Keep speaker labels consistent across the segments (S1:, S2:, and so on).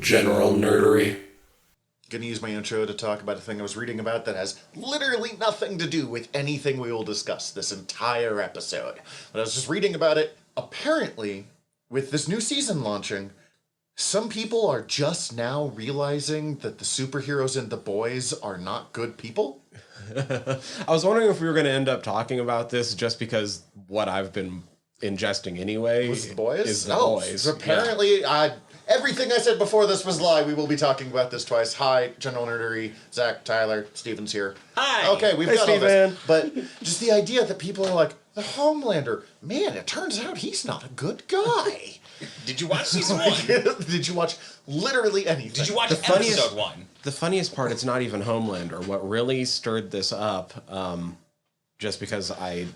S1: General nerdery.
S2: Gonna use my intro to talk about a thing I was reading about that has literally nothing to do with anything we will discuss this entire episode. But I was just reading about it. Apparently, with this new season launching, some people are just now realizing that the superheroes and the boys are not good people.
S3: I was wondering if we were going to end up talking about this just because what I've been ingesting anyway
S2: Was the boys?
S3: is the boys.
S2: So apparently, everything I said before this was lie. We will be talking about this twice. Hi, General Nerdery, Zach, Tyler, Steven's here.
S4: Hi.
S2: Okay, we've
S3: Hey,
S2: got all
S3: Steven.
S2: this. But just the idea that people are like, the Homelander, man, it turns out he's not a good guy.
S4: Did you watch season 1?
S2: Did you watch literally anything?
S4: Did you watch
S3: funniest-
S4: episode 1?
S3: The funniest part, it's not even Homelander. What really stirred this up, just because I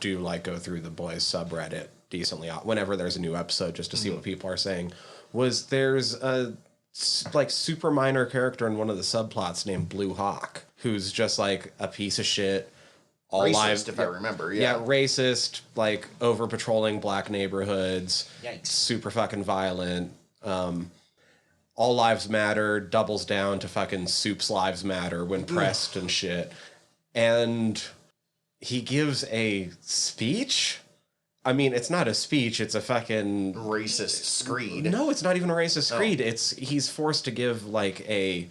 S3: do like go through the boys subreddit decently whenever there's a new episode just to see what people are saying, was there's a super minor character in one of the subplots named Blue Hawk, who's just like a piece of shit. All
S2: Racist, if I remember.
S3: Yeah, racist, like over patrolling black neighborhoods.
S4: Yikes.
S3: Super fucking violent. All lives matter, doubles down to fucking Soup's lives matter when pressed and shit. And he gives a speech? I mean, it's not a speech, it's a fucking
S2: Racist screed.
S3: No, it's not even a racist screed. He's forced to give like a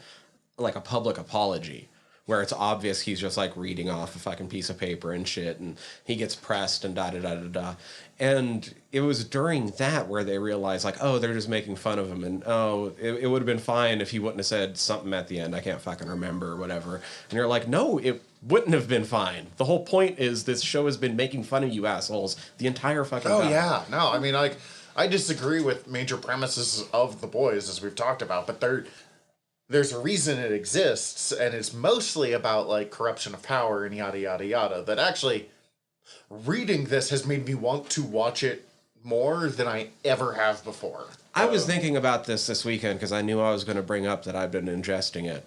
S3: public apology where it's obvious he's just like reading off a fucking piece of paper and shit, and he gets pressed and da-da-da-da-da. And it was during that where they realized, like, oh, they're just making fun of him, and oh, it would have been fine if he wouldn't have said something at the end, I can't fucking remember, or whatever. And you're like, no, it wouldn't have been fine. The whole point is this show has been making fun of you assholes the entire fucking time.
S2: Oh, yeah. No, I mean, like, I disagree with major premises of The Boys, as we've talked about, but there's a reason it exists, and it's mostly about, like, corruption of power and yada, yada, yada, that actually, reading this has made me want to watch it more than I ever have before.
S3: I was thinking about this weekend because I knew I was going to bring up that I've been ingesting it.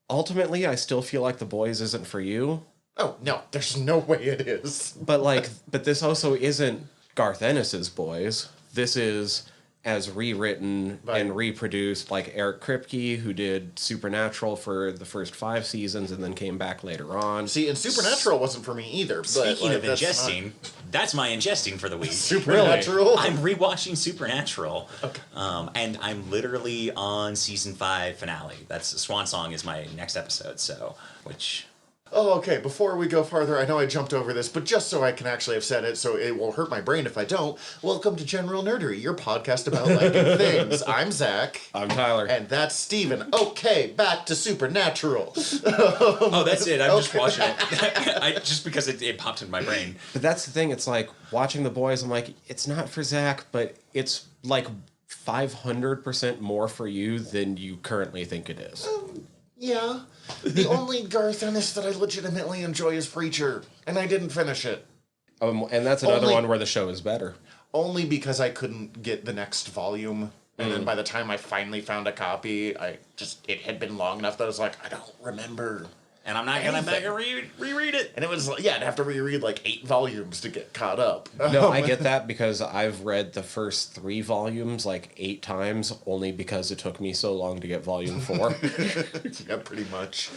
S3: Ultimately, I still feel like The Boys isn't for you.
S2: Oh, no, there's no way it is.
S3: But this also isn't Garth Ennis's Boys. This is as rewritten and reproduced, like Eric Kripke, who did Supernatural for the first 5 seasons and then came back later on.
S2: See, and Supernatural wasn't for me either.
S4: Speaking of ingesting, that's my ingesting for the week.
S2: Supernatural?
S4: I'm rewatching Supernatural, and I'm literally on season 5 finale. That's Swan Song is my next episode,
S2: Oh, okay, before we go farther, I know I jumped over this, but just so I can actually have said it, so it will hurt my brain if I don't, welcome to General Nerdery, your podcast about liking things. I'm Zach.
S3: I'm Tyler.
S2: And that's Steven. Okay, back to Supernatural.
S4: Oh, that's it. I'm just watching it. Just because it popped in my brain.
S3: But that's the thing, it's like, watching The Boys, I'm like, it's not for Zach, but it's like 500% more for you than you currently think it is.
S2: Yeah. The only Garth Ennis that I legitimately enjoy is Preacher, and I didn't finish it.
S3: And that's another one where the show is better.
S2: Only because I couldn't get the next volume. And then by the time I finally found a copy, it had been long enough that I was like, I don't remember.
S4: And I'm not going to back and reread it.
S2: And it was, I'd have to reread like 8 volumes to get caught up.
S3: No, I get that because I've read the first 3 volumes like 8 times, only because it took me so long to get volume 4.
S2: Yeah, pretty much.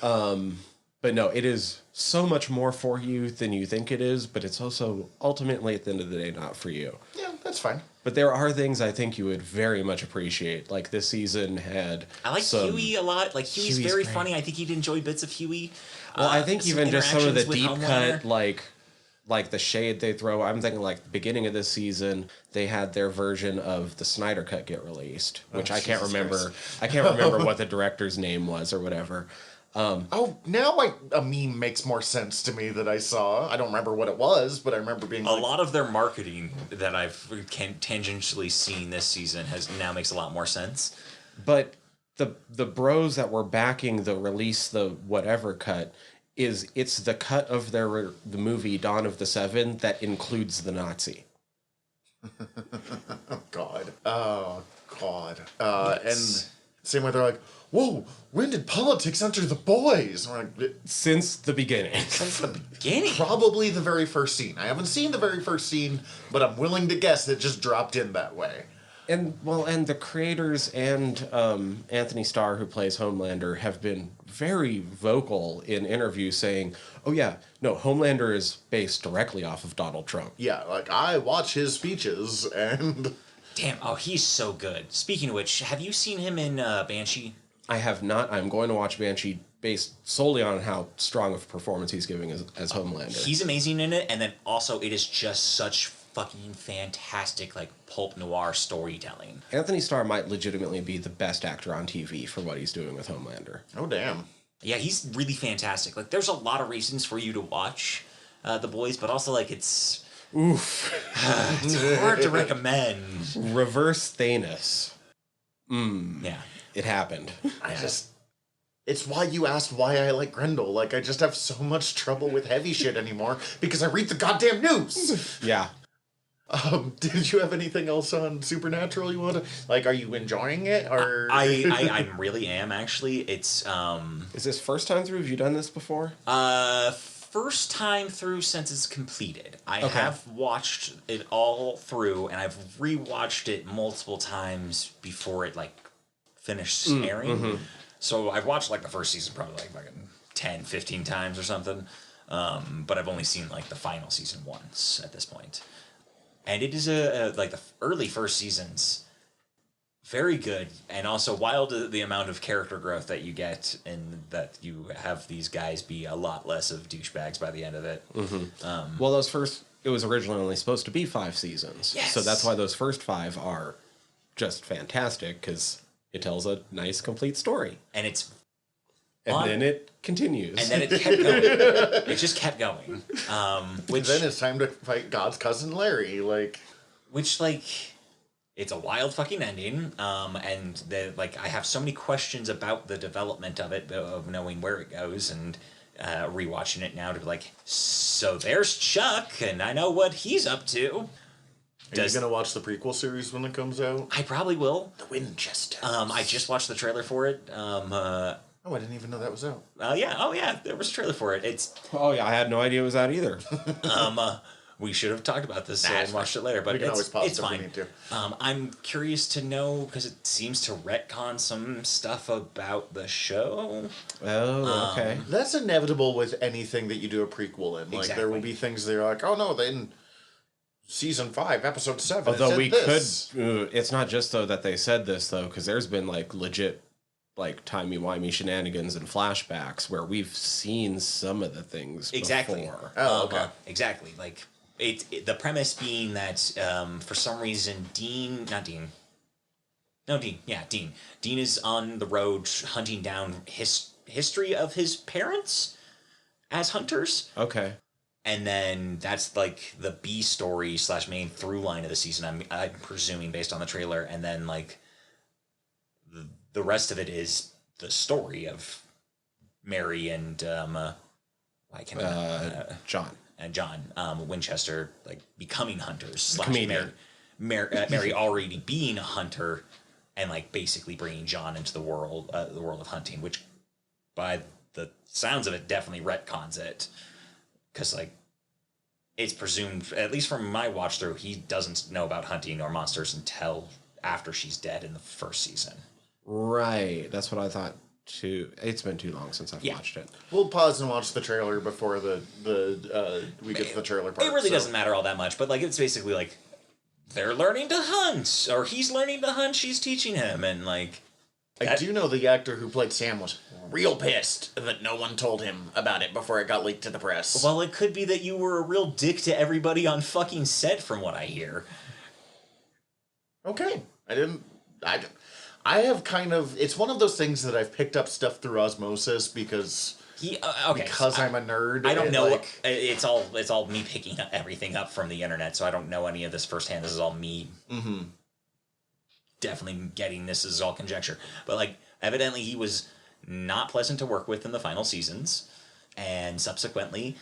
S3: But no, it is so much more for you than you think it is, but it's also ultimately at the end of the day not for you.
S2: Yeah, that's fine.
S3: But there are things I think you would very much appreciate. Like this season had
S4: I like Huey a lot. Like Huey's very
S3: great.
S4: funny. I think you'd enjoy bits of Huey.
S3: Well, I think even just some of the
S4: interactions with
S3: deep
S4: Homelander.
S3: cut, like the shade they throw. I'm thinking like the beginning of this season, they had their version of the Snyder Cut get released, which I can't remember. I can't remember what the director's name was or whatever.
S2: Now a meme makes more sense to me that I saw. I don't remember what it was, but I remember being
S4: a lot of their marketing that I've tangentially seen this season now makes a lot more sense.
S3: But the bros that were backing the release, the whatever cut, it's the cut of the movie Dawn of the Seven that includes the Nazi.
S2: Oh, God. And same way they're like, whoa, when did politics enter The Boys? And we're like,
S3: Since the beginning.
S4: Since the beginning.
S2: probably the very first scene. I haven't seen the very first scene, but I'm willing to guess it just dropped in that way.
S3: And the creators and Anthony Starr, who plays Homelander, have been very vocal in interviews saying, "Oh yeah, no, Homelander is based directly off of Donald Trump."
S2: Yeah, like I watch his speeches and
S4: Damn, oh, he's so good. Speaking of which, have you seen him in Banshee?
S3: I have not. I'm going to watch Banshee based solely on how strong of a performance he's giving as Homelander.
S4: He's amazing in it, and then also it is just such fucking fantastic, like, pulp noir storytelling.
S3: Anthony Starr might legitimately be the best actor on TV for what he's doing with Homelander.
S2: oh damn.
S4: Yeah, he's really fantastic. Like, there's a lot of reasons for you to watch The Boys, but also, like, it's...
S3: Oof.
S4: It's hard to recommend.
S3: Reverse Thanos.
S4: Yeah.
S3: It happened.
S2: It's why you asked why I like Grendel. Like, I just have so much trouble with heavy shit anymore because I read the goddamn news.
S3: Yeah.
S2: Did you have anything else on Supernatural you want to... Like, are you enjoying it, or...
S4: I really am, actually. It's,
S3: Is this first time through? Have you done this before?
S4: first time through since it's completed. I
S3: Okay.
S4: have watched it all through, and I've rewatched it multiple times before it, like, finished airing. So I've watched, like, the first season probably, like, fucking 10, 15 times or something. But I've only seen, like, the final season once at this point. And it is like the early first seasons, very good, and also wild the amount of character growth that you get, and that you have these guys be a lot less of douchebags by the end of it.
S3: Well, it was originally only supposed to be 5 seasons.
S4: Yes.
S3: So that's why those first 5 are just fantastic, because it tells a nice, complete story.
S4: And it's
S3: And then it continues.
S4: and then it kept going. It just kept going. Which
S2: then it's time to fight God's cousin Larry. Like,
S4: it's a wild fucking ending. And I have so many questions about the development of it, of knowing where it goes, and rewatching it now to be like, so there's Chuck, and I know what he's up to.
S2: are you gonna watch the prequel series when it comes out?
S4: I probably will.
S2: The Winchester.
S4: I just watched the trailer for it.
S2: Oh, I didn't even know that was out.
S4: Yeah, there was a trailer for it. It's
S3: Oh, yeah, I had no idea it was that either.
S4: we should have talked about this
S2: Nah,
S4: and
S2: it's
S4: watched it later, but
S2: We can always pause
S4: it's
S2: if we
S4: fine.
S2: need to.
S4: I'm curious to know, because it seems to retcon some stuff about the show.
S3: Oh, okay.
S2: That's inevitable with anything that you do a prequel in. Like, there will
S4: Exactly.
S2: be things that are like, oh no, then season 5, episode 7. it
S3: Although
S2: said
S3: we
S2: this.
S3: could, it's not just though that they said this though, because there's been like legit, like timey-wimey shenanigans and flashbacks where we've seen some of the things
S4: Exactly.
S3: before.
S2: Oh, okay.
S4: Exactly. Like the premise being that for some reason Dean is on the road hunting down history of his parents as hunters.
S3: Okay.
S4: And then that's like the B story / main through line of the season. I'm presuming based on the trailer, and then like the rest of it is the story of Mary and
S3: John.
S4: and John Winchester, like becoming hunters /
S3: Comedian.
S4: Mary already being a hunter, and like basically bringing John into the world of hunting, which by the sounds of it definitely retcons it. Because, like, it's presumed, at least from my watch through, he doesn't know about hunting or monsters until after she's dead in the first season.
S3: Right. That's what I thought too. It's been too long since I've watched it.
S2: We'll pause and watch the trailer before we get to the trailer part.
S4: It really
S2: so.
S4: doesn't matter all that much, but, like, it's basically like they're learning to hunt, or he's learning to hunt, she's teaching him, and, like.
S2: I do know the actor who played Sam was real pissed that no one told him about it before it got leaked to the press.
S4: Well, it could be that you were a real dick to everybody on fucking set, from what I hear.
S2: Okay. I have kind of... It's one of those things that I've picked up stuff through osmosis because I'm a nerd.
S4: I don't
S2: and,
S4: know.
S2: like,
S4: It's all me picking up everything up from the internet, so I don't know any of this firsthand. This is all me. Definitely getting this is all conjecture. But, like, evidently he was not pleasant to work with in the final seasons, and subsequently,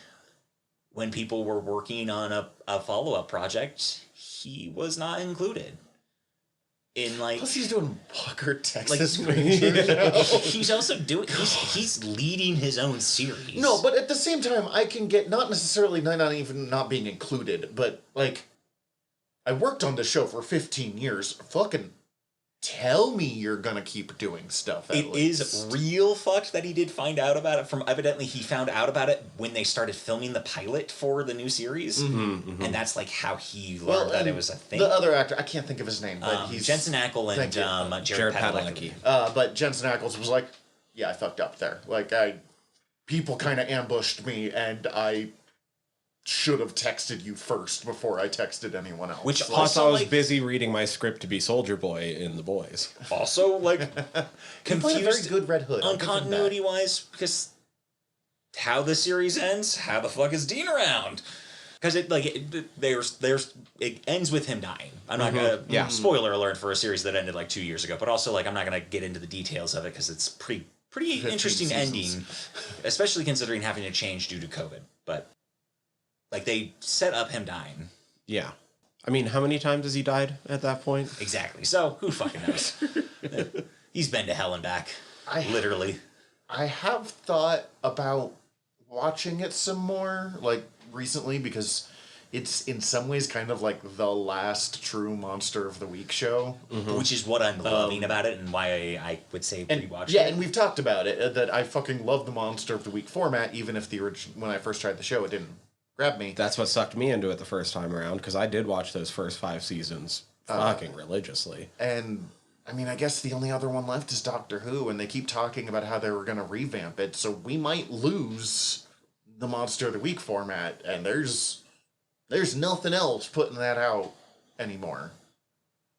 S4: when people were working on a follow-up project, he was not included. In, like,
S2: plus he's doing Walker,
S4: like,
S2: Texas Ranger now.
S4: he's also doing he's leading his own series.
S2: No, but at the same time, I can get not necessarily not even not being included, but like I worked on this show for 15 years. Fucking tell me you're gonna keep doing stuff.
S4: It is real fucked that he did find out about it from, evidently he found out about it when they started filming the pilot for the new series. And that's like how he learned that it was a thing.
S2: The other actor, I can't think of his name, but he's...
S4: Jensen Ackles and Jared Padalecki.
S2: But Jensen Ackles was like, yeah, I fucked up there. Like, people kind of ambushed me, and I should have texted you first before I texted anyone else.
S4: Which
S3: Plus,
S4: also,
S3: I was
S4: like,
S3: busy reading my script to be Soldier Boy in The Boys.
S4: also, like,
S2: confused. A very good Red Hood
S4: on continuity-wise, because how the series ends, how the fuck is Dean around? Because it ends with him dying. I'm not gonna spoiler alert for a series that ended like 2 years ago, but also like I'm not gonna get into the details of it because it's pretty interesting
S2: seasons.
S4: Ending, especially considering having to change due to COVID. But like they set up him dying.
S3: Yeah. I mean, how many times has he died at that point?
S4: Exactly. So who fucking knows? He's been to hell and back. Literally.
S2: I have thought about watching it some more, like recently, because it's in some ways kind of like the last true Monster of the Week show.
S4: Which is what I'm loving about it and why I would say rewatch it.
S2: Yeah, and we've talked about it, that I fucking love the Monster of the Week format, even if when I first tried the show, it didn't grab me.
S3: That's what sucked me into it the first time around, because I did watch those first 5 seasons fucking religiously.
S2: And, I mean, I guess the only other one left is Doctor Who, and they keep talking about how they were going to revamp it, so we might lose the Monster of the Week format, and there's nothing else putting that out anymore.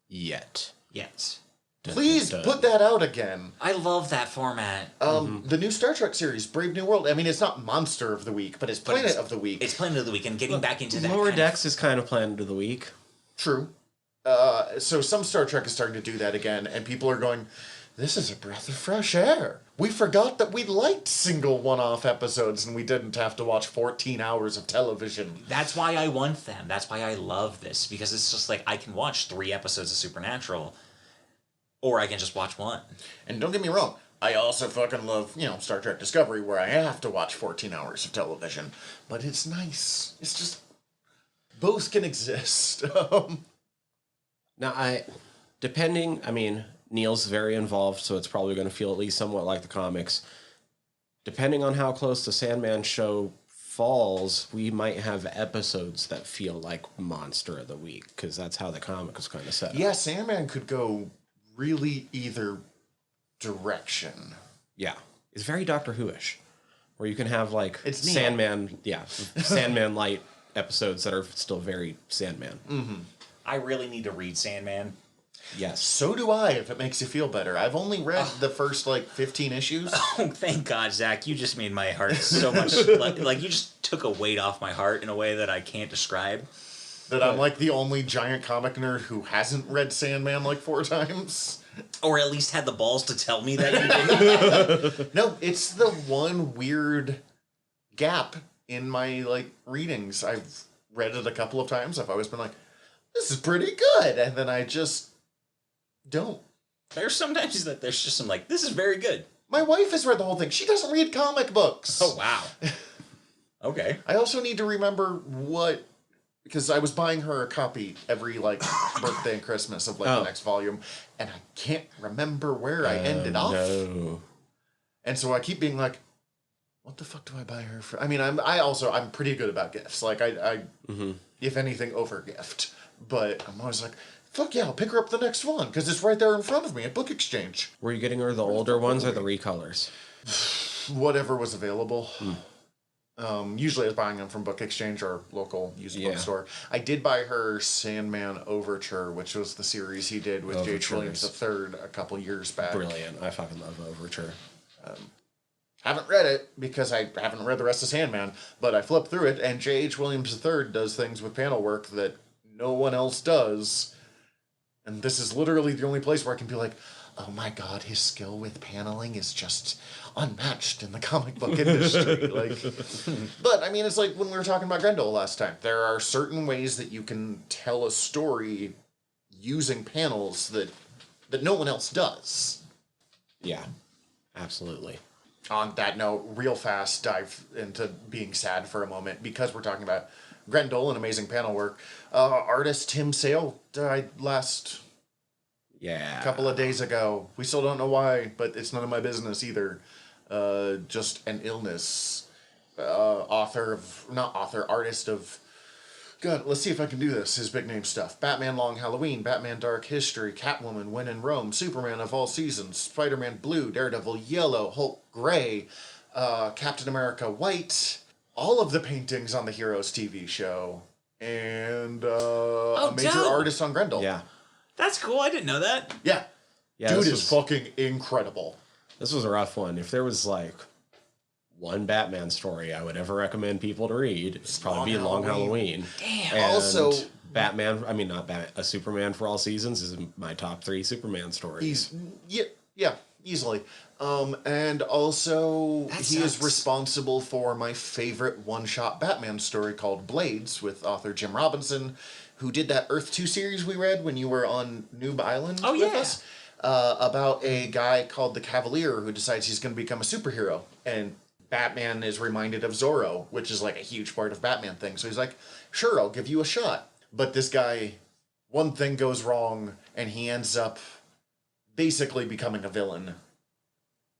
S3: Yet.
S4: Yes.
S2: Please put that out again.
S4: I love that format.
S2: The new Star Trek series, Brave New World. I mean, it's not Monster of the Week, but it's Planet of the Week.
S4: It's Planet of the Week, and getting back into that.
S3: Lower Decks is kind of Planet of the Week.
S2: True. So some Star Trek is starting to do that again, and people are going, this is a breath of fresh air. We forgot that we liked single one-off episodes and we didn't have to watch 14 hours of television.
S4: That's why I want them. That's why I love this, because it's just like I can watch 3 episodes of Supernatural, or I can just watch 1.
S2: And don't get me wrong, I also fucking love, Star Trek Discovery, where I have to watch 14 hours of television. But it's nice. It's just, both can exist.
S3: Now, Neil's very involved, so it's probably going to feel at least somewhat like the comics. Depending on how close the Sandman show falls, we might have episodes that feel like Monster of the Week, because that's how the comic was kind of set up.
S2: Yeah, Sandman could go really either direction.
S3: Yeah. It's very Doctor Who-ish, where you can have, like,
S2: it's
S3: Sandman, Sandman light episodes that are still very Sandman.
S2: Mm-hmm.
S4: I really need to read Sandman.
S3: Yes.
S2: So do I, if it makes you feel better. I've only read the first, 15 issues.
S4: Oh, thank God, Zach. You just made my heart so much... like, you just took a weight off my heart in a way that I can't describe.
S2: I'm, the only giant comic nerd who hasn't read Sandman, 4 times.
S4: Or at least had the balls to tell me that you didn't.
S2: No, it's the one weird gap in my, readings. I've read it a couple of times. I've always been like, this is pretty good. And then I just... don't.
S4: There's sometimes that there's just some this is very good.
S2: My wife has read the whole thing. She doesn't read comic books.
S4: Oh, wow. Okay.
S2: I also need to remember because I was buying her a copy every, birthday and Christmas of, the next volume, and I can't remember where I ended off.
S3: No.
S2: And so I keep being like, what the fuck do I buy her for? I mean, I'm pretty good about gifts. I if anything, over gift. But I'm always like, fuck yeah, I'll pick her up the next one, because it's right there in front of me at Book Exchange.
S3: Were you getting her the older ones or the recolors?
S2: Whatever was available. Usually I was buying them from Book Exchange or local used bookstore. I did buy her Sandman Overture, which was the series he did with J.H. Williams III a couple years back.
S3: Brilliant. I fucking love Overture.
S2: Haven't read it because I haven't read the rest of Sandman, but I flipped through it, and J.H. Williams III does things with panel work that no one else does. And this is literally the only place where I can be like, oh my god, his skill with paneling is just unmatched in the comic book industry. But I mean, it's like when we were talking about Grendel last time. There are certain ways that you can tell a story using panels that no one else does.
S3: Yeah, absolutely.
S2: On that note, real fast, dive into being sad for a moment, because we're talking about Grendel, and amazing panel work. Artist Tim Sale died last couple of days ago. We still don't know why, but it's none of my business either. Just an illness. Artist of... God, let's see if I can do this. His big name stuff. Batman Long Halloween, Batman Dark History, Catwoman When in Rome, Superman of All Seasons, Spider-Man Blue, Daredevil Yellow, Hulk Gray, Captain America White, all of the paintings on the Heroes TV show, and a major artist on Grendel.
S3: Yeah.
S4: That's cool. I didn't know that.
S2: Yeah. Dude is fucking incredible.
S3: This was a rough one. If there was like one Batman story I would ever recommend people to read, it'd probably be Long Halloween.
S4: Damn.
S3: And
S2: also,
S3: a Superman for All Seasons is my top 3 Superman stories.
S2: Easily. And also, he is
S4: sucks.
S2: responsible for my favorite one-shot Batman story called Blades with author Jim Robinson, who did that Earth 2 series we read when you were on Noob Island with us, about a guy called the Cavalier who decides he's going to become a superhero. And Batman is reminded of Zorro, which is like a huge part of Batman thing. So he's like, sure, I'll give you a shot. But this guy, one thing goes wrong, and he ends up basically becoming a villain.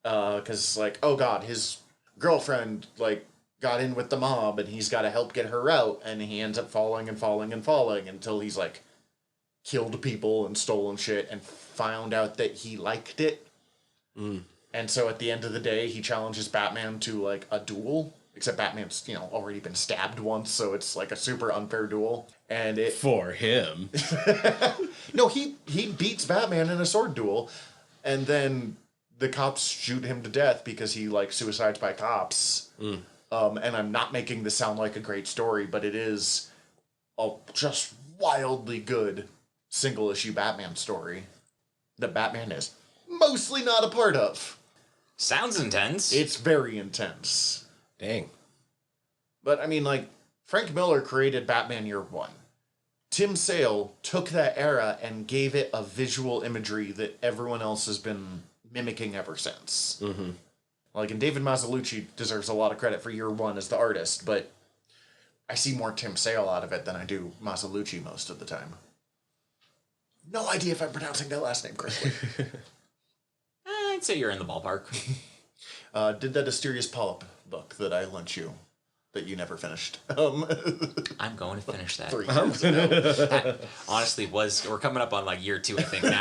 S2: Because, like, oh god, his girlfriend, like, got in with the mob, and he's got to help get her out, and he ends up falling until he's, like, killed people and stolen shit and found out that he liked it. And so at the end of the day, he challenges Batman to, like, a duel. Except Batman's, already been stabbed once, so it's, like, a super unfair duel. And it...
S3: For him.
S2: No, he beats Batman in a sword duel. And then the cops shoot him to death because he, like, suicides by cops. And I'm not making this sound like a great story, but it is a just wildly good single-issue Batman story that Batman is mostly not a part of.
S4: Sounds intense.
S2: It's very intense.
S3: Dang.
S2: But, I mean, like, Frank Miller created Batman Year One. Tim Sale took that era and gave it a visual imagery that everyone else has been mimicking ever since. Mm-hmm. Like, and David Mazzalucci deserves a lot of credit for Year One as the artist, but I see more Tim Sale out of it than I do Mazzalucci most of the time. No idea if I'm pronouncing that last name correctly.
S4: I'd say you're in the ballpark.
S2: Did that Asterius Polyp book that I lent you that you never finished.
S4: I'm going to finish that.
S2: 3 years ago.
S4: That honestly we're coming up on like year 2, I think now.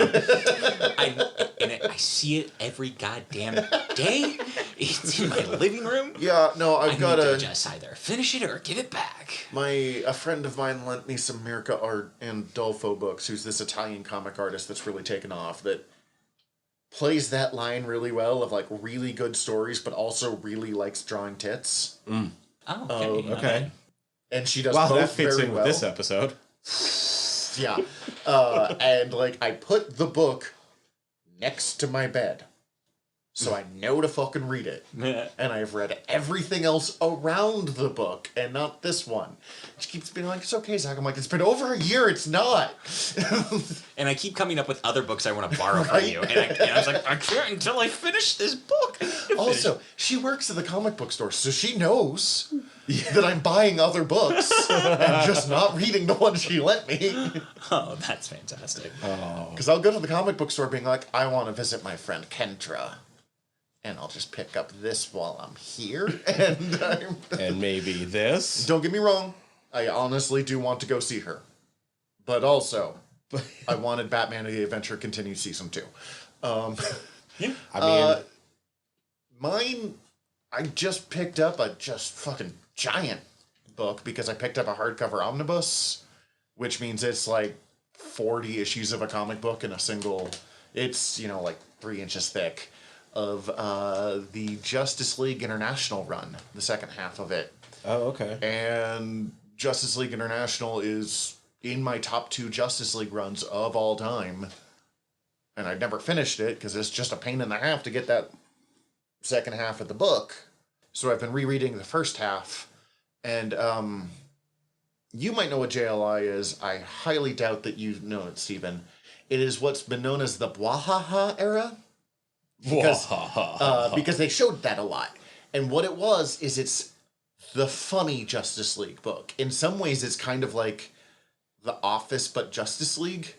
S4: I see it every goddamn day. It's in my living room.
S2: Yeah, no, I've got
S4: to just either finish it or give it back.
S2: A friend of mine lent me some Mirka Art and Dolfo books, who's this Italian comic artist that's really taken off, that plays that line really well of, like, really good stories, but also really likes drawing tits.
S4: Oh, okay.
S3: Okay.
S2: And she does both
S3: that fits
S2: very
S3: in
S2: well.
S3: with this episode.
S2: Yeah. And, like, I put the book next to my bed, so I know to fucking read it. And I've read everything else around the book, and not this one. She keeps being like, it's okay, Zach. I'm like, it's been over a year, it's not.
S4: And I keep coming up with other books I want to borrow from you. And I was like, I can't until I finish this book.
S2: Also, she works at the comic book store, so she knows that I'm buying other books and just not reading the one she lent me.
S4: Oh, that's fantastic.
S2: Because I'll go to the comic book store being like, I want to visit my friend Kendra. And I'll just pick up this while I'm here.
S3: And maybe this.
S2: Don't get me wrong. I honestly do want to go see her. But also, I wanted Batman and the Adventure Continued Season 2.
S3: Yeah. I mean...
S2: Mine, I just picked up a just fucking giant book because I picked up a hardcover omnibus, which means it's like 40 issues of a comic book in a single... It's, like 3 inches thick. Of the Justice League International run, the second half of it.
S3: Oh, okay.
S2: And Justice League International is in my top 2 Justice League runs of all time. And I've never finished it, because it's just a pain in the half to get that second half of the book. So I've been rereading the first half. And you might know what JLI is. I highly doubt that you know it, Stephen. It is what's been known as the Bwahaha era. Because they showed that a lot. And what it was is it's the funny Justice League book. In some ways, it's kind of like The Office, but Justice League.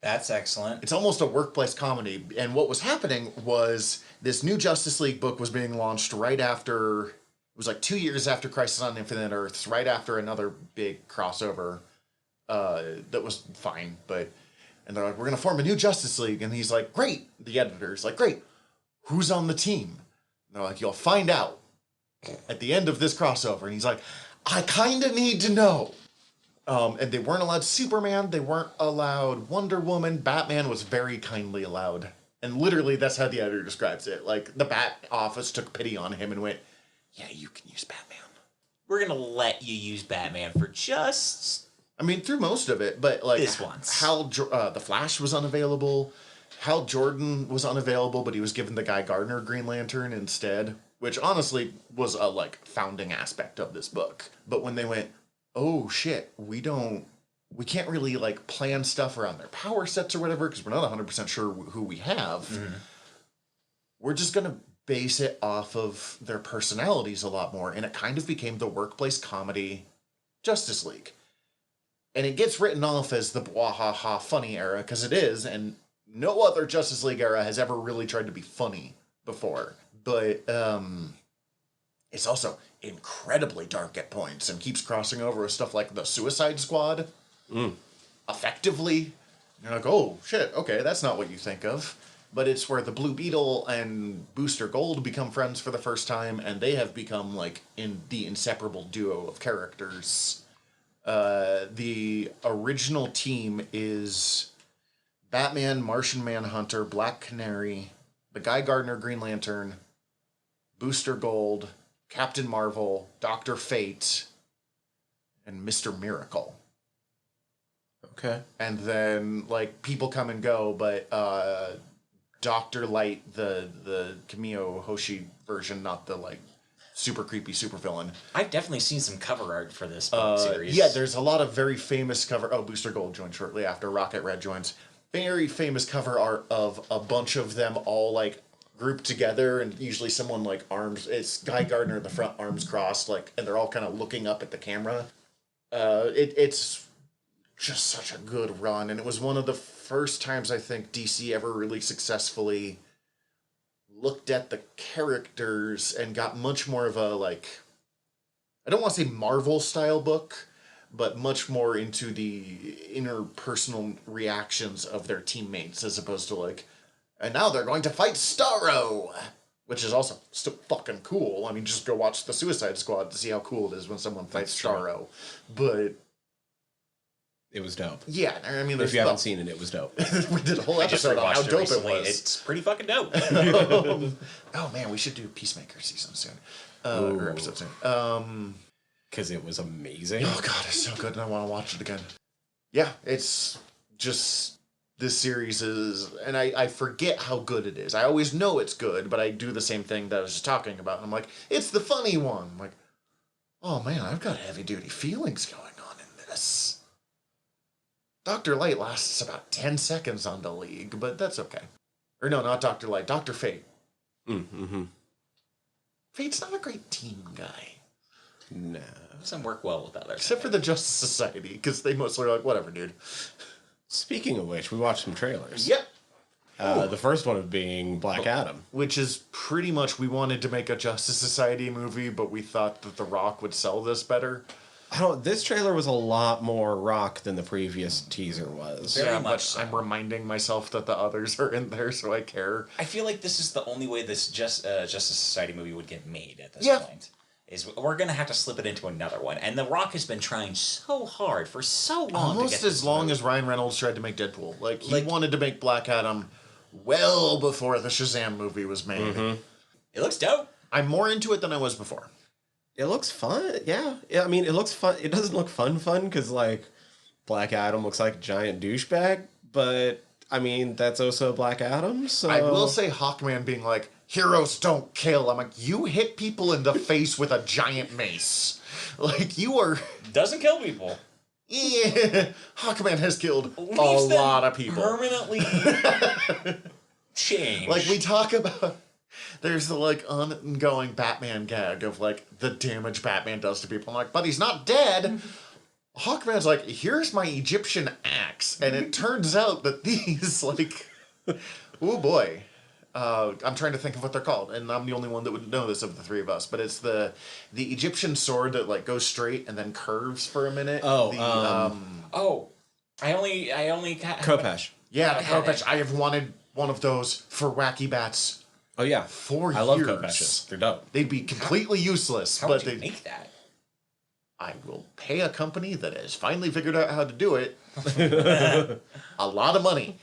S4: That's excellent.
S2: It's almost a workplace comedy. And what was happening was this new Justice League book was being launched right after, it was like 2 years after Crisis on Infinite Earths, right after another big crossover that was fine. And they're like, we're going to form a new Justice League. And he's like, great. The editor's like, great. Who's on the team? And they're like, you'll find out at the end of this crossover. And he's like, I kind of need to know. And they weren't allowed Superman. They weren't allowed Wonder Woman. Batman was very kindly allowed. And literally, that's how the editor describes it. Like, the Bat Office took pity on him and went, yeah, you can use Batman.
S4: We're going to let you use Batman for just...
S2: I mean, through most of it, but like...
S4: This once.
S2: The Flash was unavailable. Hal Jordan was unavailable, but he was given the Guy Gardner Green Lantern instead. Which, honestly, was a, like, founding aspect of this book. But when they went... oh shit, we can't really like plan stuff around their power sets or whatever because we're not 100% sure who we have. Mm-hmm. We're just going to base it off of their personalities a lot more. And it kind of became the workplace comedy Justice League. And it gets written off as the bwahaha funny era because it is. And no other Justice League era has ever really tried to be funny before. But, it's also incredibly dark at points and keeps crossing over with stuff like the Suicide Squad. Effectively. You're like, oh, shit, okay, that's not what you think of. But it's where the Blue Beetle and Booster Gold become friends for the first time, and they have become, like, in the inseparable duo of characters. The original team is Batman, Martian Manhunter, Black Canary, the Guy Gardner Green Lantern, Booster Gold, Captain Marvel, Dr. Fate, and Mr. Miracle.
S3: Okay.
S2: And then, like, people come and go, but Dr. Light, the Camille Hoshi version, not the, like, super creepy supervillain.
S4: I've definitely seen some cover art for this book series.
S2: Yeah, there's a lot of very famous cover... Oh, Booster Gold joined shortly after. Rocket Red joins. Very famous cover art of a bunch of them all, like, grouped together, and usually someone like arms, it's Guy Gardner in the front, arms crossed, like, and they're all kind of looking up at the camera. It's just such a good run, and it was one of the first times I think DC ever really successfully looked at the characters and got much more of a, like, I don't want to say Marvel style book, but much more into the interpersonal reactions of their teammates as opposed to like, and now they're going to fight Starro, which is also still fucking cool. I mean, just go watch the Suicide Squad to see how cool it is when someone fights Starro. But
S3: it was dope.
S2: Yeah, I mean,
S3: if you haven't seen it, it was dope.
S2: We did a whole episode on how dope it was.
S4: It's pretty fucking dope.
S2: Oh man, we should do Peacemaker season soon, or episode soon.
S3: Because it was amazing.
S2: Oh god, it's so good, and I want to watch it again. Yeah, it's just. This series is, and I forget how good it is. I always know it's good, but I do the same thing that I was just talking about. And I'm like, it's the funny one. I'm like, oh man, I've got heavy-duty feelings going on in this. Dr. Light lasts about 10 seconds on the League, but that's okay. Or no, not Dr. Light, Dr. Fate.
S3: Mm-hmm.
S2: Fate's not a great team guy.
S3: No.
S4: Doesn't work well with others.
S2: Except for the Justice Society, because they mostly are like, whatever, dude.
S3: Speaking of which, we watched some trailers.
S2: Yep.
S3: The first one of being Black Adam.
S2: Which is pretty much, we wanted to make a Justice Society movie, but we thought that The Rock would sell this better.
S3: This trailer was a lot more Rock than the previous teaser was.
S4: Very much
S2: but
S4: so.
S2: I'm reminding myself that the others are in there, so I care.
S4: I feel like this is the only way this Justice Society movie would get made at this point. Is we're going to have to slip it into another one. And The Rock has been trying so hard for so long
S2: Almost
S4: to get
S2: as long as Ryan Reynolds tried to make Deadpool. Like, he wanted to make Black Adam well before the Shazam movie was made.
S3: Mm-hmm.
S4: It looks dope.
S2: I'm more into it than I was before.
S3: It looks fun. Yeah. I mean, it looks fun. It doesn't look fun because, like, Black Adam looks like a giant douchebag. But, I mean, that's also Black Adam, so...
S2: I will say Hawkman being like, heroes don't kill. I'm like, you hit people in the face with a giant mace. Like, you are...
S4: Doesn't kill people.
S2: Yeah, Hawkman has killed a lot of people.
S4: Permanently changed.
S2: Like, we talk about... There's the like ongoing Batman gag of like the damage Batman does to people. I'm like, but he's not dead. Hawkman's like, here's my Egyptian axe, and it turns out that these like, oh boy, I'm trying to think of what they're called, and I'm the only one that would know this of the three of us. But it's the Egyptian sword that like goes straight and then curves for a minute.
S4: I only got
S3: Khopesh.
S2: Yeah, the Khopesh. I have wanted one of those for wacky bats.
S3: Oh yeah,
S2: for years.
S3: I love Khopeshes. They're dope.
S2: They'd be completely useless,
S4: How
S2: but
S4: would you make that?
S2: I will pay a company that has finally figured out how to do it a lot of money.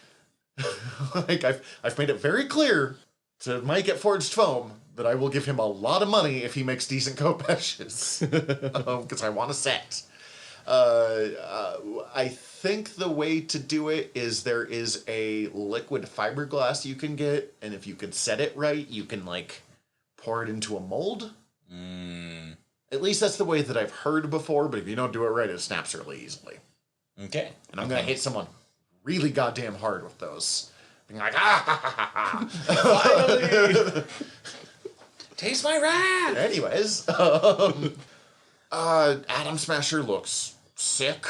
S2: Like I've made it very clear to Mike at Forged Foam that I will give him a lot of money if he makes decent Khopeshes, because I want a set. I think the way to do it is there is a liquid fiberglass you can get, and if you can set it right, you can like pour it into a mold. At least that's the way that I've heard before, but if you don't do it right, it snaps really easily.
S4: Okay.
S2: And I'm gonna hit someone really goddamn hard with those. Being like, ah, finally!
S4: Taste my rat!
S2: Anyways, Atom Smasher looks sick.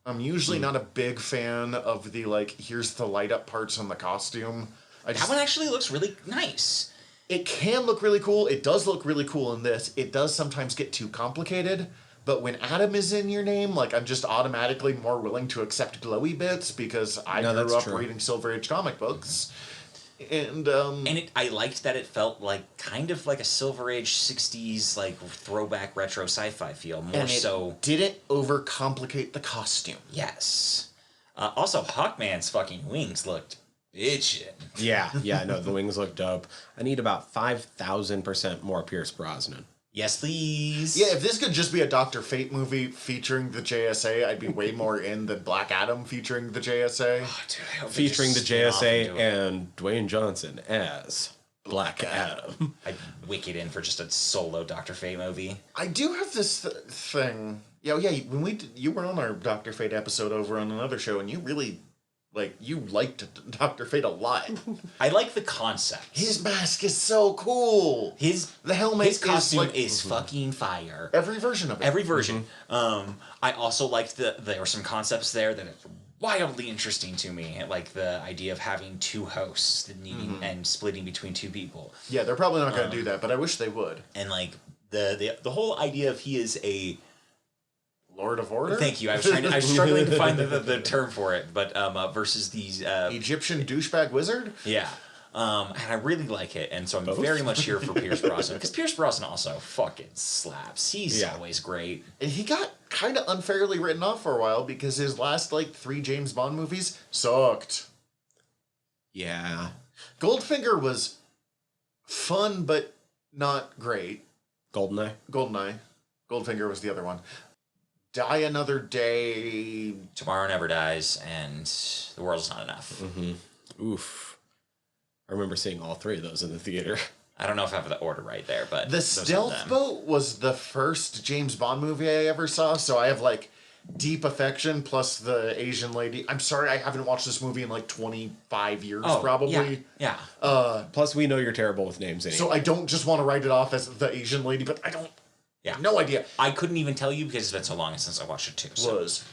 S2: I'm usually not a big fan of the, like, here's the light up parts on the costume.
S4: That one actually looks really nice.
S2: It can look really cool. It does look really cool in this. It does sometimes get too complicated. But when Adam is in your name, like, I'm just automatically more willing to accept glowy bits because I grew up reading Silver Age comic books. And
S4: I liked that it felt like kind of like a Silver Age 60s like throwback retro sci-fi feel more so.
S2: Didn't overcomplicate the costume.
S4: Yes. Also, Hawkman's fucking wings looked bitchin'.
S3: Yeah, no, the wings look dope. I need about 5,000% more Pierce Brosnan.
S4: Yes, please.
S2: Yeah, if this could just be a Dr. Fate movie featuring the JSA, I'd be way more in than Black Adam featuring the JSA.
S4: Oh, dude, I hope
S3: featuring the JSA and Dwayne Johnson as Black Adam.
S4: I'd wicked in for just a solo Dr. Fate movie.
S2: I do have this thing. Yeah, when you were on our Dr. Fate episode over on another show, and you really, you liked Dr. Fate a lot.
S4: I like the concept.
S2: His mask is so cool. The helmet,
S4: his costume is fucking fire.
S2: Every version of it.
S4: Every version. I also liked there were some concepts there that are wildly interesting to me, like the idea of having two hosts and splitting between two people.
S2: Yeah, they're probably not going to do that, but I wish they would.
S4: And like the whole idea of he is a
S2: Lord of Order?
S4: Thank you. I was struggling to find the term for it, but versus these
S2: Egyptian douchebag wizard?
S4: Yeah. And I really like it, and so I'm very much here for Pierce Brosnan, because Pierce Brosnan also fucking slaps. He's always great.
S2: And he got kind of unfairly written off for a while because his last 3 James Bond movies sucked.
S3: Yeah.
S2: Goldfinger was fun, but not great.
S3: Goldeneye.
S2: Goldfinger was the other one. Die Another Day.
S4: Tomorrow Never Dies, and The World's Not Enough.
S3: Mm-hmm. Oof. I remember seeing all 3 of those in the theater.
S4: I don't know if I have the order right there, but
S2: The Stealth Boat was the first James Bond movie I ever saw, so I have deep affection plus the Asian lady. I'm sorry, I haven't watched this movie in 25 years, probably.
S4: Yeah.
S3: Plus, we know you're terrible with names anyway.
S2: So I don't just want to write it off as the Asian lady, but I don't.
S4: Yeah.
S2: No idea.
S4: I couldn't even tell you because it's been so long since I watched it too. So.
S2: Was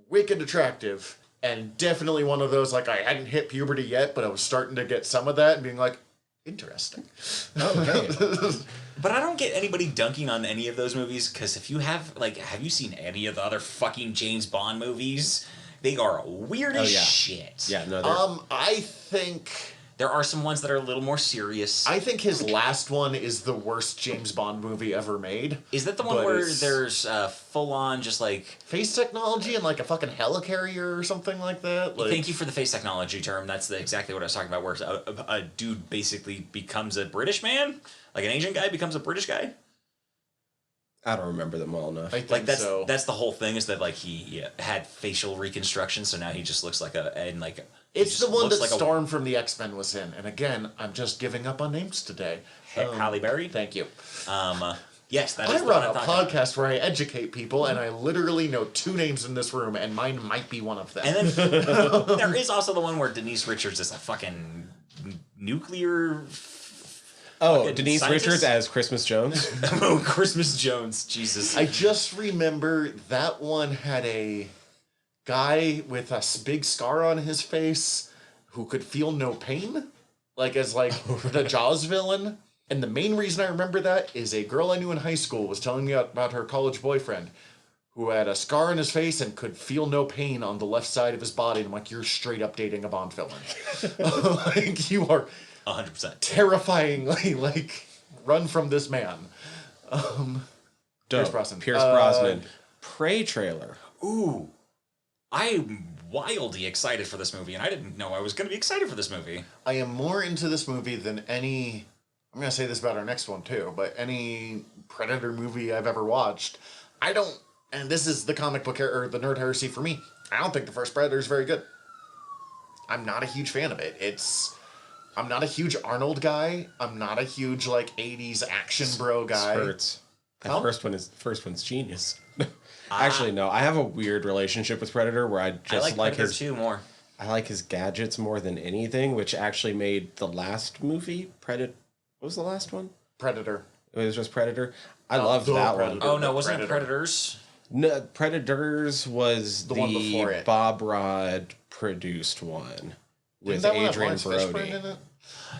S2: wicked attractive and definitely one of those, I hadn't hit puberty yet, but I was starting to get some of that and being interesting.
S3: Okay.
S4: But I don't get anybody dunking on any of those movies because if you have you seen any of the other fucking James Bond movies? They are weird as shit.
S3: Yeah, no.
S2: I think
S4: there are some ones that are a little more serious.
S2: I think his last one is the worst James Bond movie ever made.
S4: Is that the one where there's full on just
S2: face technology and a fucking helicarrier or something like that?
S4: Thank you for the face technology term. That's exactly what I was talking about. Where a dude basically becomes a British man, an Asian guy becomes a British guy.
S3: I don't remember them well enough.
S2: I think so.
S4: That's the whole thing. Is that he had facial reconstruction, so now he just looks like
S2: It's the one that Storm from the X-Men was in. And again, I'm just giving up on names today.
S4: Halle Berry?
S2: Thank you.
S4: Yes, that is
S2: I run a podcast where I educate people, and I literally know 2 names in this room, and mine might be one of them.
S4: And then there is also the one where Denise Richards is a fucking nuclear
S3: Oh,
S4: fucking
S3: Denise
S4: scientist?
S3: Richards as Christmas Jones.
S4: Oh, Christmas Jones. Jesus.
S2: I just remember that one had a guy with a big scar on his face who could feel no pain, like as like the Jaws villain. And the main reason I remember that is a girl I knew in high school was telling me about her college boyfriend who had a scar on his face and could feel no pain on the left side of his body. And I'm like, you're straight up dating a Bond villain. Like, you are
S4: 100%.
S2: terrifyingly, like, run from this man. Pierce Brosnan.
S3: Pierce Brosnan. Prey trailer.
S4: Ooh. I'm wildly excited for this movie, and I didn't know I was going to be excited for this movie.
S2: I am more into this movie than any... I'm going to say this about our next one, too, but any Predator movie I've ever watched. I don't... And this is the comic book or the nerd heresy for me. I don't think the first Predator is very good. I'm not a huge fan of it. I'm not a huge Arnold guy. I'm not a huge, like, 80s action bro guy.
S3: Hurts. That
S2: Huh?
S3: first one's genius. Actually, no. I have a weird relationship with Predator where I just like
S4: Predator
S3: his
S4: 2 more.
S3: I like his gadgets more than anything, which actually made the last movie Predator. What was the last one?
S2: Predator.
S3: It was just Predator. I loved
S2: The
S3: that
S2: Predator.
S3: one.
S4: Oh, no, wasn't it
S2: Predator.
S4: Predators?
S3: No, Predators was the
S2: one before it.
S3: Bob Rod produced one with
S2: Didn't that one have
S3: Adrian
S2: Lawrence Fishburne
S3: Brody.
S2: in it?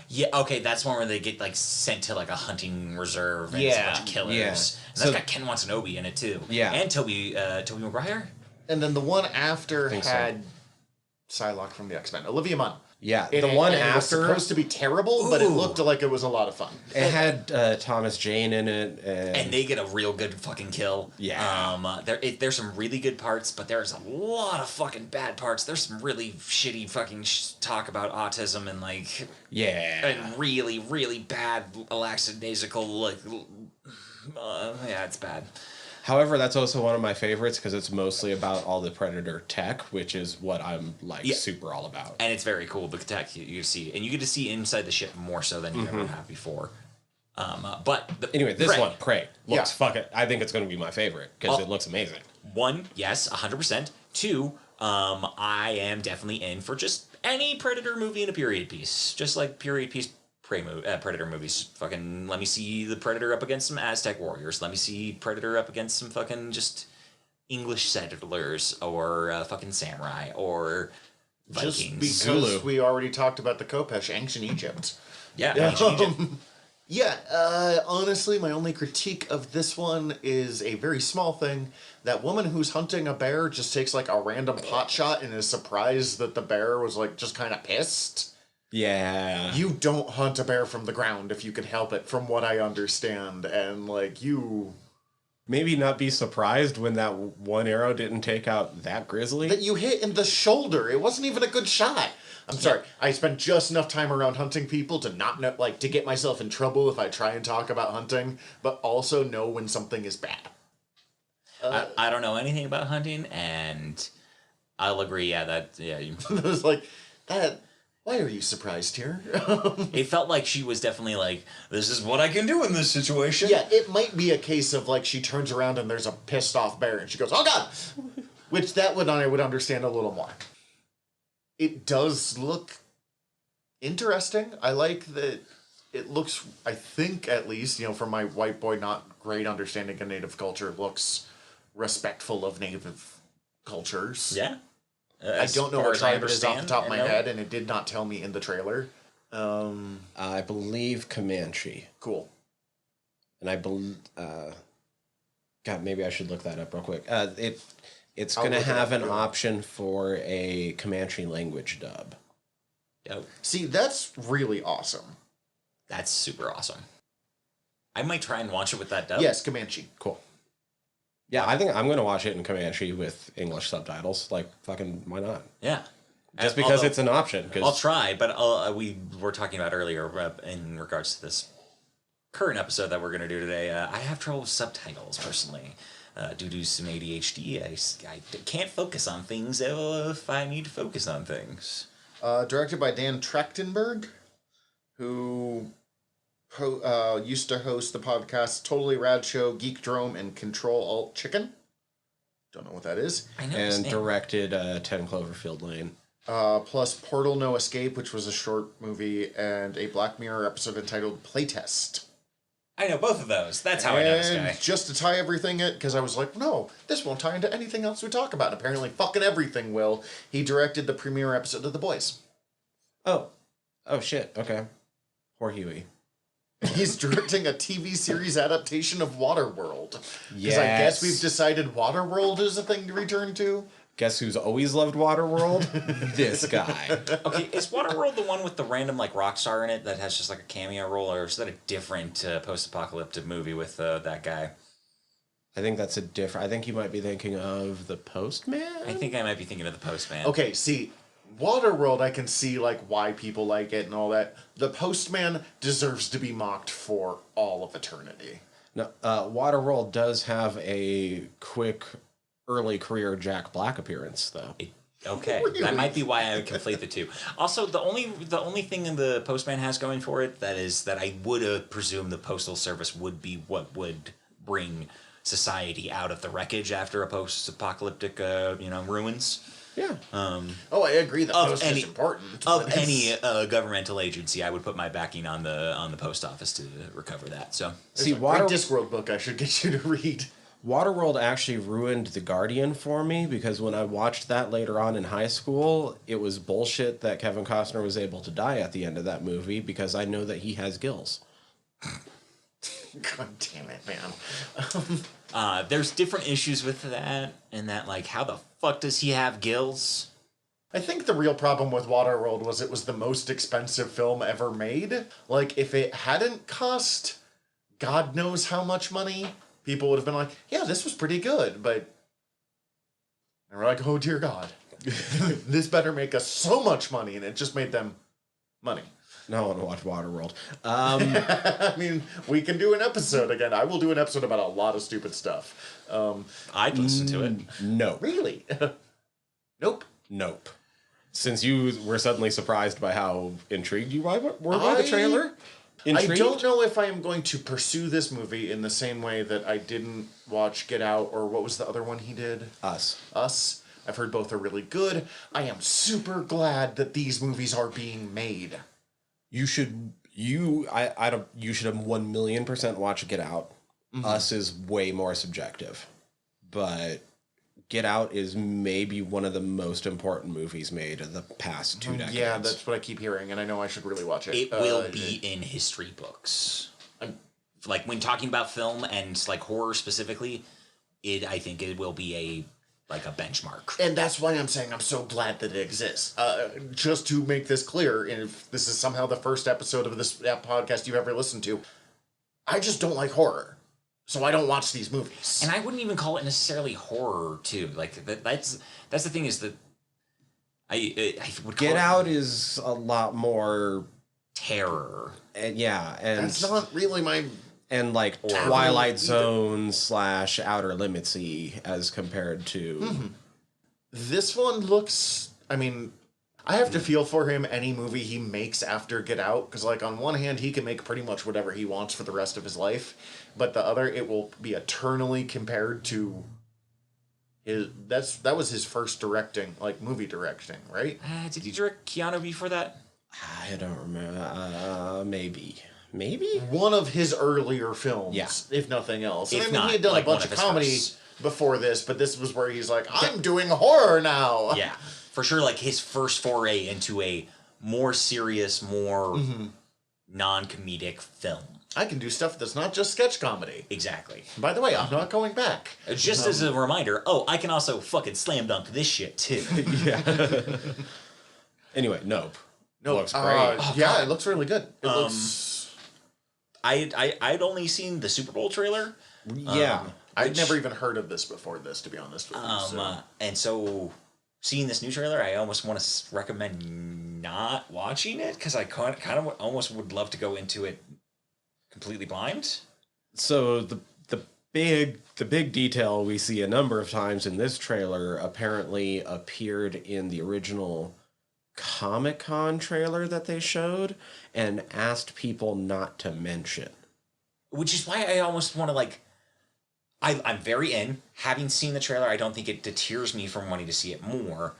S4: Yeah, okay, that's one where they get, like, sent to, like, a hunting reserve and it's a
S2: Yeah,
S4: bunch of killers.
S3: yeah.
S4: And
S3: So-
S4: that's got Ken Watanabe in it, too.
S3: Yeah.
S4: And Toby Maguire?
S2: And then the one after
S3: think so.
S2: had Psylocke from the X-Men. Olivia Munn.
S3: Yeah,
S2: And
S3: the one
S2: and it was
S3: after
S2: supposed to be terrible, but it
S4: Ooh.
S2: looked like it was a lot of fun.
S3: it had Thomas Jane in it,
S4: And they get a real good fucking kill.
S3: Yeah.
S4: There's some really good parts, but there's a lot of fucking bad parts. There's some really shitty fucking talk about autism and like
S3: yeah.
S4: and really really bad lackadaisical like. Yeah, it's bad.
S3: However, that's also one of my favorites because it's mostly about all the Predator tech, which is what I'm like
S4: Yeah.
S3: super all about.
S4: And it's very cool, the tech you see. And you get to see inside the ship more so than you ever have before. But
S3: Anyway, this
S4: Prey.
S3: one, Prey, looks
S2: Yeah.
S3: fucking. I think it's going to be my favorite because it looks amazing.
S4: One, yes, 100%. Two, I am definitely in for just any Predator movie in a period piece. Just like period piece Predator movies. Fucking let me see the Predator up against some Aztec warriors. Let me see Predator up against some fucking just English settlers or fucking samurai or
S2: Just
S4: Vikings.
S2: because
S3: Zulu.
S2: we already talked about the Kopesh, ancient Egypt.
S4: Yeah, ancient Egypt.
S2: Honestly, my only critique of this one is a very small thing. That woman who's hunting a bear just takes like a random pot shot and is surprised that the bear was like just kind of pissed.
S3: Yeah.
S2: You don't hunt a bear from the ground if you can help it, from what I understand. And like you...
S3: Maybe not be surprised when that one arrow didn't take out that grizzly.
S2: That you hit in the shoulder. It wasn't even a good shot. I'm sorry. I spent just enough time around hunting people to not know, like, to get myself in trouble if I try and talk about hunting, but also know when something is bad.
S4: I don't know anything about hunting, and I'll agree. Yeah,
S2: It was like, that... Why are you surprised here?
S4: it felt like she was definitely like, this is what I can do in this situation.
S2: Yeah, it might be a case of, like, she turns around and there's a pissed off bear and she goes, oh god! Which that would I would understand a little more. It does look interesting. I like that it looks, I think at least, you know, from my white boy not great understanding of native culture, looks respectful of native cultures.
S4: Yeah.
S2: I don't know what tribe it is off the top of my head, and it did not tell me in the trailer.
S3: I believe Comanche.
S2: Cool.
S3: And I believe... God, maybe I should look that up real quick. It's
S2: I'll
S3: going to
S2: look it
S3: have
S2: up,
S3: an
S2: too.
S3: option for a Comanche language dub.
S4: Dope.
S2: See, that's really awesome.
S4: That's super awesome. I might try and watch it with that dub.
S2: Yes, Comanche.
S3: Cool. Yeah, I think I'm going to watch it in Comanche with English subtitles. Like, fucking, why not?
S4: Yeah.
S3: Just because it's an option.
S4: I'll try, but we were talking about earlier in regards to this current episode that we're going to do today. I have trouble with subtitles, personally. Due to some ADHD, I can't focus on things if I need to focus on things.
S2: Directed by Dan Trachtenberg, who used to host the podcast Totally Rad Show, Geek Drome, and Control Alt Chicken. Don't know what that is.
S4: I know his
S3: And
S4: name.
S3: directed 10 Cloverfield Lane.
S2: plus Portal No Escape, which was a short movie, and a Black Mirror episode entitled Playtest.
S4: I know both of those. That's how I know this guy.
S2: And just to tie everything in, because I was like, no, this won't tie into anything else we talk about. Apparently, fucking everything will. He directed the premiere episode of The Boys.
S3: Oh shit. Okay. Poor Huey.
S2: He's directing a TV series adaptation of Waterworld. Because
S3: Yes.
S2: I guess we've decided Waterworld is a thing to return to.
S3: Guess who's always loved Waterworld? This guy.
S4: Okay, is Waterworld the one with the random like rock star in it that has just like a cameo role, or is that a different post-apocalyptic movie with that guy?
S3: I think that's a different. I think you might be thinking of The Postman.
S4: I think I might be thinking of the Postman.
S2: Okay, see, Waterworld, I can see like why people like it and all that. The Postman deserves to be mocked for all of eternity.
S3: No, Waterworld does have a quick early career Jack Black appearance, though.
S4: Okay,
S2: Really?
S4: that might be why I would conflate the two. Also, the only thing in the Postman has going for it that I would presume the Postal Service would be what would bring society out of the wreckage after a post-apocalyptic, ruins.
S3: Yeah.
S2: Oh, I agree. The post is important.
S4: Of
S2: but
S4: any governmental agency, I would put my backing on the post office to recover that. So,
S3: See,
S2: there's a great Discworld book I should get you to read.
S3: Waterworld actually ruined The Guardian for me because when I watched that later on in high school, it was bullshit that Kevin Costner was able to die at the end of that movie because I know that he has gills.
S2: God damn it, man.
S4: there's different issues with that, and that like, how the fuck does he have gills?
S2: I think the real problem with Waterworld was it was the most expensive film ever made. Like, if it hadn't cost God knows how much money, people would have been like, yeah, this was pretty good, but... And we're like, oh dear God. This better make us so much money, and it just made them money.
S3: Now I want to watch Waterworld.
S2: I mean, we can do an episode again. I will do an episode about a lot of stupid stuff.
S4: I'd listen to it.
S3: No.
S2: Really? Nope.
S3: Nope. Since you were suddenly surprised by how intrigued you were by the trailer? Intrigued?
S2: I don't know if I am going to pursue this movie in the same way that I didn't watch Get Out, or what was the other one he did? Us. I've heard both are really good. I am super glad that these movies are being made.
S3: You should have 1,000,000% watch Get Out. Mm-hmm. Us is way more subjective. But Get Out is maybe one of the most important movies made in the past 2 decades.
S2: Yeah, that's what I keep hearing, and I know I should really watch it.
S4: It will be in history books. Like, when talking about film and, like, horror specifically, I think it will be a benchmark.
S2: And that's why I'm saying I'm so glad that it exists. Just to make this clear, and if this is somehow the first episode of this podcast you've ever listened to, I just don't like horror. So I don't watch these movies.
S4: And I wouldn't even call it necessarily horror, too. Like, that's the thing is that I would call
S3: Get Out is a lot more
S4: terror.
S3: And
S2: that's not really my...
S3: And like Twilight Zone / Outer Limits-y as compared to...
S2: Mm-hmm. This one looks... I mean, I have to feel for him any movie he makes after Get Out, because like on one hand, he can make pretty much whatever he wants for the rest of his life, but the other, it will be eternally compared to his... That was his first movie directing, right?
S4: Did he direct Keanu before that?
S3: I don't remember. Maybe.
S2: One of his earlier films,
S3: yeah,
S2: if nothing else.
S4: If
S2: he had done
S4: not,
S2: a bunch of comedy before this, but this was where he's like, I'm doing horror now.
S4: Yeah, for sure. Like his first foray into a more serious, more non-comedic film.
S2: I can do stuff that's not just sketch comedy.
S4: Exactly.
S2: By the way, I'm not going back.
S4: Just as a reminder, I can also fucking slam dunk this shit too.
S3: Yeah. Anyway, Nope. Looks great.
S2: It looks really good. It looks...
S4: I'd only seen the Super Bowl trailer.
S3: Yeah.
S2: I'd never even heard of this before this, to be honest with you.
S4: And so seeing this new trailer, I almost want to recommend not watching it, because I kind of almost would love to go into it completely blind.
S3: So the big detail we see a number of times in this trailer apparently appeared in the original Comic-Con trailer that they showed and asked people not to mention.
S4: Which is why I almost want to, I'm very in. Having seen the trailer, I don't think it deters me from wanting to see it more.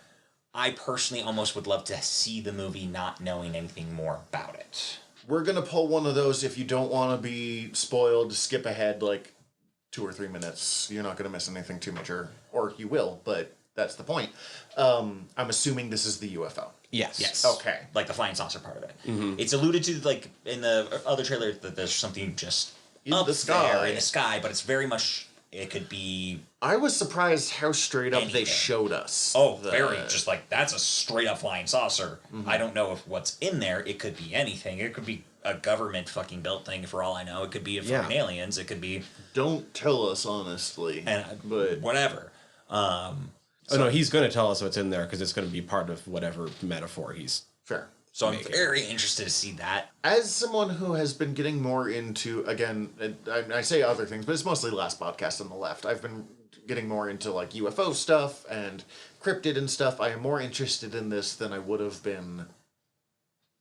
S4: I personally almost would love to see the movie not knowing anything more about it.
S2: We're going to pull one of those. If you don't want to be spoiled, skip ahead like 2 or 3 minutes. You're not going to miss anything too major. Or you will, but that's the point. I'm assuming this is the UFO.
S3: Yes.
S2: Okay.
S4: Like the flying saucer part of it. It's alluded to, like, in the other trailer that there's something just
S2: In
S4: up
S2: the sky.
S4: there in the sky, but it's very much, it could be,
S2: I was surprised how straight up they
S4: Anything.
S2: showed us.
S4: very, just like, that's a straight up flying saucer. I don't know if what's in there, it could be anything. It could be a government fucking built thing for all I know. It could be fucking aliens. It could be,
S2: Don't tell us honestly. But
S4: whatever.
S3: Oh, no, he's going to tell us what's in there because it's going to be part of whatever metaphor he's...
S2: fair.
S4: So I'm very interested to see that.
S2: As someone who has been getting more into, again, I say other things, but it's mostly last podcast on the left. I've been getting more into like UFO stuff and cryptid and stuff. I am more interested in this than I would have been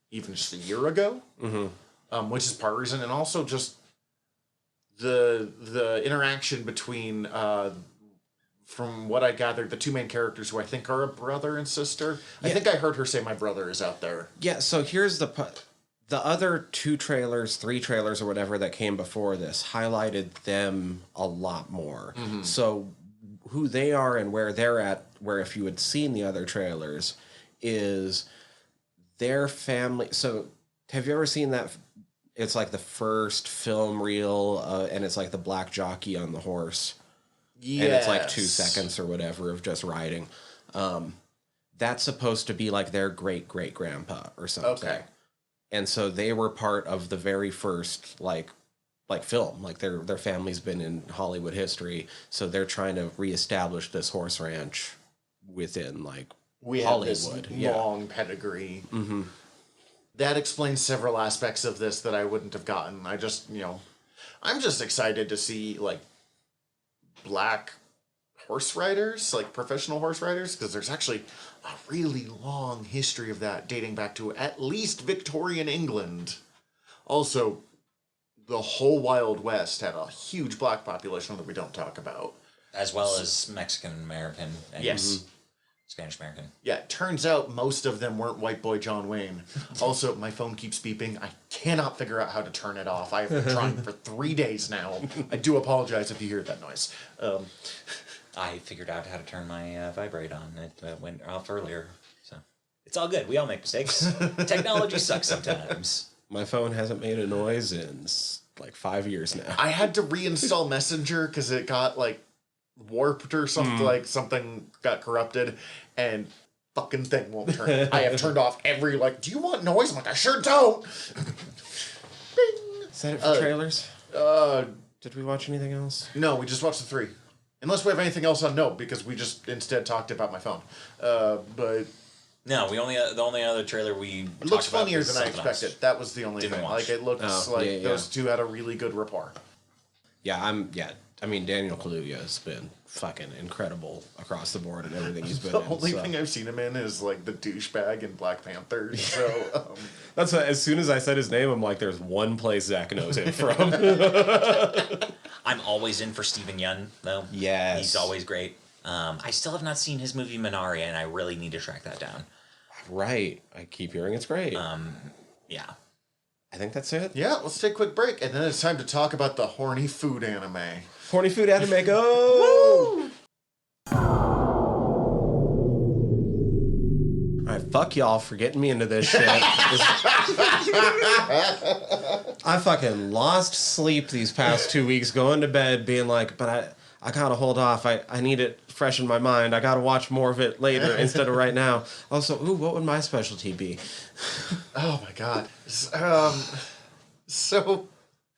S2: even just a year ago, which is part reason, and also just the interaction between, from what I gathered, the two main characters who I think are a brother and sister. I think I heard her say my brother is out there.
S3: Yeah, so here's the other 2 trailers, 3 trailers or whatever that came before this highlighted them a lot more. So who they are and where they're at, where if you had seen the other trailers, is their family. So have you ever seen that? It's like the first film reel, and it's like the black jockey on the horse.
S2: Yes.
S3: And it's like 2 seconds or whatever of just riding. That's supposed to be like their great-great-grandpa or something.
S2: Okay.
S3: And so they were part of the very first like film. Like their family's been in Hollywood history, so they're trying to reestablish this horse ranch within like
S2: We have this long pedigree. That explains several aspects of this that I wouldn't have gotten. I just, I'm just excited to see like black horse riders, like professional horse riders, because there's actually a really long history of that dating back to at least Victorian England. Also, the whole Wild West had a huge black population that we don't talk about.
S4: As well as Mexican American and Spanish American.
S2: Yeah, it turns out most of them weren't white boy John Wayne. Also, my phone keeps beeping. I cannot figure out how to turn it off. I've been trying for 3 days now. I do apologize if you hear that noise.
S4: I figured out how to turn my vibrate on. It went off earlier. So it's all good. We all make mistakes. Technology sucks sometimes.
S3: my phone hasn't made a noise in like 5 years now.
S2: I had to reinstall Messenger because it got like warped or something, like something got corrupted, and fucking thing won't turn. I have turned off every do you want noise? I'm like, I sure don't. Bing.
S3: Is that it for trailers? Did we watch anything else?
S2: No, we just watched the 3. Unless we have anything else on note, because we just instead talked about my phone. But
S4: no, the only other trailer we
S2: it looks
S4: talked about
S2: funnier
S4: was
S2: than I
S4: something
S2: expected.
S4: else.
S2: That was the only
S4: Didn't
S2: thing.
S4: watch.
S2: Like it looks those two had a really good rapport.
S3: I mean, Daniel Kaluuya has been fucking incredible across the board and everything he's been
S2: The
S3: in.
S2: only thing I've seen him in is like the douchebag in Black Panther. So
S3: That's why, as soon as I said his name, I'm like, there's one place Zach knows him from.
S4: I'm always in for Steven Yeun, though.
S3: Yes.
S4: He's always great. I still have not seen his movie Minari, and I really need to track that down.
S3: Right. I keep hearing it's great.
S4: Yeah.
S3: I think that's it.
S2: yeah, let's take a quick break, and then it's time to talk about the horny food anime.
S3: Horny food anime, go! Alright, fuck y'all for getting me into this shit. I fucking lost sleep these past 2 weeks going to bed being like, but I gotta hold off. I need it fresh in my mind. I gotta watch more of it later instead of right now. Also, what would my specialty be?
S2: Oh my god. So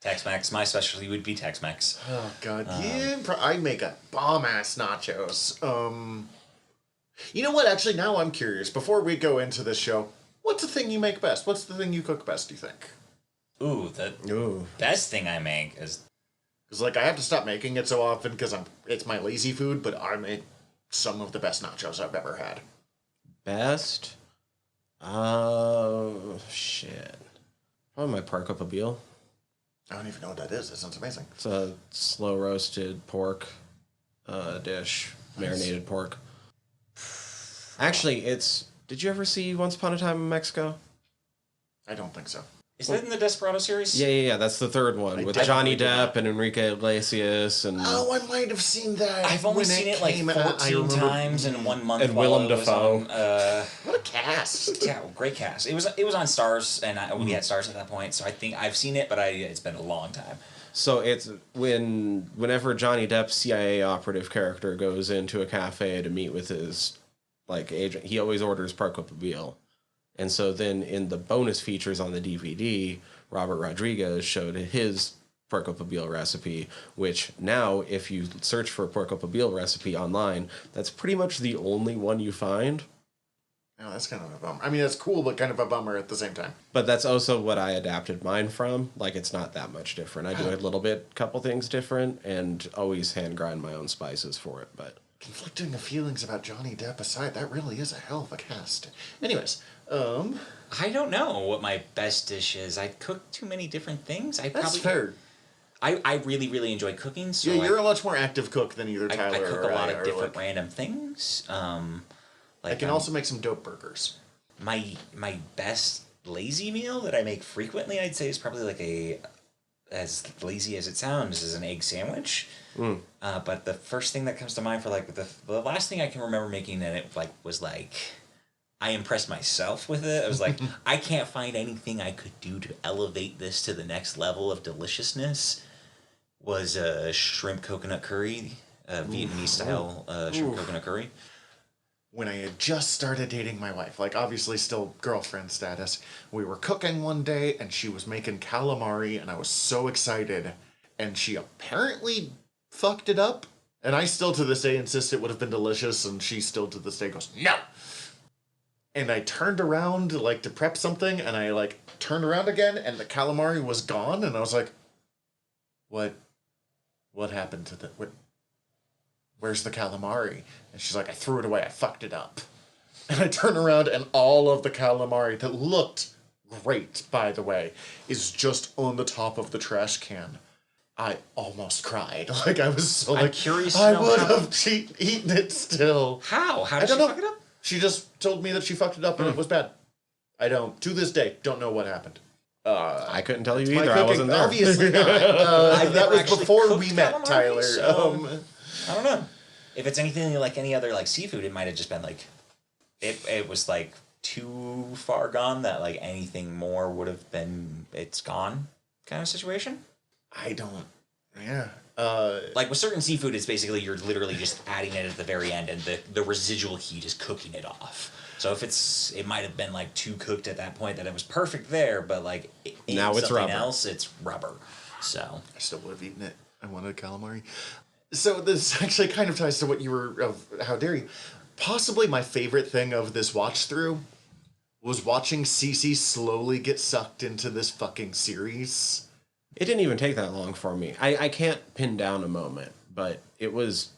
S4: Tex-Mex. My specialty would be Tex-Mex.
S2: oh god, I make a bomb ass nachos. You know what? Actually, now I'm curious. Before we go into this show, what's the thing you make best? What's the thing you cook best? Do you think?
S4: The best thing I make is
S2: Because I have to stop making it so often because it's my lazy food. But I make some of the best nachos I've ever had.
S3: Best? Oh, shit. Probably my pork veal.
S2: I don't even know what that is. That sounds amazing.
S3: It's a slow roasted pork dish,
S2: Nice.
S3: marinated pork. Actually, it's... Did you ever see Once Upon a Time in Mexico?
S2: I don't think so.
S4: Is that in the Desperado series?
S3: Yeah. That's the third one with Johnny Depp and Enrique Iglesias and...
S2: Oh, I might have seen that.
S4: I've only seen it like 14 times in 1 month.
S3: And Willem Dafoe.
S2: What a cast!
S4: Yeah, great cast. It was on Stars, and we had Stars at that point, so I think I've seen it, but it's been a long time.
S3: So it's whenever Johnny Depp's CIA operative character goes into a cafe to meet with his agent, he always orders Parco Pabil. And so then in the bonus features on the DVD, Robert Rodriguez showed his Porco Pabil recipe, which now, if you search for a Porco Pabil recipe online, that's pretty much the only one you find.
S2: Oh, that's kind of a bummer. I mean, that's cool, but kind of a bummer at the same time.
S3: But that's also what I adapted mine from. It's not that much different. I do a couple things different, and always hand grind my own spices for it, but...
S2: Conflicting feelings about Johnny Depp aside, that really is a hell of a cast. Anyways,
S4: I don't know what my best dish is. I cook too many different things.
S2: That's fair.
S4: I really, really enjoy cooking. So
S2: yeah, you're a much more active cook than either Tyler
S4: I cook
S2: or
S4: a lot
S2: I,
S4: of different random things.
S2: I can also make some dope burgers.
S4: My best lazy meal that I make frequently, I'd say, is probably as lazy as it sounds, is an egg sandwich. But the first thing that comes to mind for the last thing I can remember making, and it was I impressed myself with it. I was like, I can't find anything I could do to elevate this to the next level of deliciousness. Was a shrimp coconut curry, Vietnamese style shrimp coconut curry.
S2: When I had just started dating my wife, obviously still girlfriend status, we were cooking one day and she was making calamari and I was so excited, and she apparently fucked it up. And I still to this day insist it would have been delicious, and she still to this day goes, no! And I turned around to prep something, and I turned around again and the calamari was gone, and I was like, what happened to where's the calamari? And she's like, I threw it away, I fucked it up. And I turn around and all of the calamari that looked great, by the way, is just on the top of the trash can. I almost cried. I was so
S4: I'm curious to
S2: I
S4: know
S2: would
S4: how-
S2: have eaten it still.
S4: How? How did
S2: don't
S4: she
S2: know.
S4: fuck it up?
S2: She just told me that she fucked it up and it was bad. I to this day, don't know what happened.
S3: I couldn't tell you
S2: My
S3: either. I
S2: cooking,
S3: wasn't there.
S2: obviously not.
S4: I've
S2: that
S4: never
S2: was
S4: actually
S2: before we
S4: cooked
S2: met,
S4: calamari,
S2: Tyler.
S4: so- I don't know. If it's anything like any other seafood, it might have just been it was too far gone that anything more would have been it's gone kind of situation.
S2: I don't. Yeah.
S4: With certain seafood, it's basically you're literally just adding it at the very end, and the residual heat is cooking it off. So if it might have been too cooked at that point that it was perfect there, but in
S3: now it's
S4: something
S3: rubber.
S4: else, it's rubber. So
S2: I still would have eaten it. I wanted calamari. So this actually kind of ties to what you were of how dare you. Possibly my favorite thing of this watch through was watching Cece slowly get sucked into this fucking series.
S3: It didn't even take that long for me. I can't pin down a moment, but it was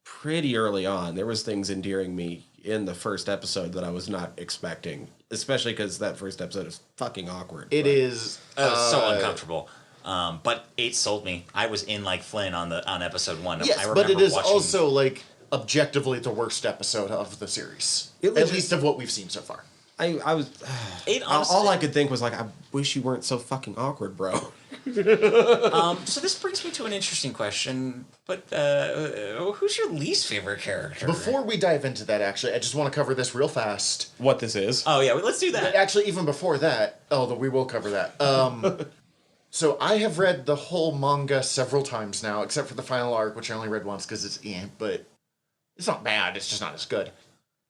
S3: pretty early on. There was things endearing me in the first episode that I was not expecting, especially because that first episode is fucking awkward.
S2: It is
S4: so uncomfortable. But it sold me. I was in Flynn on episode 1.
S2: Yes,
S4: I remember
S2: but it is
S4: watching...
S2: also objectively the worst episode of the series. At least of what we've seen so far.
S3: I was... all I could think was I wish you weren't so fucking awkward, bro.
S4: So this brings me to an interesting question, but who's your least favorite character?
S2: Before we dive into that, actually, I just want to cover this real fast.
S3: What this is.
S4: Oh, yeah, let's do that.
S2: But actually, even before that, we will cover that. So I have read the whole manga several times now, except for the final arc, which I only read once because it's but it's not bad, it's just not as good.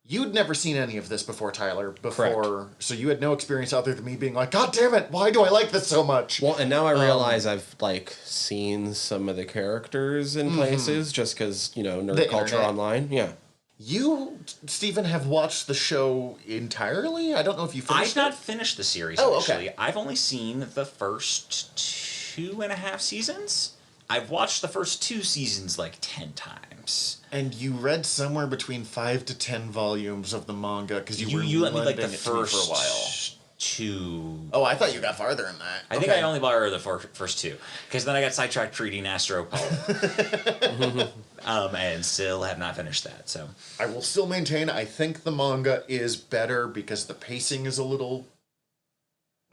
S2: You'd never seen any of this before, Tyler,
S3: Correct.
S2: So you had no experience other than me being like, God damn it, why do I like this so much?
S3: Well, and now I realize I've seen some of the characters in places just because, nerd
S2: The
S3: culture
S2: internet.
S3: online. Yeah.
S2: You, Stephen, have watched the show entirely? I don't know if you finished
S4: I've not finished the series,
S2: Oh,
S4: actually.
S2: okay.
S4: I've only seen the first 2.5 seasons. I've watched the first 2 seasons 10 times.
S2: And you read somewhere between 5 to 10 volumes of the manga because you were
S4: You let me
S2: lending
S4: the
S2: it to me
S4: first
S2: for a while.
S4: 2.
S2: Oh, I thought you got farther than that.
S4: I think I only borrowed the first 2, because then I got sidetracked reading Astro Poe, and still have not finished that. So
S2: I will still maintain I think the manga is better because the pacing is a little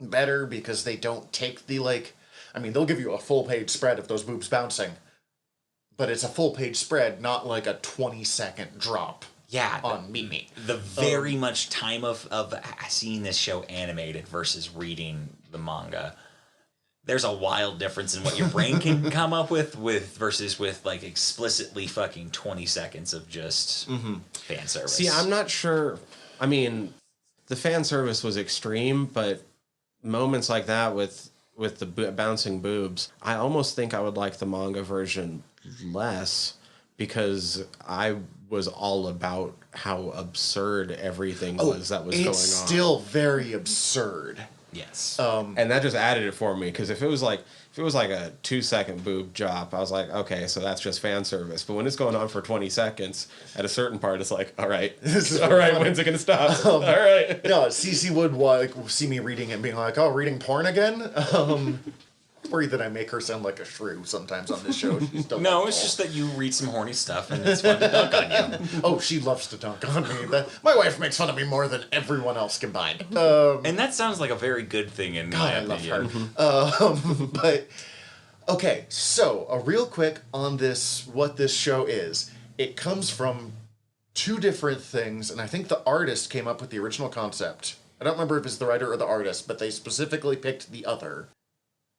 S2: better because they don't take the I mean, they'll give you a full page spread of those boobs bouncing, but it's a full page spread, not like a 20-second drop.
S4: Yeah,
S2: on me.
S4: The very much time of seeing this show animated versus reading the manga, there's a wild difference in what your brain can come up with versus with like explicitly fucking 20 seconds of just fan service.
S3: See, I'm not sure. I mean, the fan service was extreme, but moments like that with the bouncing boobs, I almost think I would like the manga version less, because I was all about how absurd everything was that was going on.
S2: It's still very absurd.
S4: Yes.
S3: And that just added it for me, because if it was like a 2-second boob drop, I was like, okay, so that's just fan service. But when it's going on for 20 seconds, at a certain part, it's like, all right, when's it gonna stop? All right.
S2: No, Cece would see me reading it and being like, oh, reading porn again? Worried that I make her sound like a shrew sometimes on this show.
S4: No, it's just that you read some horny stuff and it's fun to dunk on you.
S2: Oh, she loves to dunk on me. My wife makes fun of me more than everyone else combined.
S4: And that sounds like a very good thing in my opinion.
S2: I love her. But, okay, so a real quick on what this show is. It comes from 2 different things, and I think the artist came up with the original concept. I don't remember if it's the writer or the artist, but they specifically picked the other.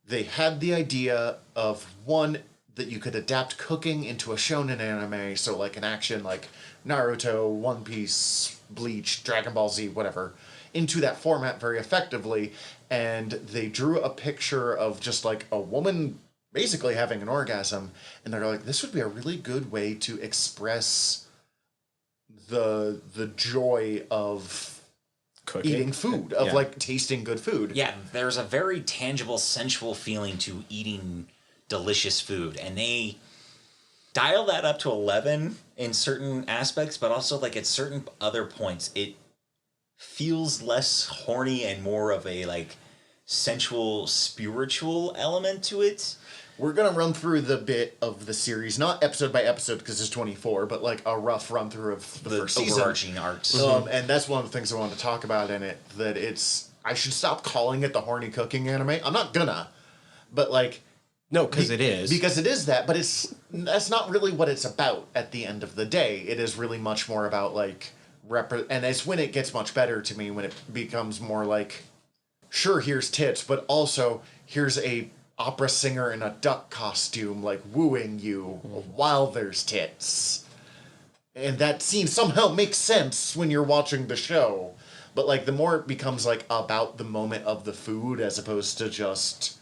S2: They had the idea of, one, that you could adapt cooking into a shonen anime, so like an action like Naruto, One Piece, Bleach, Dragon Ball Z, whatever, into that format very effectively, and they drew a picture of just like a woman basically having an orgasm, and they're like, this would be a really good way to express the joy of
S3: Cooking.
S2: eating food, of like tasting good food.
S4: Yeah, there's a very tangible, sensual feeling to eating delicious food, and they dial that up to 11 in certain aspects, but also like at certain other points, it feels less horny and more of a like sensual, spiritual element to it.
S2: We're going to run through the bit of the series, not episode by episode because it's 24, but like a rough run through of the first season.
S4: Overarching arcs.
S2: And that's one of the things I wanted to talk about in it, that I should stop calling it the horny cooking anime. I'm not gonna, but like...
S3: No, because it is.
S2: Because it is that, but that's not really what it's about at the end of the day. It is really much more about like... and it's when it gets much better to me, when it becomes more like, sure, here's tits, but also here's a opera singer in a duck costume, like, wooing you while there's tits. And that scene somehow makes sense when you're watching the show. But, like, the more it becomes, like, about the moment of the food as opposed to just,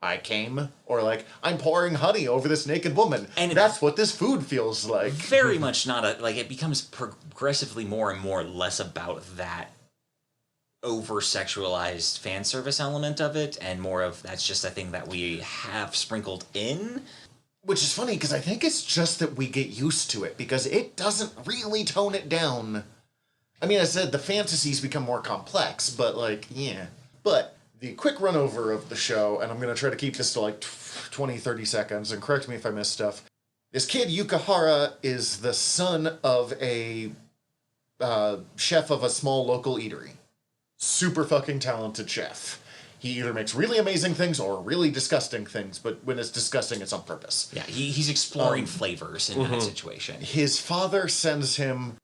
S2: I came, or, like, I'm pouring honey over this naked woman. And that's what this food feels like.
S4: Very much not it becomes progressively more and more less about that over-sexualized fan service element of it, and more of that's just a thing that we have sprinkled in.
S2: Which is funny, because I think it's just that we get used to it, because it doesn't really tone it down. I mean, I said the fantasies become more complex, but like, yeah. But the quick run over of the show, and I'm going to try to keep this to like 20, 30 seconds, and correct me if I miss stuff. This kid, Yukihara, is the son of a chef of a small local eatery. Super fucking talented chef. He either makes really amazing things or really disgusting things, but when it's disgusting, it's on purpose.
S4: Yeah, he's exploring flavors in that situation.
S2: His father sends him,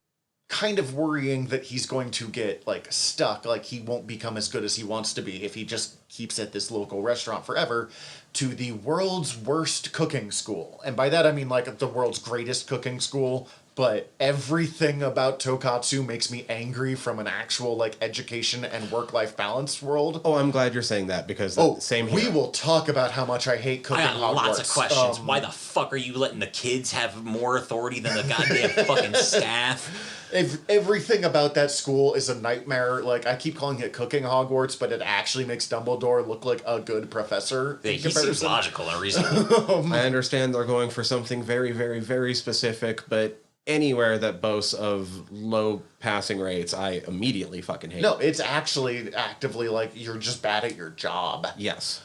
S2: kind of worrying that he's going to get, like, stuck, like he won't become as good as he wants to be if he just keeps at this local restaurant forever, to the world's worst cooking school. And by that, I mean, like, the world's greatest cooking school. But everything about Tokatsu makes me angry from an actual, like, education and work-life balance world.
S3: Oh, I'm glad you're saying that, because same here.
S2: We will talk about how much I hate cooking
S4: I got lots of questions. Why the fuck are you letting the kids have more authority than the goddamn fucking staff?
S2: Everything about that school is a nightmare. Like, I keep calling it cooking Hogwarts, but it actually makes Dumbledore look like a good professor.
S4: Yeah, he seems logical and reasonable.
S3: I understand they're going for something very, very, very specific, but anywhere that boasts of low passing rates, I immediately fucking hate.
S2: No, it's actually actively like you're just bad at your job.
S3: Yes.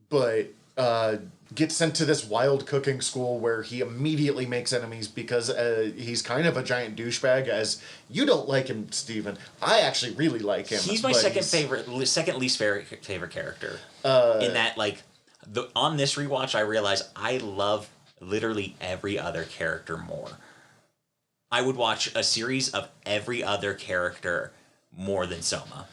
S2: But gets sent to this wild cooking school where he immediately makes enemies because he's kind of a giant douchebag. As you don't like him, Steven. I actually really like him.
S4: He's my second least favorite character. In that, like, on this rewatch, I realized I love literally every other character more. I would watch a series of every other character more than Soma.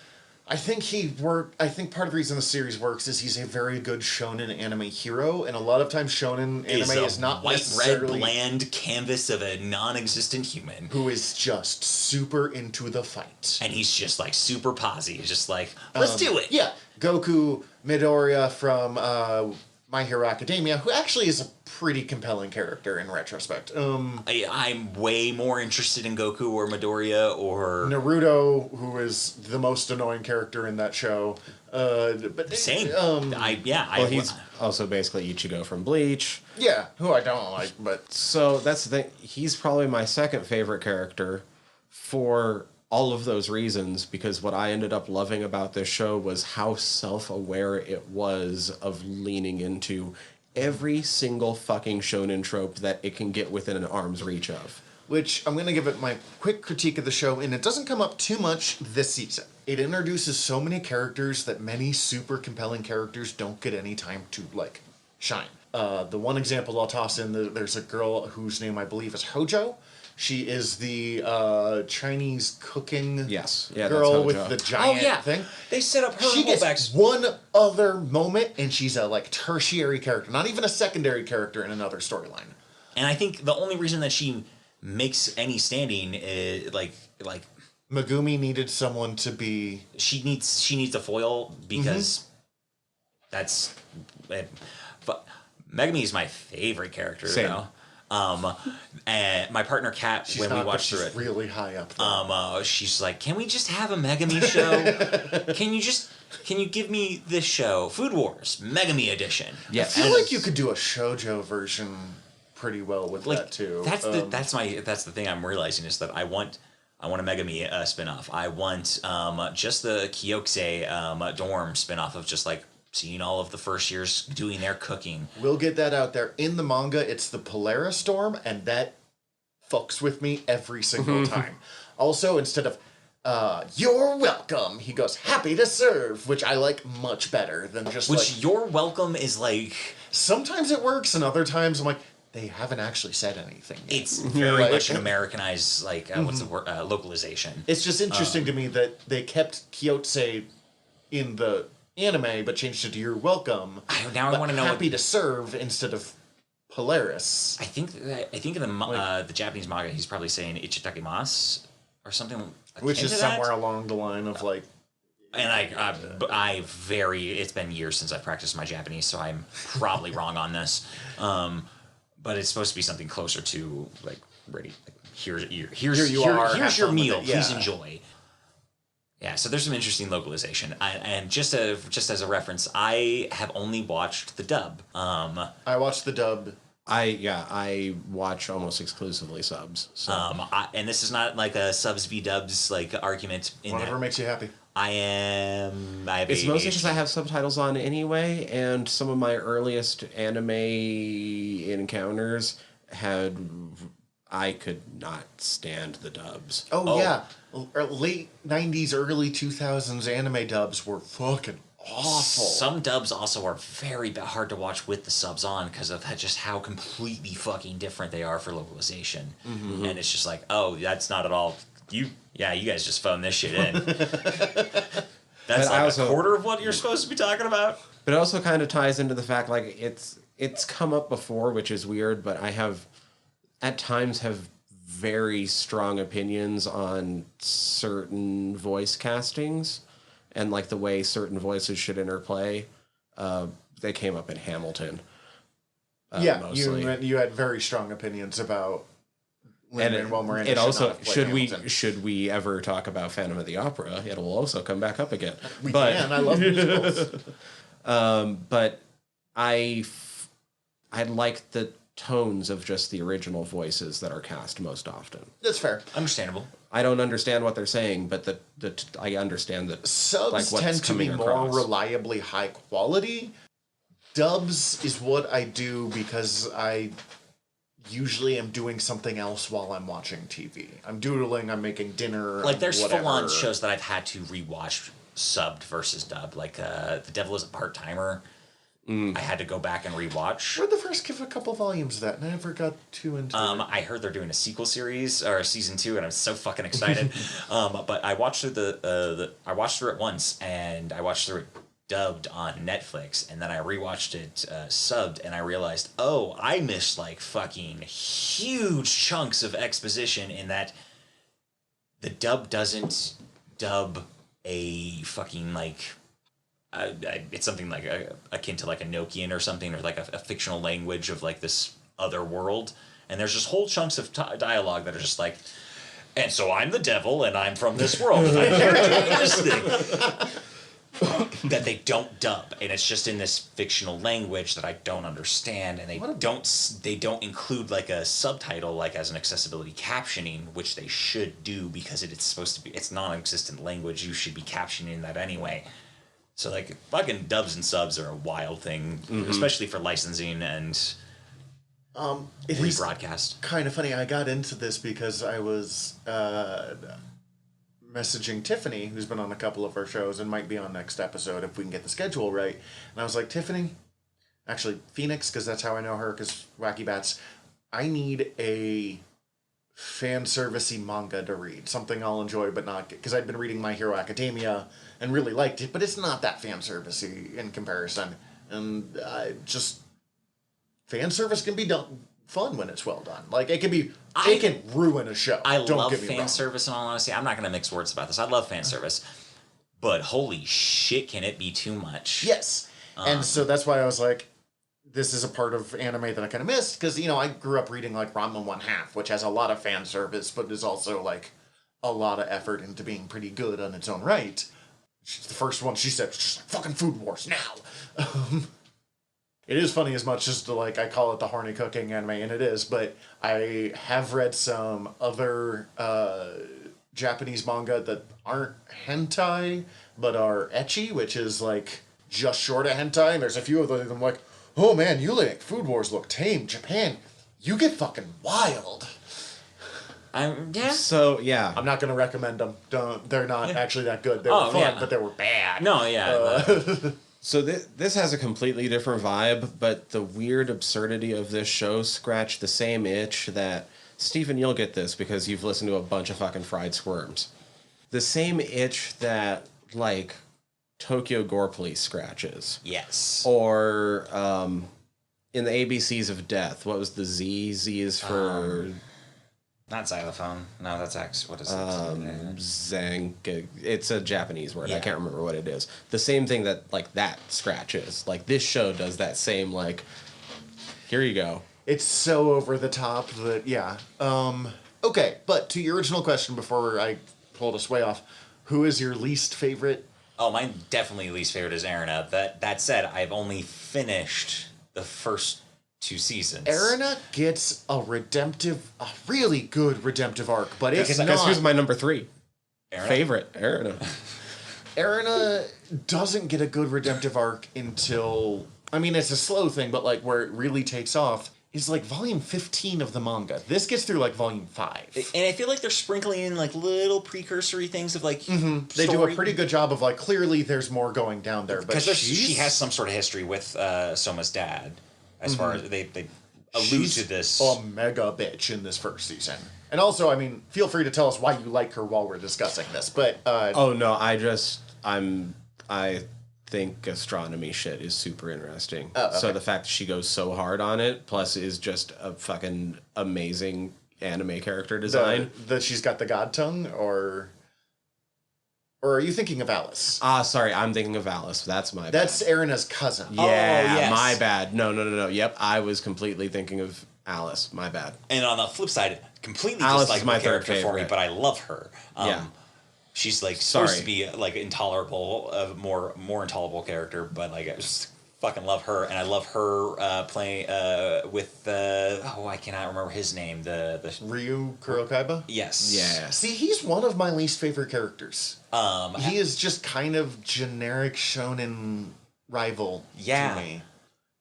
S2: I think part of the reason the series works is he's a very good shonen anime hero, and a lot of times shonen anime is not
S4: white,
S2: necessarily
S4: red, bland canvas of a non-existent human
S2: who is just super into the fight.
S4: and he's just like super posy. He's just like, let's do it.
S2: Yeah, Goku Midoriya from My Hero Academia, who actually is a pretty compelling character in retrospect.
S4: I'm way more interested in Goku or Midoriya or
S2: Naruto, who is the most annoying character in that show. But
S4: same.
S3: He's also basically Ichigo from Bleach.
S2: Yeah, who I don't like, but
S3: So that's the thing. He's probably my second favorite character for all of those reasons, because what I ended up loving about this show was how self-aware it was of leaning into every single fucking shonen trope that it can get within an arm's reach of.
S2: which I'm going to give it my quick critique of the show, and it doesn't come up too much this season. It introduces so many characters that many super compelling characters don't get any time to, like, shine. The one example I'll toss in, there's a girl whose name I believe is Hojo. She is the Chinese cooking girl with the giant thing.
S4: They set up her
S2: She
S4: whole
S2: gets one other moment, and she's a like tertiary character, not even a secondary character in another storyline.
S4: And I think the only reason that she makes any standing is like
S2: Megumi needed someone to be.
S4: she needs a foil because that's. But Megumi is my favorite character though. And my partner Kat,
S2: She's
S4: when
S2: not,
S4: we watched
S2: but
S4: through
S2: she's
S4: it,
S2: really high up there.
S4: she's like, "Can we just have a Megami show? Can you give me this show, Food Wars Megami Edition?"
S3: Yeah,
S2: I feel like you could do a shoujo version pretty well with that too.
S4: That's the thing I'm realizing is that I want a Megami spinoff. I want just the Kyokse dorm spinoff of just like seeing all of the first years doing their cooking.
S2: We'll get that out there. In the manga, it's the Polaris Storm, and that fucks with me every single time. Also, instead of "you're welcome," he goes "happy to serve," which I like much better than just
S4: "you're welcome" is like.
S2: Sometimes it works, and other times I'm like, they haven't actually said anything yet.
S4: It's very much an Americanized, like, what's the word, localization.
S2: It's just interesting to me that they kept Kyotse in the anime, but changed it to "you're welcome."
S4: I want to know
S2: "happy to serve" instead of Polaris.
S4: I think in the Japanese manga, he's probably saying "ichitakimasu" or something.
S2: Which is somewhere along the line of like.
S4: And it's been years since I've practiced my Japanese, so I'm probably wrong on this. But it's supposed to be something closer to like ready. Like, here's your meal. Please enjoy. Yeah, so there's some interesting localization. And just as a reference, I have only watched the dub.
S2: I watched the dub.
S3: I watch almost exclusively subs. So.
S4: And this is not like a subs v dubs like argument.
S2: Whatever makes you happy.
S3: It's mostly because I have subtitles on anyway, and some of my earliest anime encounters I could not stand the dubs.
S2: Oh. Yeah. Late 90s, early 2000s anime dubs were fucking awful.
S4: Some dubs also are very hard to watch with the subs on because of just how completely fucking different they are for localization. Mm-hmm. And it's just like, oh, that's not at all. You guys just phoned this shit in. That's like a quarter of what you're supposed to be talking about.
S3: But it also kind of ties into the fact, like, it's come up before, which is weird, but I have, at times, have very strong opinions on certain voice castings and, like, the way certain voices should interplay. They came up in Hamilton. Mostly.
S2: You had very strong opinions about Lin-Manuel Miranda.
S3: It also should we ever talk about Phantom of the Opera, it will also come back up again.
S2: We can. I love musicals.
S3: But I like that tones of just the original voices that are cast most often.
S2: That's fair.
S4: Understandable.
S3: I don't understand what they're saying, but I understand that
S2: Subs tend to be more reliably high quality. Dubs is what I do because I usually am doing something else while I'm watching TV. I'm doodling, I'm making dinner,
S4: Like, there's
S2: whatever.
S4: full-on shows that I've had to rewatch subbed versus dubbed. Like, The Devil is a Part-Timer. I had to go back and rewatch.
S2: We're the first give a couple volumes of that, and I never got too into it.
S4: I heard they're doing a sequel series or a season 2, and I'm so fucking excited. But I watched through I watched through it once, and I watched through it dubbed on Netflix, and then I rewatched it subbed, and I realized, oh, I missed like fucking huge chunks of exposition in that the dub doesn't dub a fucking like. It's something like akin to like a Nokian or something, or like a fictional language of like this other world. And there's just whole chunks of dialogue that are just like, and so I'm the devil and I'm from this world and I'm here doing this thing. That they don't dub, and it's just in this fictional language that I don't understand, and they don't include like a subtitle like as an accessibility captioning, which they should do because it's supposed to be, it's non-existent language. You should be captioning that anyway. So, like, fucking dubs and subs are a wild thing, especially for licensing and rebroadcast.
S2: Kind of funny. I got into this because I was messaging Tiffany, who's been on a couple of our shows and might be on next episode if we can get the schedule right. And I was like, Tiffany, actually, Phoenix, because that's how I know her, because Wacky Bats, I need a fan servicey manga to read, something I'll enjoy but not get, because I'd been reading My Hero Academia and really liked it, but it's not that fan servicey in comparison, and just fan service can be done fun when it's well done. Like, it can be, it can ruin a show.
S4: I
S2: Don't
S4: love
S2: get me
S4: fan
S2: wrong.
S4: service, in all honesty. I'm not going to mix words about this. I love fan service, but holy shit, can it be too much?
S2: Yes, and so that's why I was like, this is a part of anime that I kind of missed, because, you know, I grew up reading, like, Ranma 1/2, which has a lot of fan service, but is also, like, a lot of effort into being pretty good on its own right. The first one she said was just like, fucking Food Wars, now! It is funny as much as, like, I call it the horny cooking anime, and it is, but I have read some other Japanese manga that aren't hentai, but are ecchi, which is, like, just short of hentai, and there's a few of them, like, oh man, you make Food Wars look tame. Japan, you get fucking wild.
S4: Yeah.
S3: So, yeah.
S2: I'm not going to recommend them. They're not actually that good. They were fun, but they were bad.
S4: No, yeah.
S3: So this has a completely different vibe, but the weird absurdity of this show scratched the same itch that... Stephen, you'll get this because you've listened to a bunch of fucking Fried Squirms. The same itch that, like, Tokyo Gore Police scratches.
S4: Yes.
S3: Or in the ABCs of Death, what was the Z? Z is for...
S4: Not xylophone. No, that's X. What is it?
S3: Zang. It's a Japanese word.
S2: Yeah.
S3: I can't remember what it is. The same thing that, like, that scratches. Like, this show does that same, like, here you go.
S2: It's so over the top that, yeah. Okay, but to your original question before I pulled us way off, who is your least favorite?
S4: Oh, my definitely least favorite is Erina. That said, I've only finished the first 2 seasons.
S2: Erina gets a really good redemptive arc, but it's not.
S3: Guess who's my number 3?
S4: Erina?
S3: Favorite, Erina.
S2: Erina doesn't get a good redemptive arc until, I mean, it's a slow thing, but, like, where it really takes off is, like, volume 15 of the manga. This gets through, like, volume 5.
S4: And I feel like they're sprinkling in, like, little precursory things of, like,
S2: They do a pretty good job of, like, clearly there's more going down there, but
S4: because she has some sort of history with Soma's dad, as far as they allude to this.
S2: a mega bitch in this first season. And also, I mean, feel free to tell us why you like her while we're discussing this, but...
S3: Oh, no, I think astronomy shit is super interesting.
S2: Okay.
S3: So the fact that she goes so hard on it, plus is just a fucking amazing anime character design.
S2: That she's got the god tongue, or are you thinking of Alice?
S3: Sorry, I'm thinking of Alice. That's my
S2: That's
S3: bad.
S2: Erina's cousin.
S3: Yeah,
S4: yes.
S3: my bad. No. Yep, I was completely thinking of Alice. My bad.
S4: And on the flip side, completely
S3: Alice
S4: dislike
S3: is my
S4: the
S3: third
S4: character for me,
S3: favorite.
S4: but I love her.
S3: Yeah.
S4: She's like supposed to be like intolerable, more intolerable character, but like just fucking love her, and I love her playing with I cannot remember his name. The
S2: Ryu Kurokaiba?
S4: Yes.
S3: Yeah.
S2: See, he's one of my least favorite characters. He is just kind of generic shonen rival to me.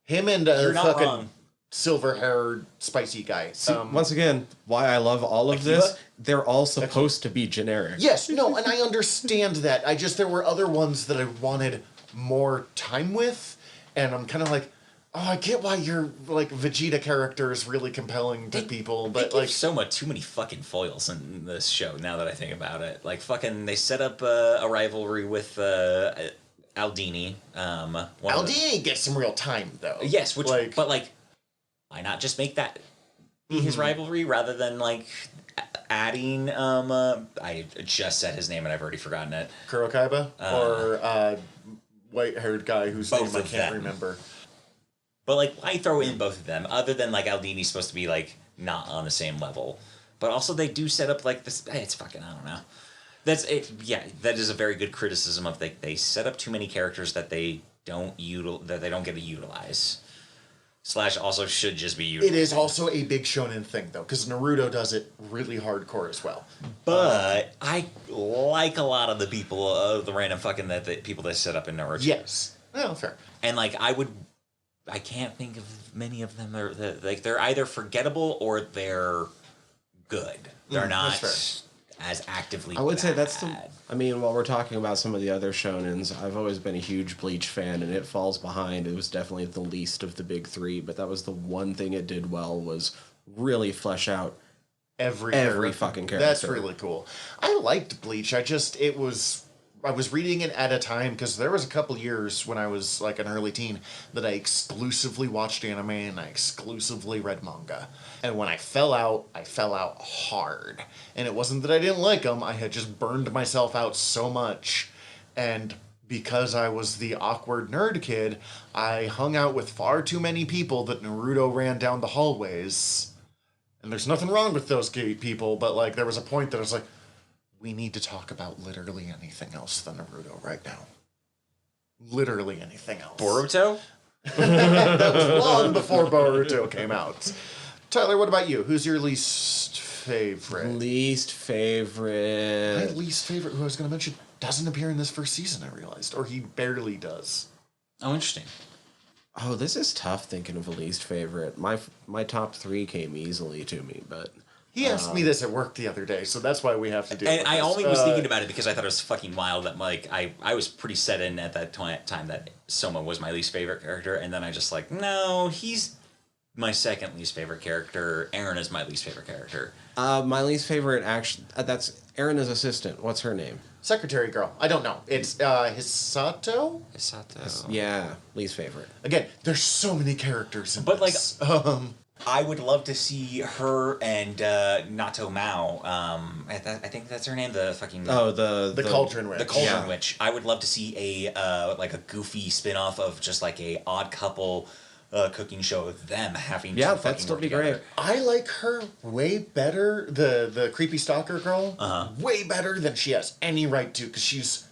S2: Him and
S4: You're not
S2: fucking
S4: wrong.
S2: silver-haired spicy guy.
S3: Once again, why I love all of this, they're all supposed to be generic.
S2: Yes, no, and I understand that. There were other ones that I wanted more time with, and I'm kind of like, oh, I get why your like Vegeta character is really compelling to people, but
S4: they
S2: like
S4: give too many fucking foils in this show. Now that I think about it, like fucking, they set up a rivalry with Aldini.
S2: Aldini gets some real time though.
S4: Yes, but why not just make that be his rivalry rather than like adding? I just said his name and I've already forgotten it.
S2: Kurokaiba or white-haired guy whose
S4: Both
S2: name I
S4: of
S2: can't
S4: them.
S2: remember.
S4: But like, why throw in both of them? Other than like Aldini's supposed to be like not on the same level, but also they do set up like this. It's fucking, I don't know. That's it. Yeah, that is a very good criticism of they set up too many characters that they don't get to utilize. / also should just be utilized.
S2: It is also a big shonen thing though, because Naruto does it really hardcore as well.
S4: But I like a lot of the people, the random fucking people that set up in Naruto.
S2: Yes. Well, fair.
S4: And like I can't think of many of them. They're either forgettable or they're good. They're not as actively.
S3: I would say that's
S4: bad.
S3: I mean, while we're talking about some of the other shonens, I've always been a huge Bleach fan, and it falls behind. It was definitely the least of the big three, but that was the one thing it did well, was really flesh out
S2: Every
S3: fucking character.
S2: That's really cool. I liked Bleach. I was reading it at a time because there was a couple years when I was like an early teen that I exclusively watched anime and I exclusively read manga. And when I fell out hard. And it wasn't that I didn't like them, I had just burned myself out so much. And because I was the awkward nerd kid, I hung out with far too many people that Naruto ran down the hallways. And there's nothing wrong with those people, but like there was a point that I was like, we need to talk about literally anything else than Naruto right now. Literally anything else.
S4: Boruto?
S2: That was long before Boruto came out. Tyler, what about you? Who's your least favorite?
S3: Least favorite.
S2: My least favorite, who I was going to mention, doesn't appear in this first season, I realized. Or he barely does.
S4: Oh, interesting.
S3: Oh, this is tough thinking of a least favorite. My top three came easily to me, but...
S2: He asked me this at work the other day, so that's why we have to do it.
S4: And I only was thinking about it because I thought it was fucking wild that like I was pretty set in at that time that Soma was my least favorite character, and then I just like, no, he's my second least favorite character. Aaron is my least favorite character.
S3: My least favorite, actually, that's Erin's assistant. What's her name?
S2: Secretary girl. I don't know. It's Hisato?
S4: Hisato.
S3: Yeah, least favorite.
S2: Again, there's so many characters in
S4: But
S2: this.
S4: I would love to see her and Nato Mao. I think that's her name. The fucking
S2: the Cauldron Witch.
S4: The Cauldron Witch. I would love to see a like a goofy spin-off of just like a odd couple cooking show of them having to fucking
S3: that'd still
S4: work
S3: be
S4: together.
S3: great.
S2: I like her way better, the creepy stalker girl, way better than she has any right to, because she's,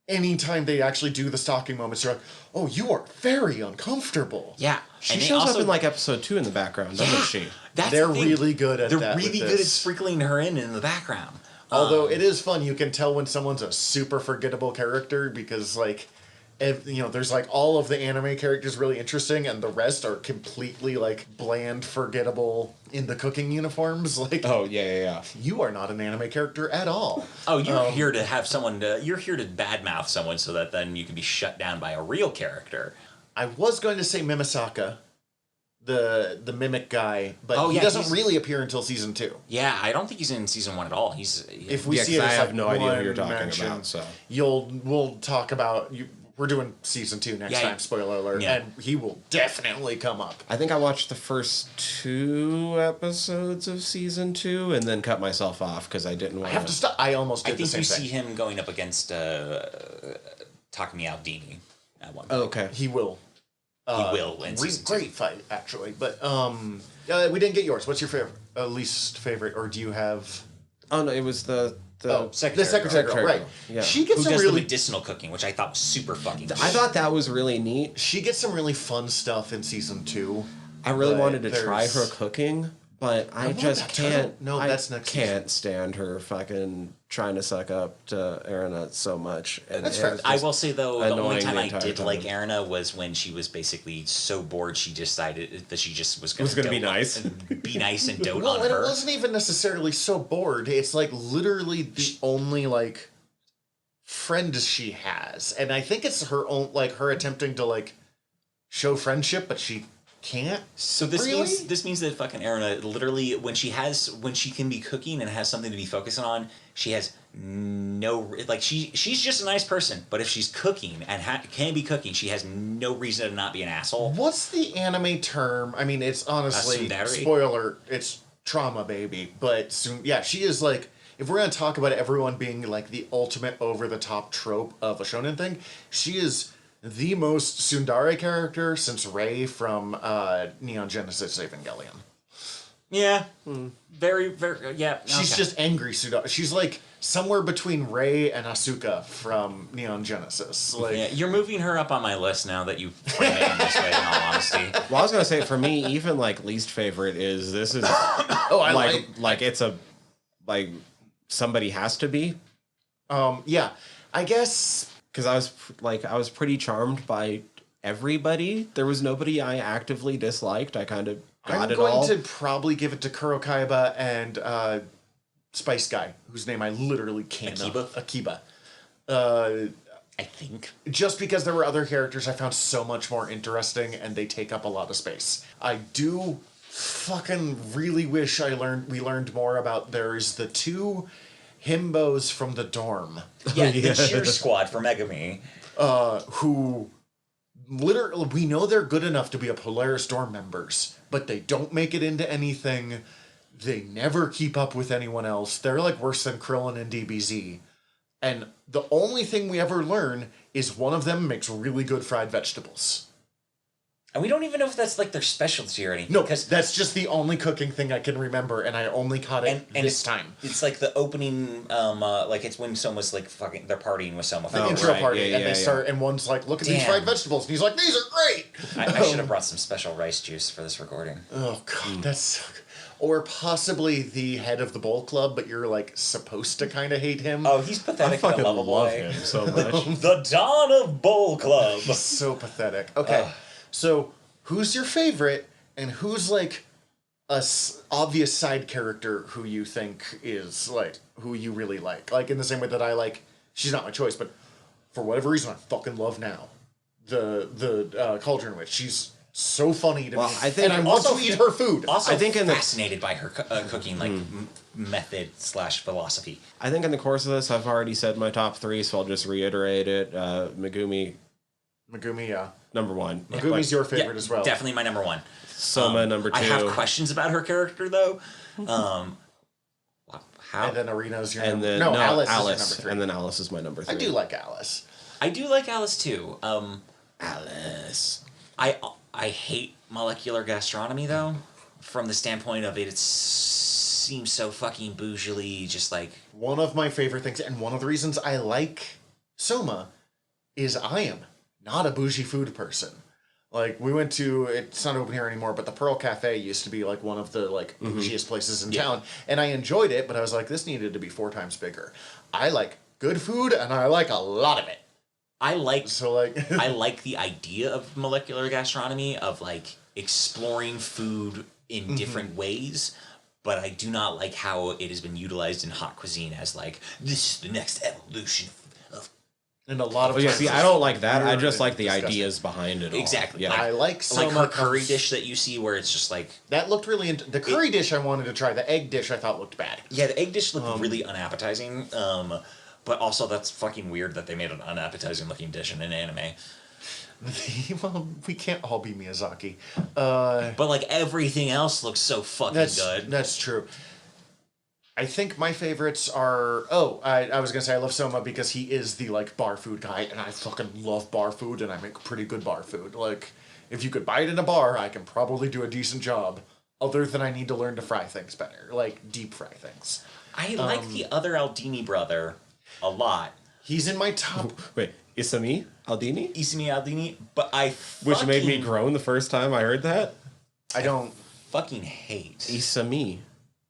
S2: anytime they actually do the stalking moments, you're like, oh, you are very uncomfortable.
S4: Yeah.
S3: She shows up in like episode 2 in the background, doesn't she?
S2: They're really good at that.
S4: They're really
S2: with
S4: good at
S2: this.
S4: sprinkling her in the background.
S2: Although it is fun, you can tell when someone's a super forgettable character because, like, there's like all of the anime characters really interesting, and the rest are completely like bland, forgettable in the cooking uniforms. Like,
S3: Oh, yeah.
S2: you are not an anime character at all.
S4: Oh, you're here to have someone. You're here to badmouth someone so that then you can be shut down by a real character.
S2: I was going to say Mimisaka, the mimic guy, but he
S4: yeah,
S2: doesn't
S4: he's-
S2: really appear until season 2.
S4: Yeah, I don't think he's in season 1 at all.
S2: If we
S3: Yeah,
S2: see it
S3: 'cause
S2: as
S3: I have
S2: like
S3: no idea who
S2: one
S3: you're talking
S2: mention,
S3: about, so.
S2: we'll talk about you. We're doing season 2 next time. Spoiler alert,
S4: Yeah.
S2: and he will definitely come up.
S3: I think I watched the first 2 episodes of season 2 and then cut myself off because I didn't want
S2: I have to stop. I almost did
S4: I think
S2: the
S4: you
S2: same
S4: see
S2: thing.
S4: him going up against Takumi Aldini at one point.
S3: Oh, okay.
S2: He will.
S4: He will in season 2.
S2: Great fight, actually. But we didn't get yours. What's your favorite, least favorite, or do you have?
S3: Oh no, it was the
S2: the
S4: secretary
S2: secretary girl,
S3: girl.
S2: right?
S3: Yeah.
S2: She gets
S4: Who
S2: some
S4: does
S2: really
S4: the medicinal cooking, which I thought was super fucking cool.
S3: I thought that was really neat.
S2: she gets some really fun stuff in season 2.
S3: I really
S2: but
S3: wanted to try
S2: there's-
S3: her cooking, but I
S2: No,
S3: just
S2: that's
S3: can't.
S2: her. No, that's next
S3: can't stand her fucking trying to suck up to Erina so much. And
S2: That's fair.
S3: it's
S4: I
S3: just
S4: will say though, the only
S3: annoying
S4: time
S3: the
S4: I
S3: entire
S4: did
S3: time.
S4: like Erina was when she was basically so bored she decided that she just was
S3: Was gonna be
S4: dote
S3: nice.
S4: and be nice and dote
S2: Well,
S4: on
S2: and
S4: her.
S2: it wasn't even necessarily so bored. It's like literally the only like friend she has, and I think it's her own like her attempting to like show friendship, but she can't.
S4: So this
S2: Really?
S4: means that fucking Erina literally when she can be cooking and has something to be focusing on, she has no like she's just a nice person. But if she's cooking and can be cooking, she has no reason to not be an asshole.
S2: What's the anime term? I mean, it's honestly
S4: Tsundere?
S2: spoiler. It's trauma baby, but soon, yeah, she is like. If we're gonna talk about everyone being like the ultimate over the top trope of a shonen thing, she is the most tsundere character since Rei from Neon Genesis Evangelion.
S4: Yeah, very very yeah.
S2: She's
S4: okay.
S2: just angry tsundere. She's like somewhere between Rei and Asuka from Neon Genesis. Like,
S4: Yeah, you're moving her up on my list now that you frame it in this way. In all honesty,
S3: Well, I was gonna say for me, even like least favorite is this is
S2: oh, I
S3: like it's a like somebody has to be
S2: yeah, I guess.
S3: because I was pretty charmed by everybody. There was nobody I actively disliked. I kind of got
S2: I'm
S3: it
S2: going
S3: all.
S2: to probably give it to Kurokaiba and Spice Guy, whose name I literally can't know. Akiba.
S4: I think.
S2: Just because there were other characters I found so much more interesting and they take up a lot of space. I do fucking really wish we learned more about there's the 2 himbos from the dorm
S4: Yeah, the cheer squad for Megami.
S2: who literally we know they're good enough to be a Polaris dorm members, but they don't make it into anything. They never keep up with anyone else. They're like worse than Krillin and DBZ. And the only thing we ever learn is one of them makes really good fried vegetables.
S4: And we don't even know if that's like their specialty or anything.
S2: No,
S4: because
S2: that's just the only cooking thing I can remember, and I only caught it this time.
S4: It's like the opening, like it's when someone's like fucking, they're partying with someone.
S2: The
S3: Oh,
S2: intro
S3: right.
S2: party,
S3: Yeah,
S2: and
S3: yeah,
S2: they start, and one's like, "Look at these
S4: Damn.
S2: fried vegetables," and he's like, "These are great."
S4: I should have brought some special rice juice for this recording.
S2: Oh god, that's so good. Or possibly the head of the bowl club, but you're like supposed to kind of hate him.
S4: Oh, he's
S3: I
S4: pathetic in a
S3: fucking
S4: lovable
S3: love
S4: way.
S3: him so much.
S4: The Dawn of Bowl Club.
S2: He's so pathetic. Okay, so who's your favorite, and who's like obvious side character who you think is like who you really like? Like in the same way that I like, she's not my choice, but for whatever reason I fucking love now the Cauldron Witch. She's so funny to
S3: Well,
S2: me,
S3: I think-
S2: and I want
S4: Also-
S2: to eat her food.
S4: Also,
S3: I think in the-
S4: fascinated by her cooking like method / philosophy.
S3: I think in the course of this, I've already said my top 3, so I'll just reiterate it. Megumi,
S2: Megumi, yeah.
S3: number 1.
S2: Megumi's your favorite as well.
S4: Definitely my number 1.
S3: Soma, number 2.
S4: I have questions about her character though. How?
S2: And then Arena's your
S3: And
S2: number.
S3: then
S2: No, Alice is your
S3: Alice,
S2: number 3.
S3: and then Alice is my number 3.
S2: I do like Alice.
S4: I do like Alice too.
S3: Alice.
S4: I hate molecular gastronomy though, from the standpoint of it seems so fucking bougily, just like
S2: One of my favorite things, and one of the reasons I like Soma, is I am not a bougie food person. Like, we went to, it's not open here anymore, but the Pearl Cafe used to be like one of the like bougiest places in town, and I enjoyed it, but I was like, this needed to be 4 times bigger. I like good food, and I like a lot of it.
S4: I like
S2: So like,
S4: I like the idea of molecular gastronomy, of like exploring food in different ways, but I do not like how it has been utilized in hot cuisine as like, this is the next evolution of
S2: and a lot of
S3: Oh, yeah,
S2: times
S3: see,
S2: it's
S3: I don't like that. I
S2: weird
S3: just
S2: and
S3: like the
S2: disgusting.
S3: ideas behind it all.
S4: Exactly.
S3: Yeah.
S2: I like Soma
S4: like her curry
S2: comes-
S4: dish that you see where it's just like,
S2: That looked really, the curry dish I wanted to try. The egg dish I thought looked bad.
S4: yeah, the egg dish looked really unappetizing, but also that's fucking weird that they made an unappetizing looking dish in an anime.
S2: Well, we can't all be Miyazaki.
S4: But like everything else looks so fucking good.
S2: That's true. I think my favorites are. Oh, I was gonna say I love Soma because he is the like bar food guy, and I fucking love bar food, and I make pretty good bar food. Like, if you could buy it in a bar, I can probably do a decent job. other than I need to learn to fry things better, like deep fry things.
S4: I like the other Aldini brother a lot.
S2: He's in my top.
S3: Wait, Isami Aldini?
S4: Isami Aldini, but I
S3: Which made me groan the first time I heard that.
S2: I don't
S4: fucking hate
S3: Isami.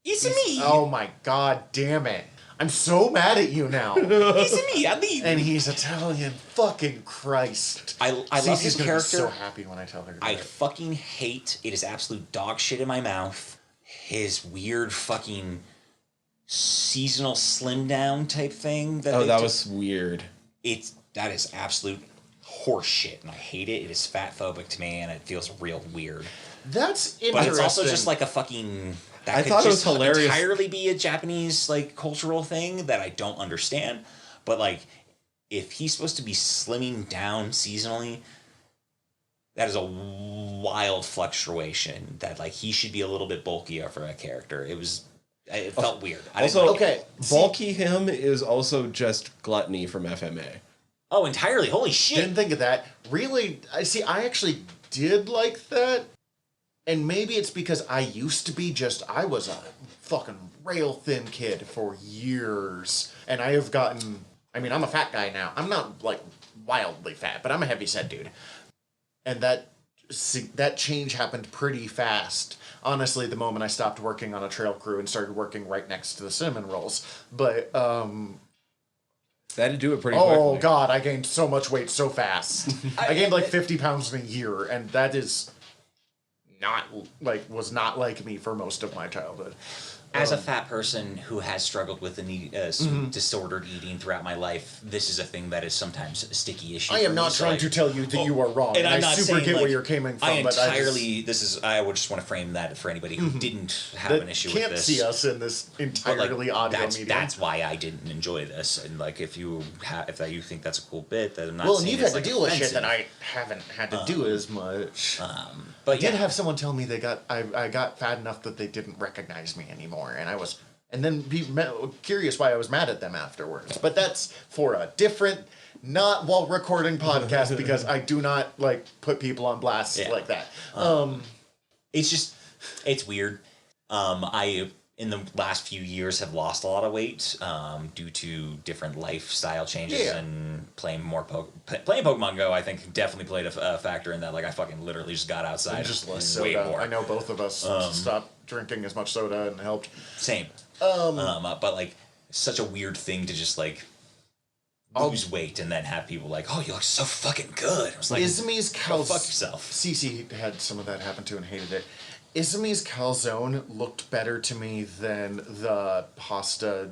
S4: Isami.
S2: Oh my god, damn it! I'm so mad at you now.
S4: Isami Aldini.
S2: And he's Italian. Fucking Christ!
S4: I love
S2: Cece's
S4: his
S2: gonna
S4: character.
S2: Be so happy when I tell her.
S4: I fucking hate. It is absolute dog shit in my mouth. His weird fucking seasonal slim down type thing.
S3: That was weird.
S4: That is absolute horse shit, and I hate it. It is fat phobic to me, and it feels real weird.
S2: That's interesting.
S4: But it's also just like a fucking.
S3: I thought it was hilarious.
S4: Entirely be a Japanese like cultural thing that I don't understand, but like if he's supposed to be slimming down seasonally, that is a wild fluctuation. That like he should be a little bit bulkier for a character. It felt weird.
S3: Bulky him is also just Gluttony from FMA.
S4: Oh, entirely. Holy shit!
S2: Didn't think of that. Really, I actually did like that. And maybe it's because I used to be I was a fucking rail thin kid for years. And I have gotten, I'm a fat guy now. I'm not like wildly fat, but I'm a heavy set dude. And that change happened pretty fast. Honestly, the moment I stopped working on a trail crew and started working right next to the cinnamon rolls. But,
S3: That'd do it pretty quickly.
S2: Oh god, I gained so much weight so fast. I gained like 50 pounds in a year, and that is was not like me for most of my childhood.
S4: As a fat person who has struggled with disordered eating throughout my life, this is a thing that is sometimes a sticky issue.
S2: I am not trying to tell you that you are wrong. And
S4: I'm not
S2: super
S4: saying,
S2: get
S4: like,
S2: where you're coming from.
S4: I would just want to frame that for anybody who didn't have an issue with this.
S2: Can't see us in this entirely audio medium.
S4: That's why I didn't enjoy this. And like, if you think that's a cool bit, then I'm not.
S2: Well,
S4: saying
S2: and you've
S4: it's,
S2: had to
S4: like,
S2: deal with
S4: offensive.
S2: shit that I haven't had to do as much.
S4: But
S2: I did have someone tell me I got fat enough that they didn't recognize me anymore, and then be curious why I was mad at them afterwards. But that's for a different, not while recording podcast, because I do not like put people on blast like that.
S4: It's weird. I in the last few years have lost a lot of weight due to different lifestyle changes and playing Pokemon Go. I think definitely played a factor in that. Like I fucking literally just got outside.
S2: Just less
S4: way
S2: soda.
S4: more.
S2: I know both of us stopped drinking as much soda and helped.
S4: Same. But like such a weird thing to just like lose weight and then have people like, oh, you look so fucking good. I was like,
S2: Izami's
S4: go fuck yourself.
S2: Cece had some of that happen to and hated it. Izami's calzone looked better to me than the pasta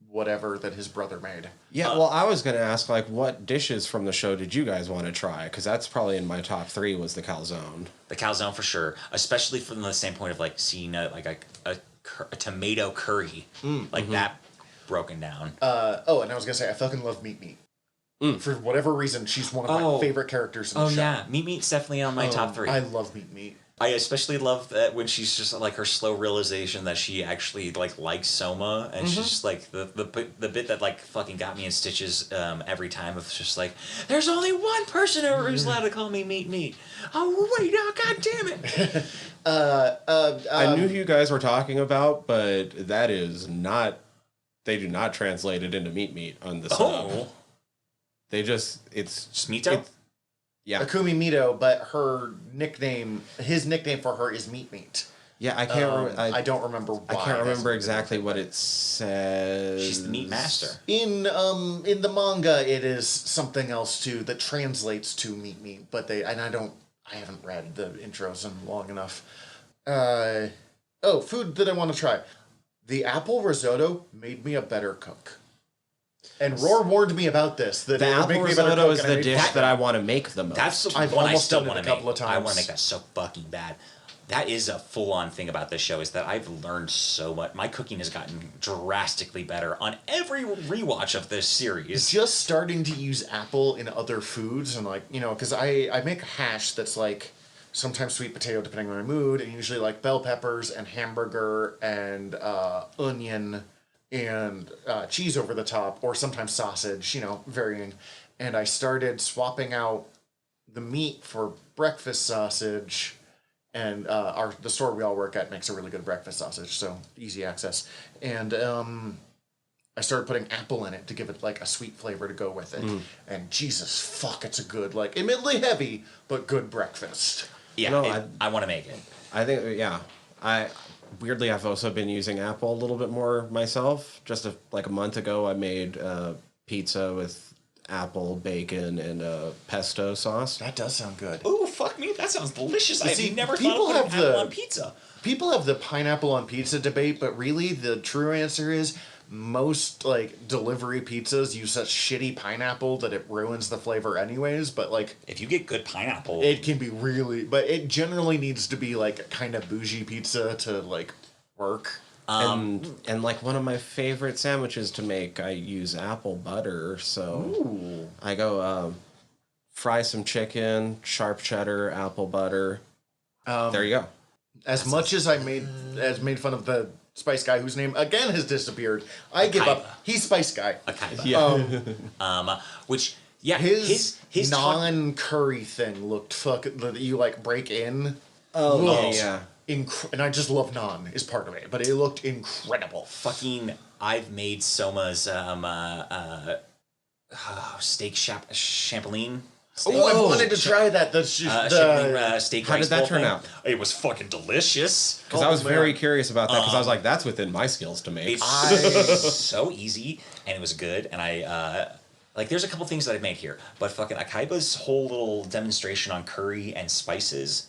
S2: whatever that his brother made.
S3: Yeah, well, I was going to ask, like, what dishes from the show did you guys want to try? Because that's probably in my top 3 was the calzone.
S4: The calzone for sure, especially from the standpoint of like seeing a tomato curry that broken down.
S2: And I was gonna say I fucking love Meat. For whatever reason, she's one of my favorite characters in the show.
S4: Oh yeah, Meat's definitely on my top 3.
S2: I love Meat.
S4: I especially love that when she's just like her slow realization that she actually like likes Soma, and she's just like the bit that like fucking got me in stitches every time of just like, there's only one person who's allowed to call me Meat. Oh wait, oh god damn it!
S3: I knew who you guys were talking about, but that is not. They do not translate it into meat on the sub.
S4: Oh,
S3: they it's
S4: Mito.
S3: Yeah,
S2: Akumi Mito, but his nickname for her is Meat.
S3: Yeah, I can't remember.
S2: I don't remember why.
S3: I can't remember exactly what it says.
S4: She's the meat master.
S2: In the manga, it is something else too that translates to meat. But I haven't read the intros in long enough. Food that I want to try. The apple risotto made me a better cook. And Roar warned me about this. That
S3: the apple risotto is the dish that I want to make the most.
S4: That's the
S2: I've
S4: one I
S2: almost
S4: still
S2: done it
S4: want
S2: a
S4: to
S2: couple
S4: make.
S2: of times.
S4: I want to make that so fucking bad. That is a full-on thing about this show, is that I've learned so much. My cooking has gotten drastically better on every rewatch of this series.
S2: Just starting to use apple in other foods, and because I make a hash that's like sometimes sweet potato depending on my mood, and usually like bell peppers and hamburger and onion and cheese over the top, or sometimes sausage, varying. And I started swapping out the meat for breakfast sausage and the store we all work at makes a really good breakfast sausage, so easy access. And I started putting apple in it to give it like a sweet flavor to go with it. And Jesus fuck, it's a good, like, admittedly heavy, but good breakfast.
S4: Yeah,
S3: No,
S4: I want to make it.
S3: I think, yeah. Weirdly, I've also been using apple a little bit more myself. Just like a month ago, I made pizza with apple, bacon, and pesto sauce.
S2: That does sound good.
S4: Ooh, fuck me, that sounds delicious.
S2: See,
S4: I've never
S2: people
S4: thought of putting
S2: have
S4: apple
S2: the-
S4: on pizza.
S2: People have the pineapple on pizza debate, but really the true answer is most like delivery pizzas use such shitty pineapple that it ruins the flavor anyways, but like
S4: If you get good pineapple,
S2: it can be really, but it generally needs to be like a kind of bougie pizza to like work.
S3: And like one of my favorite sandwiches to make, I use apple butter. So I go fry some chicken, sharp cheddar, apple butter. There you go.
S2: As much as I made fun of the Spice Guy, whose name again has disappeared, I give up. He's Spice Guy.
S4: Akaiba.
S3: Yeah.
S4: Which yeah,
S2: His
S4: his talk-
S2: non-curry thing looked that you like break in.
S3: Oh, yeah.
S2: And I just love naan is part of it, but it looked incredible.
S4: fucking. I've made Soma's steak champoline.
S2: Oh, I wanted to try that.
S4: Champoline steak.
S3: How did
S4: rice
S3: that
S4: bowl
S3: turn
S4: thing.
S3: out?
S4: It was fucking delicious.
S3: Because I was
S2: man.
S3: very curious about that, because I was like, that's within my skills to make.
S4: It's so easy, and it was good. And I like. There's a couple things that I've made here, but fucking Akaiba's whole little demonstration on curry and spices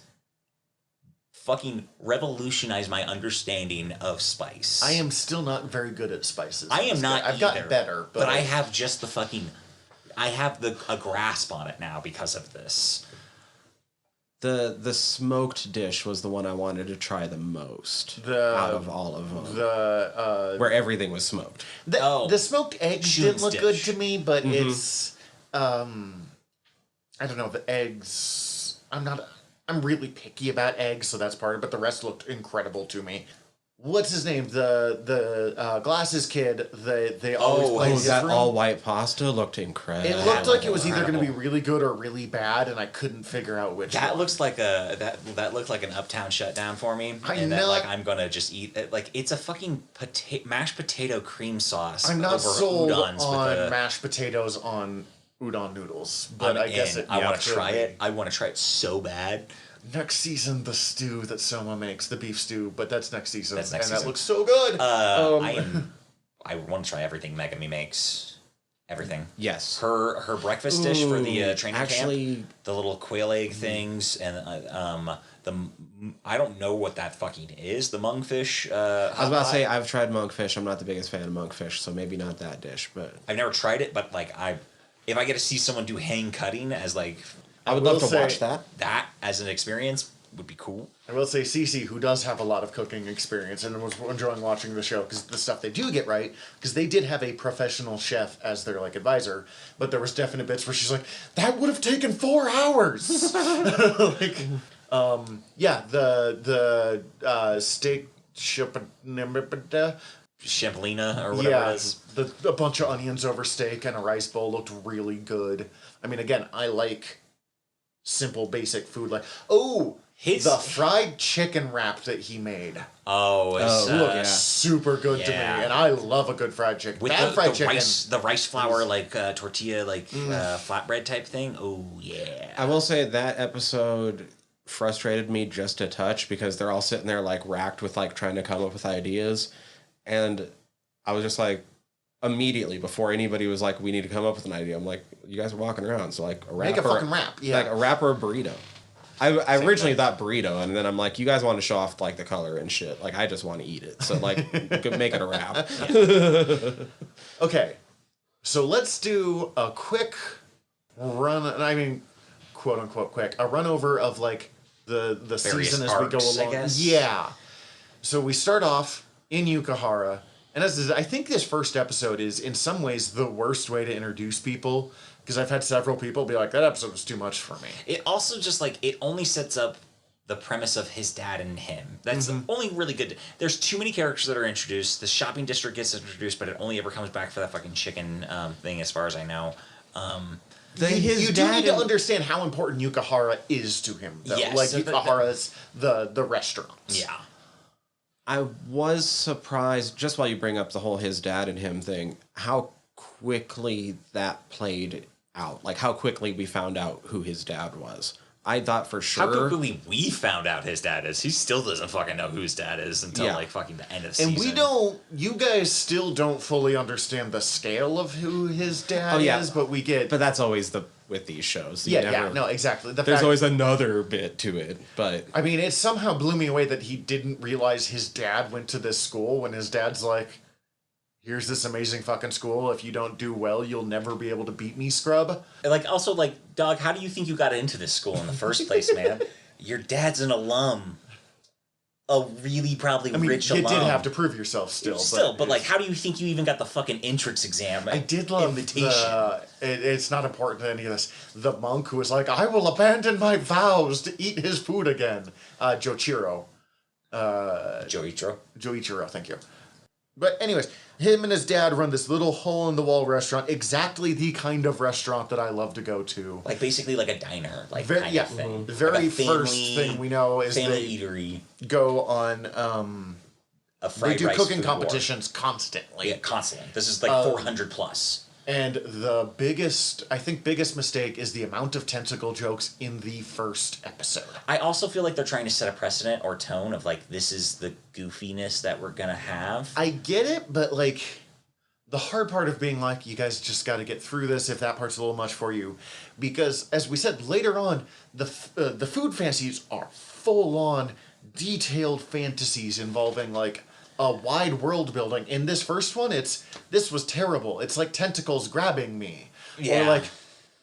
S4: fucking revolutionized my understanding of spice.
S2: I am still not very good at spices.
S4: I am not.
S2: I've gotten better,
S4: but I have just the fucking. I have a grasp on it now because of this.
S3: The smoked dish was the one I wanted to try the most out of all of them. Where everything was smoked.
S2: The smoked eggs didn't
S4: June's
S2: look good
S4: dish.
S2: to me, but it's I don't know, the eggs. I'm really picky about eggs, so that's part of it, but the rest looked incredible to me. What's his name? The glasses kid. They always play his
S3: that
S2: room.
S3: all white pasta looked incredible.
S2: It looked like it was either going to be really good or really bad, and I couldn't figure out which.
S4: That
S2: one.
S4: looks like that looked like an Uptown shutdown for me.
S2: I'm
S4: and that
S2: not-
S4: like I'm gonna just eat it. Like it's a fucking mashed potato cream sauce.
S2: I'm not
S4: over
S2: sold
S4: udons
S2: on
S4: with
S2: mashed potatoes on udon noodles, but I guess it.
S4: I want to
S2: could
S4: try
S2: be.
S4: it. I want to try it so bad.
S2: Next season, the stew that Soma makes, the beef stew, but that's next season.
S4: That's next
S2: and
S4: season.
S2: that looks so good.
S4: I want to try everything Megami makes. Everything.
S3: Yes.
S4: Her breakfast dish for the training
S3: actually,
S4: camp. The little quail egg things and I don't know what that fucking is. The monkfish.
S3: I was about to say, I've tried monkfish. I'm not the biggest fan of monkfish, so maybe not that dish, but
S4: I've never tried it, but like if I get to see someone do hang cutting as like
S3: I would
S2: will
S3: love to
S2: say-
S3: watch that.
S4: that as an experience would be cool.
S2: I will say Cece, who does have a lot of cooking experience and was enjoying watching the show because the stuff they do get right, because they did have a professional chef as their like advisor, but there was definite bits where she's like, that would have taken 4 hours. Like, yeah, the steak
S4: Champolina or whatever it is.
S2: a bunch of onions over steak and a rice bowl looked really good. I mean, again, I like simple, basic food. Like, the fried chicken wrap that he made
S3: yeah.
S2: super good to me,
S4: yeah.
S2: and I love a good fried chicken.
S4: With
S2: Bad fried chicken.
S4: the rice flour like tortilla flatbread type thing. Oh yeah.
S3: I will say that episode frustrated me just a touch because they're all sitting there like racked with like trying to come up with ideas, and I was just like, immediately before anybody was like, we need to come up with an idea, I'm like, you guys are walking around, so like a wrap,
S2: Make a fucking wrap, yeah.
S3: like a wrap or a burrito. I originally thought burrito, and then I'm like, you guys want to show off like the color and shit. Like I just want to eat it, so like make it a wrap.
S2: Okay, so let's do a quick run. I mean, quote unquote quick, a run over of like the
S4: Various
S2: season as
S4: arcs,
S2: we go
S4: I
S2: along.
S4: guess.
S2: Yeah. So we start off in Yukihara, and I think this first episode is in some ways the worst way to introduce people, because I've had several people be like, that episode was too much for me.
S4: It also just like it only sets up the premise of his dad and him. That's only really good. There's too many characters that are introduced. The shopping district gets introduced, but it only ever comes back for that fucking chicken thing, as far as I know.
S2: You do need to understand how important Yukahara is to him, though.
S4: Yes,
S2: like,
S4: so
S2: Yukahara's the restaurant.
S4: Yeah.
S3: I was surprised, just while you bring up the whole his dad and him thing, how quickly that played out. Like, how quickly we found out who his dad was. I thought for sure...
S4: How quickly we found out his dad is. He still doesn't fucking know who his dad is until, like, fucking the end of the season.
S2: And we don't... You guys still don't fully understand the scale of who his dad is, but we get...
S3: But that's always with these shows.
S2: No, exactly.
S3: There's always another bit to it, but...
S2: I mean, it somehow blew me away that he didn't realize his dad went to this school when his dad's like, here's this amazing fucking school. If you don't do well, you'll never be able to beat me, scrub.
S4: Like, also, like, dog, how do you think you got into this school in the first place, man? Your dad's an alum. A really probably rich alum.
S2: You did have to prove yourself still.
S4: But like, how do you think you even got the fucking entrance exam?
S2: I did love it's not important to any of this. The monk who was like, I will abandon my vows to eat his food again. Joichiro. Joichiro, thank you. But anyways, him and his dad run this little hole-in-the-wall restaurant, exactly the kind of restaurant that I love to go to.
S4: Like, basically like a diner, like,
S2: very,
S4: kind of thing.
S2: The very
S4: like
S2: first thing we know is
S4: family
S2: they
S4: eatery.
S2: Go on...
S4: a fried
S2: they do
S4: rice
S2: cooking
S4: food
S2: competitions constantly.
S4: Yeah, constantly. This is like 400 plus.
S2: And the biggest mistake is the amount of tentacle jokes in the first episode.
S4: I also feel like they're trying to set a precedent or tone of, like, this is the goofiness that we're gonna have.
S2: I get it, but, like, the hard part of being like, you guys just got to get through this if that part's a little much for you. Because, as we said, later on, the food fantasies are full-on, detailed fantasies involving, like, a wide world building. In this first one, this was terrible. It's like tentacles grabbing me.
S4: Yeah.
S2: Or like,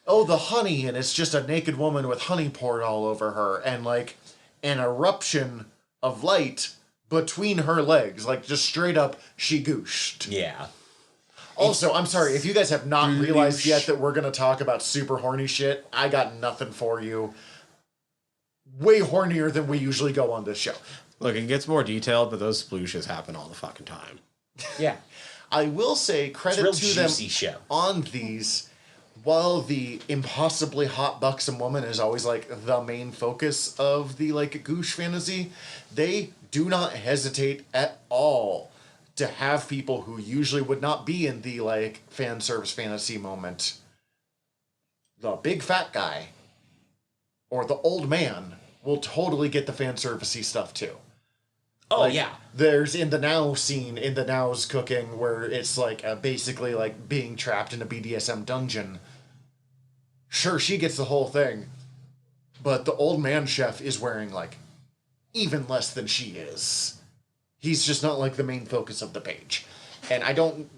S2: oh, the honey, and it's just a naked woman with honey poured all over her, and like an eruption of light between her legs. Like, just straight up, she gooshed.
S4: Yeah.
S2: Also, I'm sorry, if you guys have not realized yet that we're going to talk about super horny shit, I got nothing for you. Way hornier than we usually go on this show.
S3: Look, it gets more detailed, but those splooshes happen all the fucking time.
S4: Yeah.
S2: I will say credit to them
S4: show.
S2: On these, while the impossibly hot buxom woman is always like the main focus of the like goosh fantasy, they do not hesitate at all to have people who usually would not be in the like fan service fantasy moment. The big fat guy or the old man will totally get the fan servicey stuff too.
S4: Oh,
S2: like,
S4: yeah.
S2: There's in the Now scene, in the Now's cooking, where it's like basically like being trapped in a BDSM dungeon. Sure, she gets the whole thing, but the old man chef is wearing like even less than she is. He's just not like the main focus of the page. And I don't...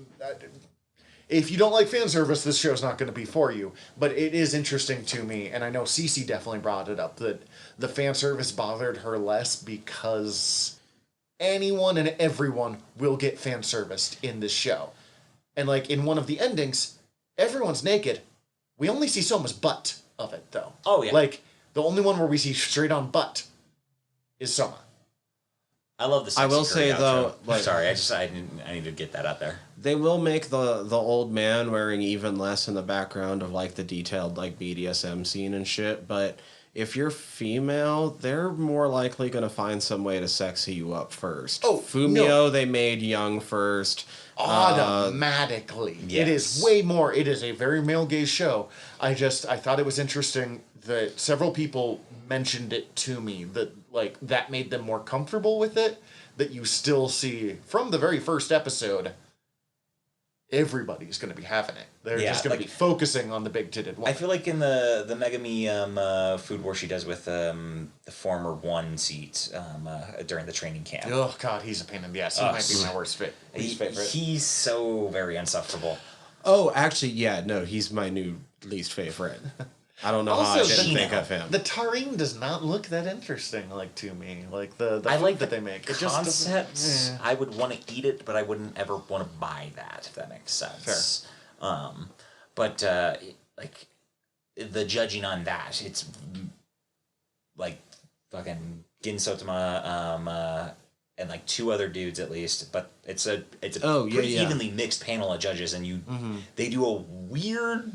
S2: if you don't like fan service, this show's not going to be for you. But it is interesting to me, and I know Cece definitely brought it up, that the fan service bothered her less because anyone and everyone will get fan serviced in this show. And like in one of the endings, everyone's naked. We only see Soma's butt of it, though.
S4: Oh, yeah.
S2: Like, the only one where we see straight on butt is Soma.
S4: I love the sexy
S3: I will say, though...
S4: Like, sorry, I need to get that out there.
S3: They will make the old man wearing even less in the background of, like, the detailed, like, BDSM scene and shit, but if you're female, they're more likely going to find some way to sexy you up first.
S2: Oh,
S3: Fumio, they made young first.
S2: Automatically.
S4: Yes.
S2: It is way more. It is a very male gaze show. I thought it was interesting that several people mentioned it to me, that like that made them more comfortable with it, that you still see from the very first episode, everybody's going to be having it. They're just going to be focusing on the big-titted one.
S4: I feel like in the Megami food war she does with the former one seat during the training camp.
S2: Oh, God, he's a pain in the ass. He might be my worst favorite.
S4: He's so very insufferable.
S3: Oh, actually, yeah, no, he's my new least favorite. I don't know how I didn't think of him.
S2: The tarim does not look that interesting, like, to me. Like, the
S4: I
S2: food
S4: like
S2: that they make. It
S4: concept.
S2: just
S4: I would want to eat it, but I wouldn't ever want to buy that, if that makes sense. Fair. But like, the judging on that, it's like fucking Gin Sotoma, and like two other dudes at least, but it's a pretty evenly mixed panel of judges, and they do a weird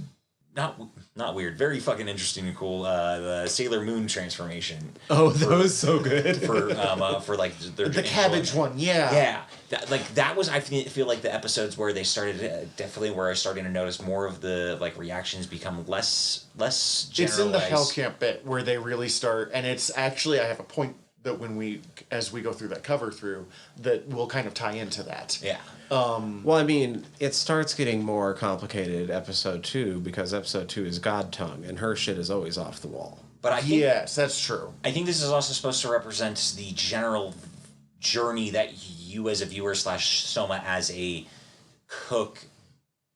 S4: not weird, very fucking interesting and cool. The Sailor Moon transformation.
S3: Oh, that was so good.
S4: For like
S2: the cabbage one, yeah.
S4: Yeah, that was I feel like the episodes where they started definitely where I was starting to notice more of the like reactions become less generalized.
S2: It's in the Hell Camp bit where they really start, and it's actually I have a point that as we go through that cover through that will kind of tie into that.
S4: Yeah.
S3: Well, I mean, it starts getting more complicated episode 2 because episode 2 is God Tongue, and her shit is always off the wall.
S4: But I think,
S2: yes, that's true.
S4: I think this is also supposed to represent the general journey that you as a viewer / Soma as a cook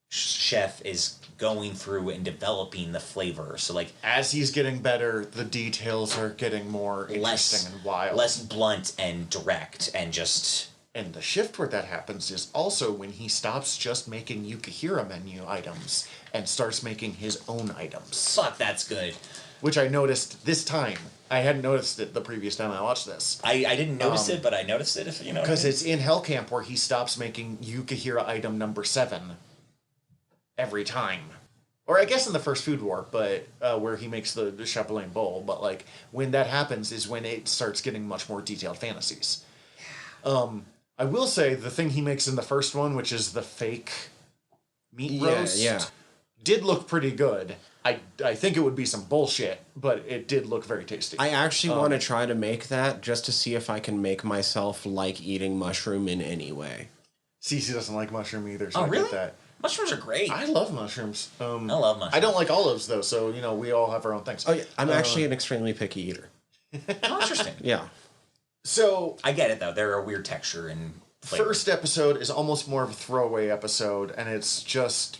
S4: chef is going through and developing the flavor. So like
S2: as he's getting better, the details are getting more interesting and wild.
S4: Less blunt and direct and just...
S2: And the shift where that happens is also when he stops just making Yukihira menu items and starts making his own items.
S4: Fuck, that's good.
S2: Which I noticed this time. I hadn't noticed it the previous time I watched this.
S4: I didn't notice it, but I noticed it, if you know.
S2: Because it's in Hell Camp where he stops making Yukihira item number 7 every time. Or I guess in the first Food War, but where he makes the Chapelain bowl. But like when that happens is when it starts getting much more detailed fantasies. I will say the thing he makes in the first one, which is the fake meat roast, did look pretty good. I think it would be some bullshit, but it did look very tasty.
S3: I actually want to try to make that just to see if I can make myself like eating mushroom in any way.
S2: Cece doesn't like mushroom either, so
S4: I
S2: get that.
S4: Mushrooms are great.
S2: I love mushrooms.
S4: I love mushrooms.
S2: I don't like olives, though, so, we all have our own things.
S3: Oh, yeah. I'm actually an extremely picky eater.
S4: Oh, interesting.
S3: Yeah.
S2: So...
S4: I get it, though. They're a weird texture and flavor.
S2: First episode is almost more of a throwaway episode, and it's just,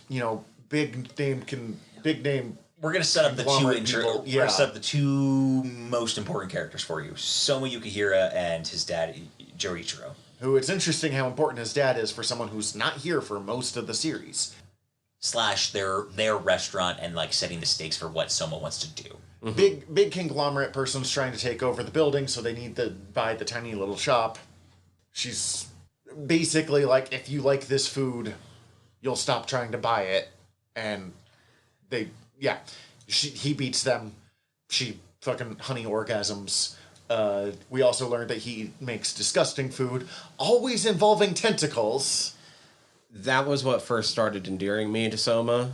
S2: big name...
S4: We're gonna set up the two
S2: people.
S4: We're gonna set up the two most important characters for you: Soma Yukihira and his dad Joichiro.
S2: Who it's interesting how important his dad is for someone who's not here for most of the series.
S4: / their restaurant and like setting the stakes for what Soma wants to do.
S2: Mm-hmm. Big conglomerate person's trying to take over the building, so they need to buy the tiny little shop. She's basically like, if you like this food, you'll stop trying to buy it, and he beats them. She fucking honey orgasms. We also learned that he makes disgusting food, always involving tentacles.
S3: That was what first started endearing me to Soma.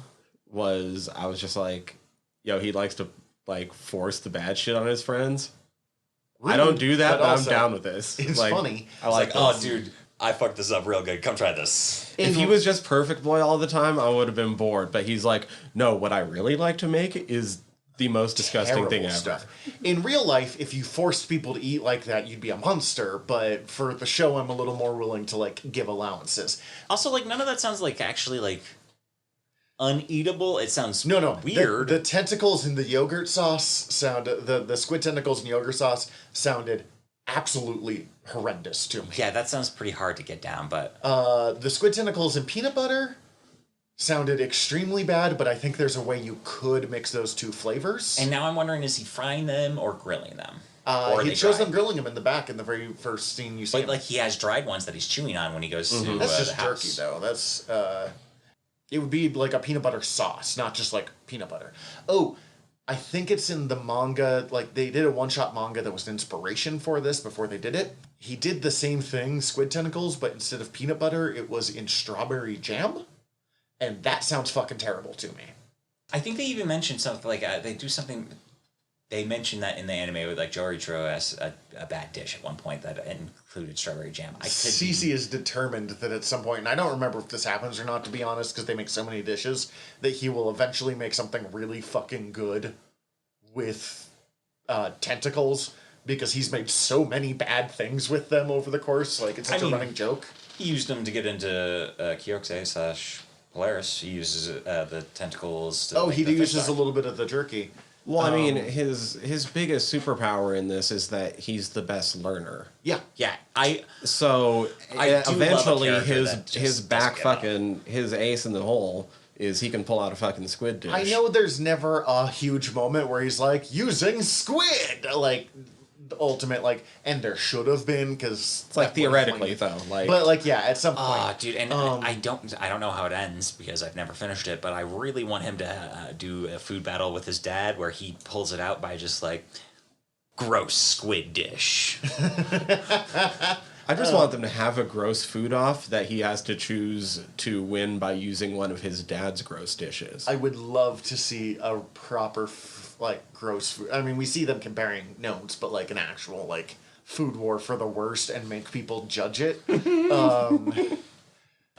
S3: I was just like, yo, he likes to like force the bad shit on his friends. Rude, I don't do that, but I'm down with this.
S2: It's funny.
S4: I like, oh, dude, I fucked this up real good. Come try this.
S3: If he was just perfect boy all the time, I would have been bored. But he's like, no, what I really like to make is the most disgusting thing ever.
S2: Stuff. In real life, if you forced people to eat like that, you'd be a monster. But for the show, I'm a little more willing to like give allowances.
S4: Also, like none of that sounds like actually like uneatable. It sounds weird.
S2: The tentacles in the yogurt sauce the squid tentacles in yogurt sauce sounded absolutely horrendous to me.
S4: Yeah, that sounds pretty hard to get down, but
S2: the squid tentacles in peanut butter sounded extremely bad, but I think there's a way you could mix those two flavors.
S4: And now I'm wondering, is he frying them or grilling them?
S2: He shows them grilling them in the back in the very first scene you see.
S4: But like he has dried ones that he's chewing on when he goes to
S2: that's just
S4: the house.
S2: jerky though. That's it would be like a peanut butter sauce, not just like peanut butter. Oh, I think it's in the manga, like they did a one-shot manga that was an inspiration for this before they did it. He did the same thing, squid tentacles, but instead of peanut butter, it was in strawberry jam. And that sounds fucking terrible to me.
S4: I think they even mentioned something like, they mentioned that in the anime with like Joichiro as a bad dish at one point that included strawberry jam.
S2: Cece is determined that at some point, and I don't remember if this happens or not, to be honest, because they make so many dishes, that he will eventually make something really fucking good with tentacles, because he's made so many bad things with them over the course. Like, it's such a running joke.
S4: He used them to get into Kyokusei / Polaris. He uses the tentacles to
S2: he uses a little bit of the jerky.
S3: Well, I mean, his biggest superpower in this is that he's the best learner.
S2: Yeah.
S4: Yeah.
S3: So eventually his back
S4: fucking
S3: his ace in the hole is he can pull out a fucking squid dish.
S2: I know there's never a huge moment where he's like, using squid! Like, the ultimate, like, and there should have been, because
S3: It's like theoretically though, like,
S2: but like, yeah, at some point.
S4: Ah, dude, and I don't know how it ends because I've never finished it, but I really want him to do a food battle with his dad where he pulls it out by just like gross squid dish.
S3: I just want them to have a gross food off that he has to choose to win by using one of his dad's gross dishes.
S2: I would love to see a proper, like, gross food. I mean, we see them comparing notes, but like an actual, like, food war for the worst and make people judge it.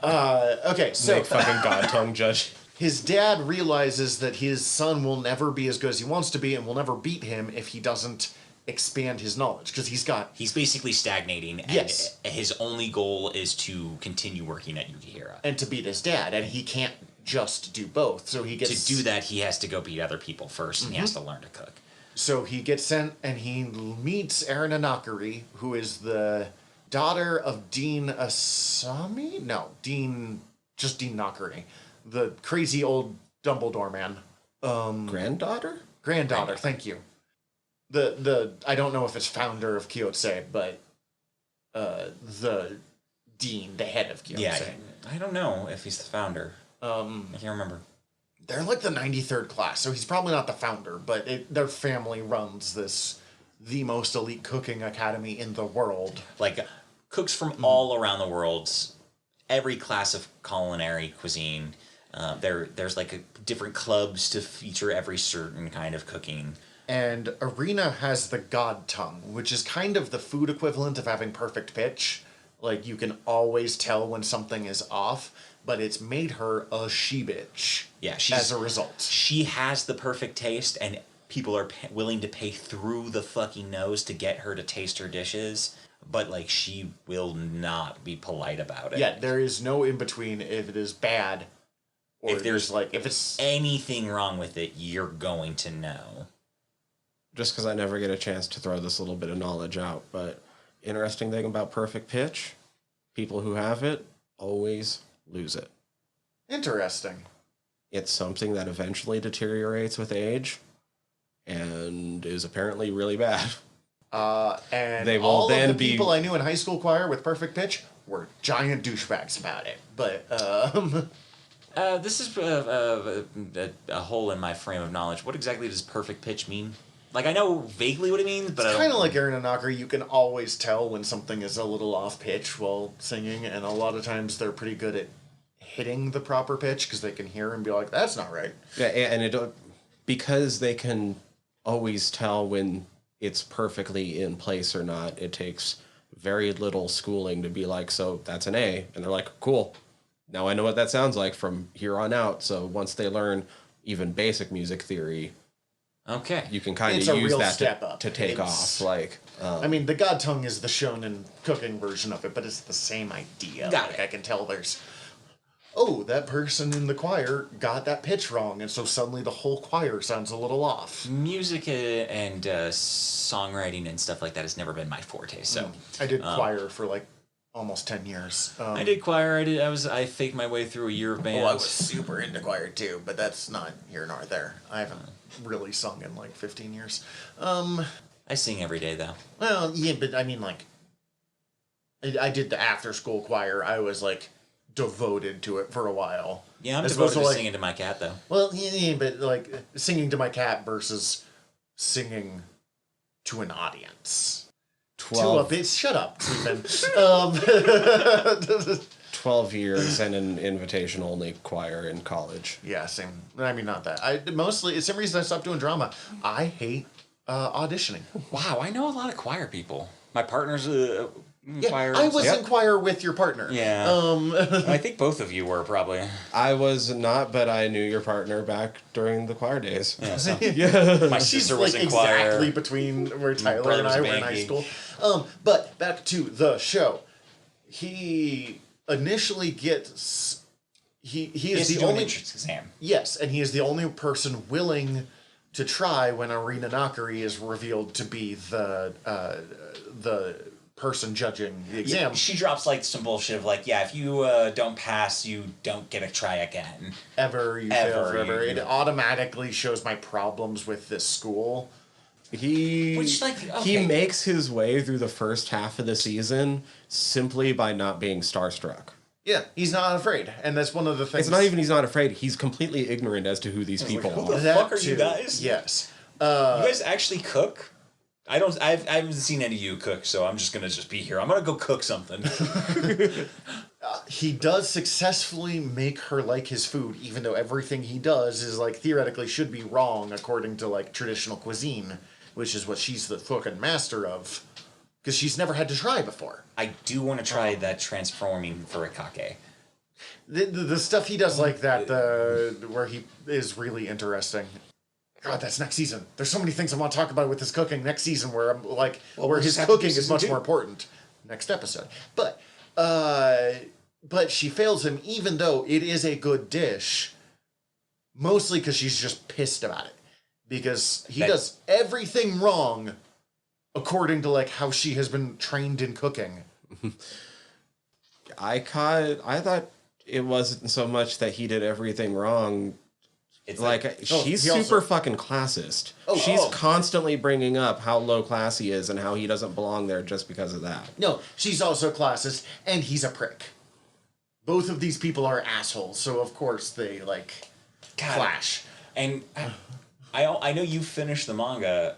S2: Okay, so
S3: Make fucking God tongue judge.
S2: his dad realizes that his son will never be as good as he wants to be and will never beat him if he doesn't expand his knowledge, because
S4: He's basically stagnating, and
S2: Yes.
S4: his only goal is to continue working at Yukihira.
S2: and to beat his dad, and he can't just do both. So he gets
S4: To do that, he has to go beat other people first, and he has to learn to cook.
S2: So he gets sent, and he meets Erina Nakari, who is the daughter of Dean Asami? No, Dean Nakari, the crazy old Dumbledore man.
S3: Granddaughter?
S2: Granddaughter, thank you. The I don't know if it's founder of Kyotse, but the dean, the head of Kyotse.
S4: Yeah, I don't know if he's the founder. I can't remember.
S2: They're like the 93rd class, so he's probably not the founder, but their family runs the most elite cooking academy in the world.
S4: Like, cooks from all around the world, every class of culinary cuisine. There's like different clubs to feature every certain kind of cooking.
S2: And Arena has the God tongue, which is kind of the food equivalent of having perfect pitch. Like, you can always tell when something is off, but it's made her a she-bitch.
S4: Yeah,
S2: as a result.
S4: She has the perfect taste, and people are willing to pay through the fucking nose to get her to taste her dishes. But, like, she will not be polite about it.
S2: Yeah, there is no in-between if it is bad, or
S4: If there's
S2: like, if it's...
S4: anything wrong with it, you're going to know.
S3: Just because I never get a chance to throw this little bit of knowledge out, but interesting thing about perfect pitch, people who have it always lose it.
S2: Interesting.
S3: It's something that eventually deteriorates with age and is apparently really bad.
S2: And
S3: They will
S2: all
S3: then
S2: of the
S3: be-
S2: people I knew in high school choir with perfect pitch were giant douchebags about it. But,
S4: This is a hole in my frame of knowledge. What exactly does perfect pitch mean? Like, I know vaguely what it means, but
S2: it's
S4: I
S2: kind
S4: don't...
S2: of like Aaron Knocker. You can always tell when something is a little off pitch while singing, and a lot of times they're pretty good at hitting the proper pitch because they can hear and be like, "That's not right."
S3: Yeah, and it because they can always tell when it's perfectly in place or not. It takes very little schooling to be like, so that's an A, and they're like, cool. Now I know what that sounds like from here on out. So once they learn even basic music theory,
S4: Okay.
S3: you can kind
S2: It's
S3: of
S2: a
S3: use
S2: real
S3: that
S2: step up.
S3: to take
S2: It's-
S3: off. Like,
S2: I mean, the God Tongue is the shonen cooking version of it, but it's the same idea.
S4: Got
S2: Like,
S4: it.
S2: I can tell there's, oh, that person in the choir got that pitch wrong, and so suddenly the whole choir sounds a little off.
S4: Music and songwriting and stuff like that has never been my forte. So
S2: I did choir for like almost 10 years.
S4: I did choir. I faked my way through a year of band.
S2: Oh, I was super into choir too, but that's not here nor there. I haven't really sung in like 15 years.
S4: I sing every day though.
S2: Well, yeah, but I mean, like, I did the after school choir. I was like devoted to it for a while.
S4: Yeah, I'm
S2: As
S4: devoted
S2: opposed
S4: to
S2: to, like,
S4: singing to my cat though.
S2: Well, yeah, but like singing to my cat versus singing to an audience.
S3: 12,
S2: Shut up, Stephen.
S3: 12 years and an invitation only choir in college.
S2: Yeah, same. I mean, not that. It's the same reason I stopped doing drama. I hate auditioning.
S4: Wow, I know a lot of choir people. My partner's a
S2: Yeah,
S4: choir.
S2: I was
S3: Yep.
S2: in choir with your partner.
S4: Yeah. I think both of you were probably.
S3: I was not, but I knew your partner back during the choir days.
S4: Yeah. So
S3: Yeah.
S4: my
S2: She's
S4: sister was
S2: like
S4: in choir.
S2: exactly between where Tyler
S4: brother
S2: and
S4: was
S2: I
S4: a
S2: were in
S4: band
S2: high
S4: geek.
S2: school. But back to the show. He initially gets he is the only
S4: entrance exam.
S2: yes, and he is the only person willing to try when Arena Nakari is revealed to be the person judging the exam.
S4: She drops like some bullshit of like, yeah, if you don't pass, you don't get to try again.
S2: Ever you
S4: Ever
S2: fail forever.
S4: you-
S2: It automatically shows my problems with this school.
S3: He
S4: Which, like,
S3: he
S4: okay.
S3: makes his way through the first half of the season simply by not being starstruck.
S2: Yeah, he's not afraid, and that's one of the things.
S3: It's not even he's not afraid. He's completely ignorant as to who these people
S4: who
S3: are.
S4: the
S2: that
S4: fuck are you
S2: too.
S4: guys?
S2: Yes.
S4: You guys actually cook? I haven't seen any of you cook, so I'm just gonna be here. I'm gonna go cook something.
S2: He does successfully make her like his food, even though everything he does is like theoretically should be wrong according to like traditional cuisine, which is what she's the fucking master of, because she's never had to try before.
S4: I do want to try that transforming furikake.
S2: The stuff he does like that, where he is really interesting. God, that's next season. There's so many things I want to talk about with his cooking next season, where I'm like, where his cooking is much more important. Next episode, but she fails him, even though it is a good dish. Mostly because she's just pissed about it, because he does everything wrong, according to like how she has been trained in cooking.
S3: I thought it wasn't so much that he did everything wrong.
S4: It's
S3: She's
S2: he also-
S3: super fucking classist. She's constantly bringing up how low class he is and how he doesn't belong there just because of that.
S2: No, she's also classist, and he's a prick. Both of these people are assholes, so of course they like clash.
S4: And I know you finished the manga,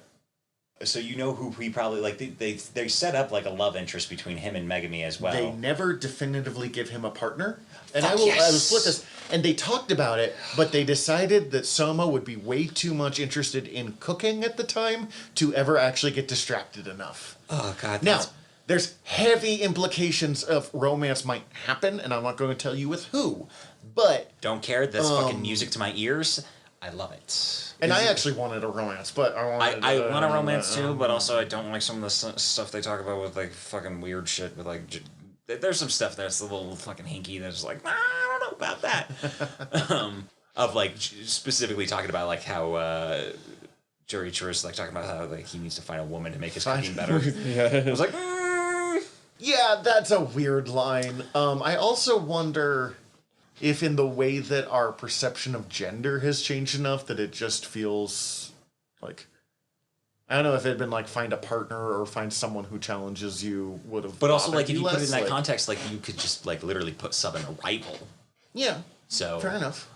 S4: so you know who he probably like. They set up like a love interest between him and Megami as well.
S2: They never definitively give him a partner. And
S4: Fuck
S2: I will
S4: yes.
S2: split this. And they talked about it, but they decided that Soma would be way too much interested in cooking at the time to ever actually get distracted enough.
S4: Oh god.
S2: Now, there's heavy implications of romance might happen, and I'm not going to tell you with who. But
S4: don't care. That's fucking music to my ears. I love it.
S2: and I actually wanted a romance, but I
S4: want a romance too, but also I don't like some of the stuff they talk about with like fucking weird shit with like. There's some stuff that's a little fucking hinky that's like, I don't know about that. Of like specifically talking about like how Jerry Churris like talking about how like he needs to find a woman to make his cooking better. I was like,
S2: yeah, that's a weird line. I also wonder if in the way that our perception of gender has changed enough that it just feels like, I don't know if it had been like find a partner or find someone who challenges you would have.
S4: but also like if you put it
S2: less,
S4: in that
S2: like,
S4: context, like you could just like literally put sub in a rival.
S2: Yeah,
S4: So
S2: fair enough.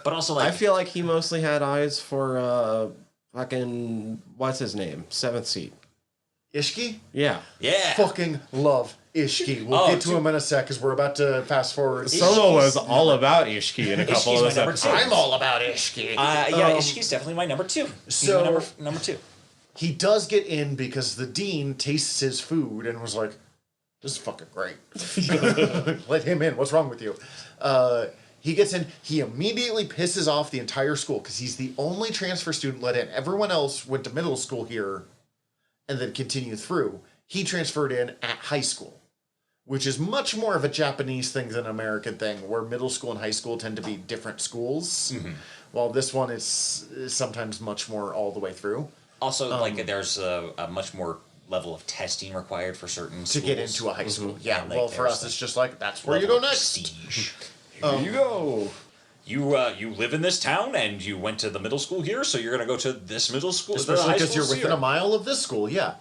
S4: But also like
S3: I feel like he mostly had eyes for fucking what's his name? Seventh Seat.
S2: Ishki?
S3: Yeah.
S4: yeah.
S2: Fucking love Ishki. We'll get to him in a sec because we're about to fast forward.
S3: Soma was all about Ishki in a couple
S4: Ishki's
S3: of those
S4: my number
S3: episodes.
S4: two.
S2: I'm all about Ishki.
S4: Yeah, Ishki's definitely my number two. He's my number two.
S2: He does get in because the dean tastes his food and was like, this is fucking great. Let him in. What's wrong with you? He gets in. He immediately pisses off the entire school because he's the only transfer student let in. Everyone else went to middle school here and then continued through. He transferred in at high school, which is much more of a Japanese thing than an American thing, where middle school and high school tend to be different schools, while this one is sometimes much more all the way through.
S4: Also, like there's a much more level of testing required for certain
S2: To get into a high school. Yeah,
S4: And, like,
S2: well, for
S4: there's,
S2: us,
S4: like,
S2: it's just like, that's where you go next.
S4: Prestige.
S3: Here you go.
S4: You live in this town and you went to the middle school here, so you're gonna go to this middle school.
S2: Especially because you're within a mile of this school, yeah.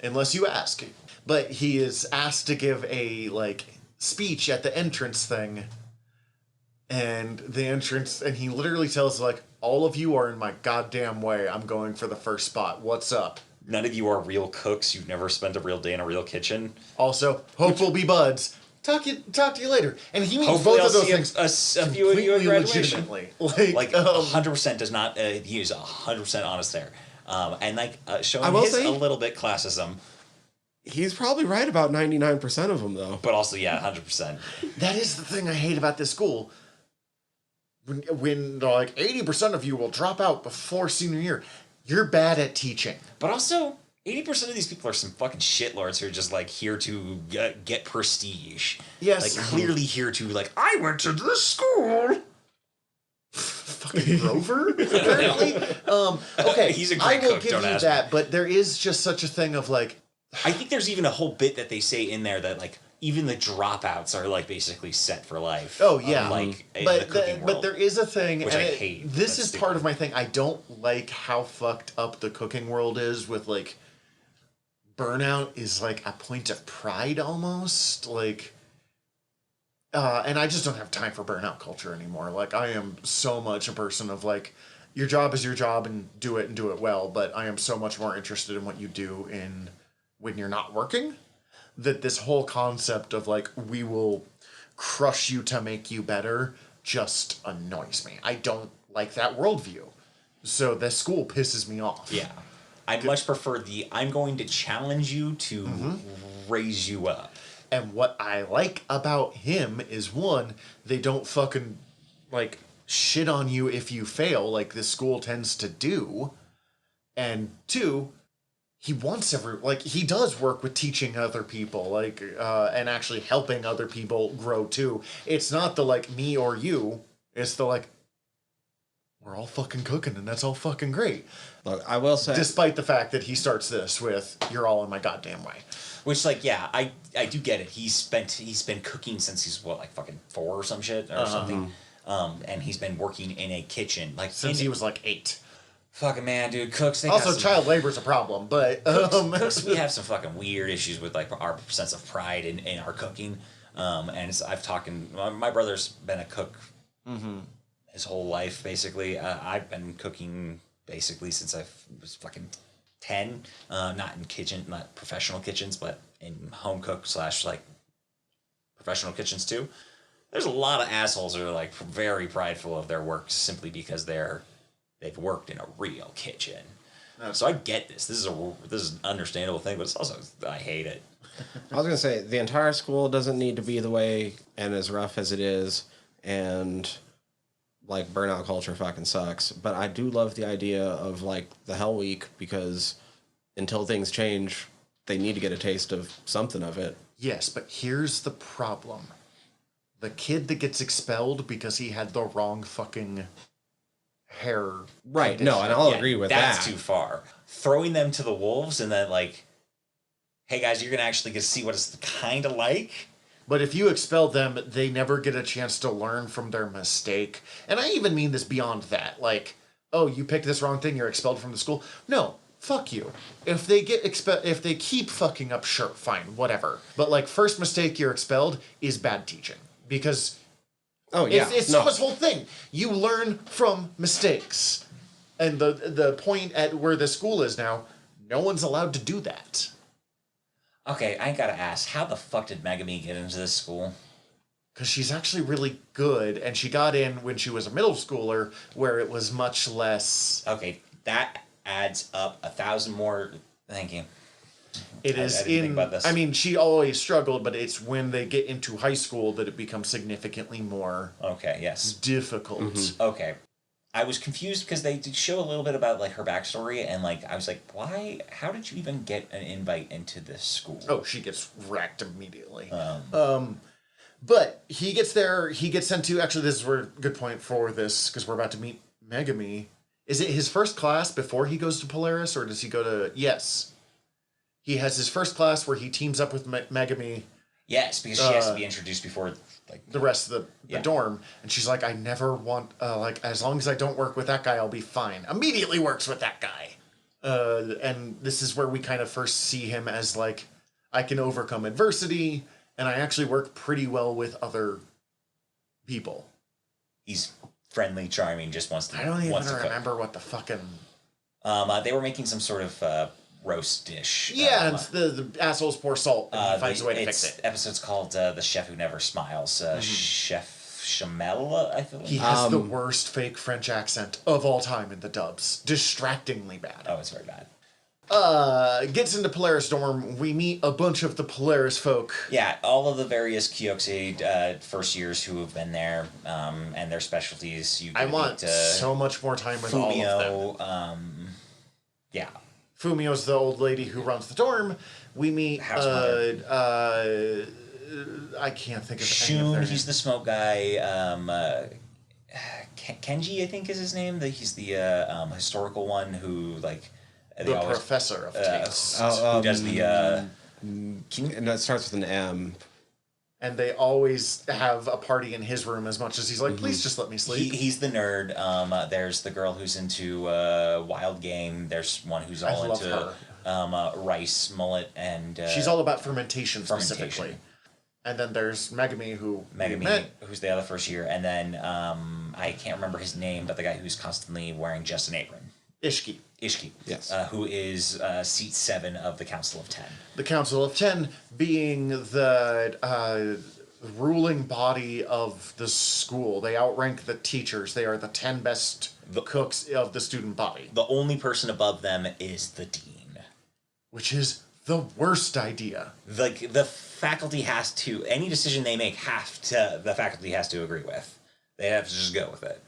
S2: Unless you ask. But he is asked to give a, like, speech at the entrance thing. And he literally tells, like, all of you are in my goddamn way. I'm going for the first spot. What's up?
S4: None of you are real cooks. You've never spent a real day in a real kitchen.
S2: Also, hope we'll be buds. Talk to you later. And he means
S4: Hopefully
S2: both
S4: I'll
S2: of those
S4: see
S2: things
S4: a few of you at
S2: completely
S4: graduation.
S2: legitimately.
S4: Like 100% does not. He is 100% honest there, and like showing
S3: will
S4: his
S3: say-
S4: a little bit classism,
S3: He's probably right about 99% of them, though.
S4: but also 100%.
S2: That is the thing I hate about this school. When like 80% of you will drop out before senior year, you're bad at teaching.
S4: But also 80% of these people are some fucking shitlords who are just like here to get prestige.
S2: Yes.
S4: like clearly here to like I went to this school.
S2: Fucking Grover, apparently. Okay,
S4: He's a
S2: I
S4: great
S2: will
S4: cook,
S2: give
S4: don't
S2: you
S4: ask
S2: that, but there is just such a thing of like,
S4: I think there's even a whole bit that they say in there that like even the dropouts are like basically set for life.
S2: Oh yeah,
S4: like in
S2: but
S4: the cooking world.
S2: but there is a thing,
S4: which
S2: and
S4: I hate.
S2: This
S4: That's
S2: is part of my thing. I don't like how fucked up the cooking world is with like burnout is like a point of pride almost like. And I just don't have time for burnout culture anymore. Like, I am so much a person of, like, your job is your job and do it well, but I am so much more interested in what you do in when you're not working, that this whole concept of, like, we will crush you to make you better just annoys me. I don't like that worldview. So the school pisses me off.
S4: Yeah. I much prefer I'm going to challenge you to raise you up.
S2: And what I like about him is, one, they don't fucking, like, shit on you if you fail, like this school tends to do. And two, he wants he does work with teaching other people, like, and actually helping other people grow too. It's not the, like, me or you. It's the, like, we're all fucking cooking and that's all fucking great.
S3: Look, I will say...
S2: Despite the fact that he starts this with, you're all in my goddamn way.
S4: Which, like, yeah, I do get it. He's been cooking since he's, what, like, fucking 4 or some shit or something. And he's been working in a kitchen. Like,
S2: since he was, like, 8.
S4: Fucking man, dude, cooks...
S2: Also, child labor's a problem, but...
S4: Cooks, we have some fucking weird issues with, like, our sense of pride in our cooking. And my brother's been a cook his whole life, basically. I've been cooking, basically, since I was fucking 10, not professional kitchens, but in home cook / like professional kitchens too. There's a lot of assholes who are like very prideful of their work simply because they've worked in a real kitchen. So I get this. This is an understandable thing, but it's also, I hate it.
S3: I was gonna say the entire school doesn't need to be the way and as rough as it is, and like burnout culture fucking sucks. But I do love the idea of like the Hell Week, because until things change, they need to get a taste of something of it.
S2: Yes, but here's the problem. The kid that gets expelled because he had the wrong fucking hair.
S3: Right, no, and I'll agree with that.
S4: That's too far. Throwing them to the wolves and then like, hey guys, you're going to actually get to see what it's kind of like.
S2: But if you expel them, they never get a chance to learn from their mistake. And I even mean this beyond that. Like, oh, you picked this wrong thing, you're expelled from the school. No, fuck you. If they if they keep fucking up, sure, fine, whatever. But like, first mistake, you're expelled is bad teaching. Because it's Soma's whole thing. You learn from mistakes. And the point at where the school is now, no one's allowed to do that.
S4: Okay, I gotta ask, how the fuck did Megami get into this school?
S2: Because she's actually really good, and she got in when she was a middle schooler, where it was much less...
S4: Okay, that adds up 1,000 more... Thank you.
S2: It is in... I mean, she always struggled, but it's when they get into high school that it becomes significantly more...
S4: Okay, yes.
S2: Difficult.
S3: Mm-hmm.
S4: Okay. I was confused because they did show a little bit about like her backstory, and like I was like, why? How did you even get an invite into this school?
S2: Oh, she gets wrecked immediately. But he gets there. He gets sent to. Actually, this is a good point for this because we're about to meet Megami. Is it his first class before he goes to Polaris, or does he go to? Yes, he has his first class where he teams up with Megami.
S4: Yes, because she has to be introduced before like
S2: the rest of the dorm, and she's like, I never want like as long as I don't work with that guy, I'll be fine. Immediately works with that guy, and this is where we kind of first see him as like, I can overcome adversity, and I actually work pretty well with other people.
S4: He's friendly, charming, just wants to.
S2: I don't even remember what the fucking.
S4: They were making some sort of roast dish.
S2: Yeah, and the assholes pour salt, and he finds a way to fix it.
S4: Episode's called "The Chef Who Never Smiles." Chef Chamel, I feel like.
S2: He has the worst fake French accent of all time in the dubs. Distractingly bad.
S4: Oh, it's very bad.
S2: Gets into Polaris dorm. We meet a bunch of the Polaris folk.
S4: Yeah, all of the various Kyokusei first years who have been there, and their specialties.
S2: I want so much more time with all of them.
S4: Yeah.
S2: Fumio's the old lady who runs the dorm. We meet I can't think of
S4: Shun,
S2: any of their
S4: he's
S2: names.
S4: the smoke guy. Kenji, I think is his name. He's the historical one who like
S2: the professor of taste.
S4: who does the
S3: and it starts with an M.
S2: and they always have a party in his room as much as he's like, please just let me sleep.
S4: He's the nerd. There's the girl who's into wild game. There's one who's all into rice, mullet, and...
S2: she's all about fermentation specifically. And then there's Megami,
S4: who's the other first year. And then I can't remember his name, but the guy who's constantly wearing just an apron.
S2: Ishiki.
S4: Yes. Who is seat 7 of the Council of 10.
S2: The Council of 10 being the ruling body of the school. They outrank the teachers. They are the 10 best cooks of the student body.
S4: The only person above them is the dean.
S2: Which is the worst idea.
S4: Like, the faculty has to... Any decision they make, the faculty has to agree with. They have to just go with it.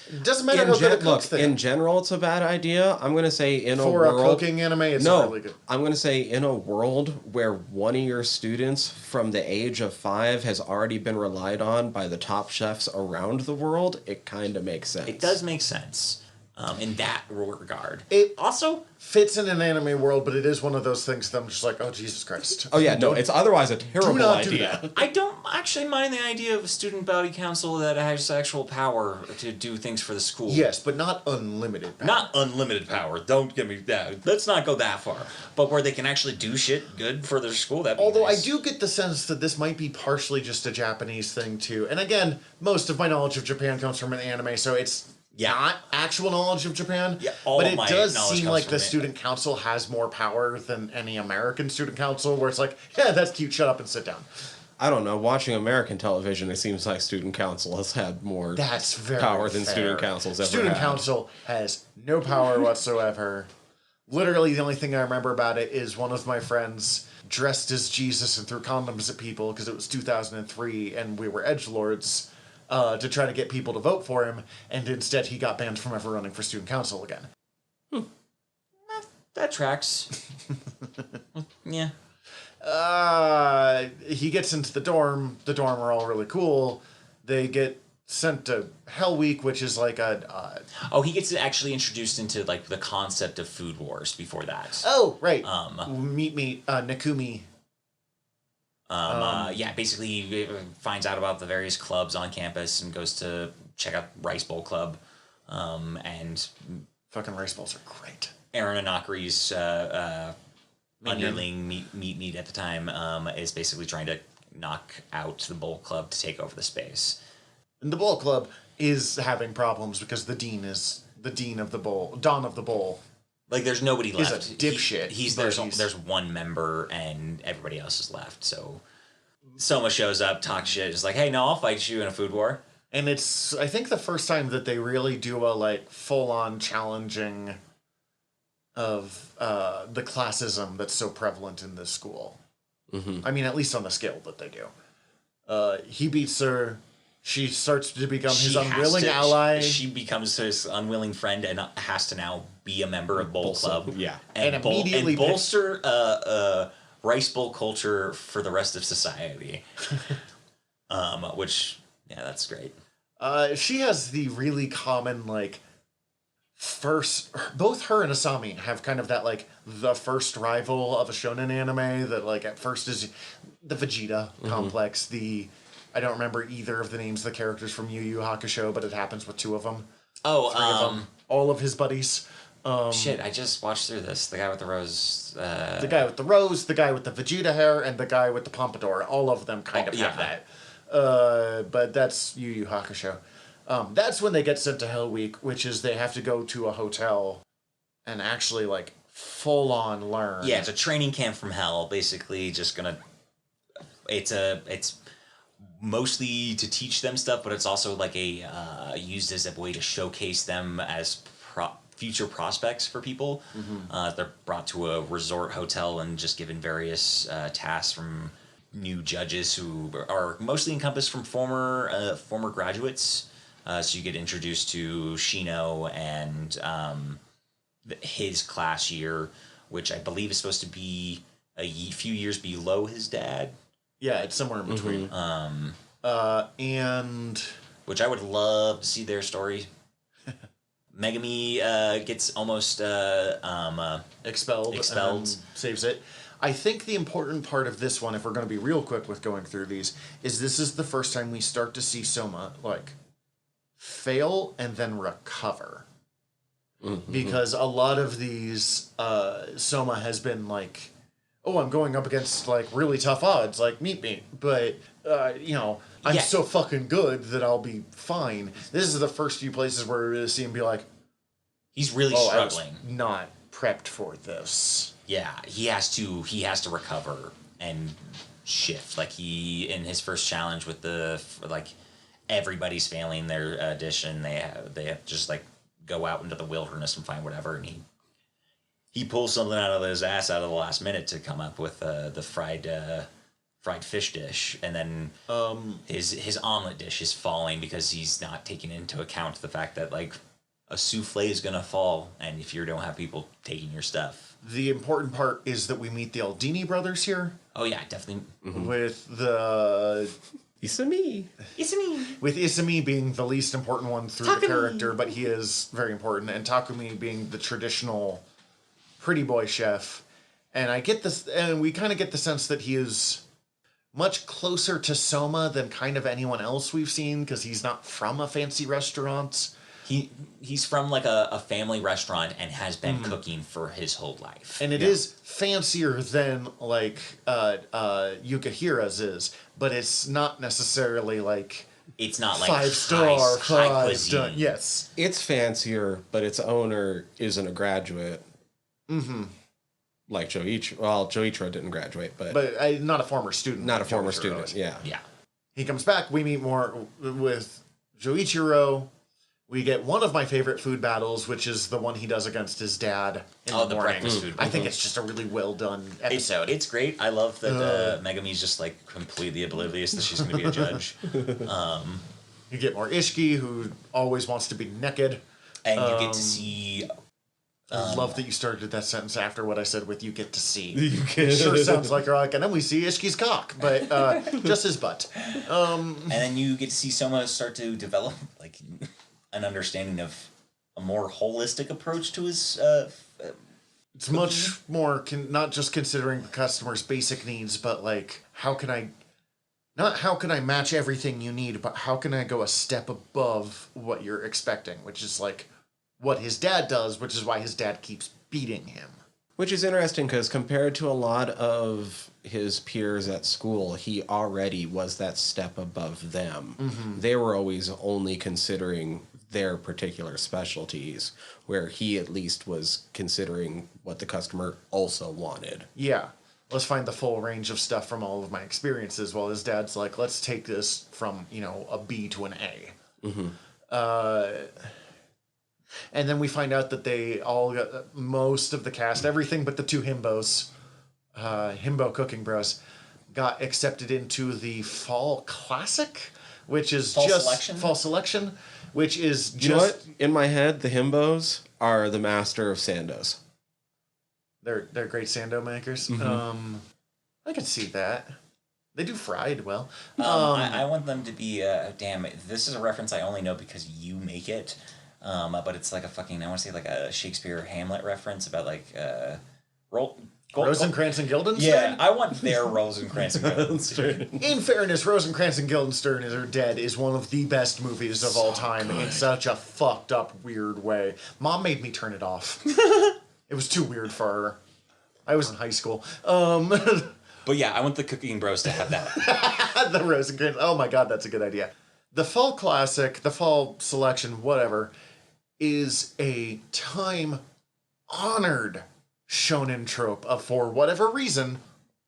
S2: It doesn't matter how good a cook's there.
S3: In general, it's a bad idea. I'm going to say
S2: For a cooking anime, it's really good.
S3: I'm going to say in a world where one of your students from the age of 5 has already been relied on by the top chefs around the world, it kind of makes sense.
S4: It does make sense in that regard.
S2: It also fits in an anime world, but it is one of those things that I'm just like, oh, Jesus Christ.
S3: Oh, yeah, no, it's otherwise a terrible idea.
S4: I don't actually mind the idea of a student body council that has actual power to do things for the school.
S2: Yes, but not unlimited power.
S4: Not unlimited power. Don't get me that. Let's not go that far. But where they can actually do shit good for their school, that'd be
S2: Although
S4: nice.
S2: I do get the sense that this might be partially just a Japanese thing, too. And again, most of my knowledge of Japan comes from an anime, so it's not actual knowledge of Japan.
S4: Yeah,
S2: but it does seem like the student council has more power than any American student council, where it's like, yeah, that's cute, shut up and sit down.
S3: I don't know. Watching American television, it seems like student council has had more power than student councils ever
S2: Student
S3: had.
S2: council has no power whatsoever. Literally, the only thing I remember about it is one of my friends dressed as Jesus and threw condoms at people because it was 2003 and we were edgelords. To try to get people to vote for him, and instead he got banned from ever running for student council again.
S4: That tracks. Yeah.
S2: He gets into the dorm. The dorm are all really cool. They get sent to Hell Week, which is like
S4: he gets actually introduced into like the concept of food wars before that.
S2: Oh, right. Meet Nikumi.
S4: Basically he finds out about the various clubs on campus and goes to check out Rice Bowl Club. And
S2: fucking rice bowls are great.
S4: Aaron Anakari's underling meat at the time is basically trying to knock out the Bowl Club to take over the space.
S2: And the Bowl Club is having problems because the dean of the bowl, Don of the Bowl.
S4: Like, there's nobody left.
S2: He's a dipshit.
S4: There's one member, and everybody else is left. So Soma shows up, talks shit, is like, hey, no, I'll fight you in a food war.
S2: And it's, I think, the first time that they really do a, like, full-on challenging of the classism that's so prevalent in this school. Mm-hmm. I mean, at least on the scale that they do. He beats her. She starts to become his unwilling ally.
S4: She becomes his unwilling friend and has to now be a member of Bowl Club.
S3: Yeah.
S2: And immediately
S4: bolster rice bowl culture for the rest of society. Which, yeah, that's great.
S2: She has the really common, like, both her and Asami have kind of that, like, the first rival of a shonen anime that, like, at first is the Vegeta complex, I don't remember either of the names of the characters from Yu Yu Hakusho, but it happens with 2 of them.
S4: Oh,
S2: 3 of them. All of his buddies.
S4: Shit, I just watched through this. The guy with the rose.
S2: The guy with the rose, the guy with the Vegeta hair, and the guy with the pompadour. All of them kind of have that. But that's Yu Yu Hakusho. That's when they get sent to Hell Week, which is they have to go to a hotel and actually, like, full-on learn.
S4: Yeah, it's a training camp from hell. Basically, just gonna... It's mostly to teach them stuff, but it's also like used as a way to showcase them as future prospects for people. Mm-hmm. They're brought to a resort hotel and just given various tasks from new judges who are mostly encompassed from former graduates. So you get introduced to Shino and his class year, which I believe is supposed to be a few years below his dad.
S2: Yeah, it's somewhere in between. And
S4: which I would love to see their story. Megami gets almost expelled.
S2: And saves it. I think the important part of this one, if we're going to be real quick with going through these, is this is the first time we start to see Soma, like, fail and then recover. Because a lot of these, Soma has been like, oh, I'm going up against, like, really tough odds, like, meet me. But, you know, I'm so fucking good that I'll be fine. This is the first few places where we're going to see him be like,
S4: he's really struggling.
S2: I was not prepped for this.
S4: Yeah, he has to recover and shift. Like, in his first challenge with everybody's failing their audition, they have just, like, go out into the wilderness and find whatever, and he pulls something out of his ass out of the last minute to come up with the fried fish dish, and then his omelet dish is falling because he's not taking into account the fact that, like, a souffle is gonna fall, and if you don't have people taking your stuff.
S2: The important part is that we meet the Aldini brothers here.
S4: Oh yeah, definitely.
S2: With the
S3: Isami.
S2: With Isami being the least important one through the character, but he is very important, and Takumi being the traditional pretty boy chef. And I get this, and we kind of get the sense that he is much closer to Soma than kind of anyone else we've seen, because he's not from a fancy restaurant.
S4: He's from, like, a family restaurant and has been cooking for his whole life.
S2: And it is fancier than, like, Yukihira's is, but it's not necessarily, like...
S4: It's not, like,
S2: 5-star,
S4: high cuisine.
S2: Yes.
S3: It's fancier, but its owner isn't a graduate. Like Joichiro. Well, Joichiro didn't graduate, but
S2: not a former student.
S3: Not a
S2: like
S3: former
S2: Joichiro
S3: student,
S2: is.
S3: yeah.
S2: He comes back, we meet more with Joichiro. We get one of my favorite food battles, which is the one he does against his dad in the morning.
S4: Breakfast food.
S2: I think it's just a really well done episode.
S4: It's great. I love that Megami's just, like, completely oblivious that she's going to be a judge.
S2: You get more Ishiki, who always wants to be naked.
S4: And you get to see...
S2: I love that you started that sentence after what I said with "you get to see." It sure sounds like and then we see Ishiki's cock, but just his butt.
S4: And then you get to see Soma start to develop, like, an understanding of a more holistic approach to his.
S2: It's much more not just considering the customer's basic needs, but, like, how can I match everything you need, but how can I go a step above what you're expecting, which is, like, what his dad does, which is why his dad keeps beating him.
S3: Which is interesting, because compared to a lot of his peers at school, he already was that step above them. They were always only considering their particular specialties, where he at least was considering what the customer also wanted.
S2: Yeah. Let's find the full range of stuff from all of my experiences, while his dad's like, let's take this from, you know, a B to an A. And then we find out that they all got most of the cast, everything but the two himbos, himbo cooking bros, got accepted into the Fall Classic, which is Fall Selection, which is just...
S3: You know what? In my head, the himbos are the master of sandos.
S2: They're great sando makers. I could see that. They do fried well.
S4: I want them to be... damn, this is a reference I only know because you make it. But it's like a fucking, I want to say, like a Shakespeare Hamlet reference about, like,
S2: Rosencrantz and Guildenstern?
S4: Yeah, I want their Rosencrantz and Guildenstern.
S2: In fairness, Rosencrantz and Guildenstern Are Dead is one of the best movies of all time in such a fucked up, weird way. Mom made me turn it off. It was too weird for her. I was in high school.
S4: But yeah, I want the Cooking Bros to have that.
S2: The Rosencrantz. Oh my god, that's a good idea. The Fall Classic, the Fall Selection, whatever, is a time-honored shonen trope of, for whatever reason,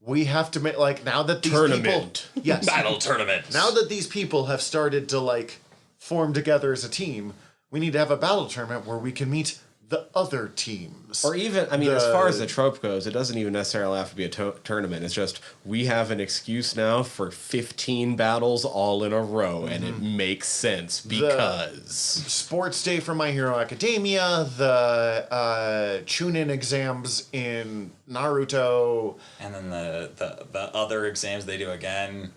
S2: we have to make, like, now that these people... Yes.
S4: Battle tournament.
S2: Now that these people have started to, like, form together as a team, we need to have a battle tournament where we can meet the other teams.
S3: Or even, I mean, as far as the trope goes, it doesn't even necessarily have to be a tournament. It's just, we have an excuse now for 15 battles all in a row, and it makes sense because...
S2: Sports Day for My Hero Academia, the Chunin exams in Naruto.
S4: And then the other exams they do again.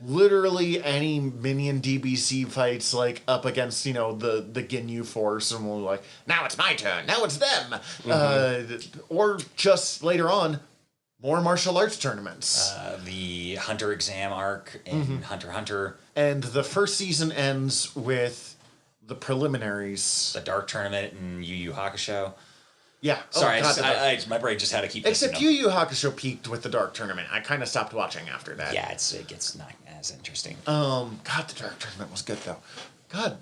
S2: Literally any minion DBC fights, like, up against, you know, the Ginyu force, and we're like, now it's my turn, now it's them. Or just later on, more martial arts tournaments.
S4: The Hunter exam arc in Hunter x Hunter.
S2: And the first season ends with the preliminaries.
S4: The Dark Tournament in Yu Yu Hakusho.
S2: Yeah.
S4: Sorry,
S2: God,
S4: my brain just had to keep...
S2: Except Yu Yu Hakusho peaked with the Dark Tournament. I kind of stopped watching after that.
S4: Yeah, it gets not as interesting.
S2: God, the Dark Tournament was good, though. God,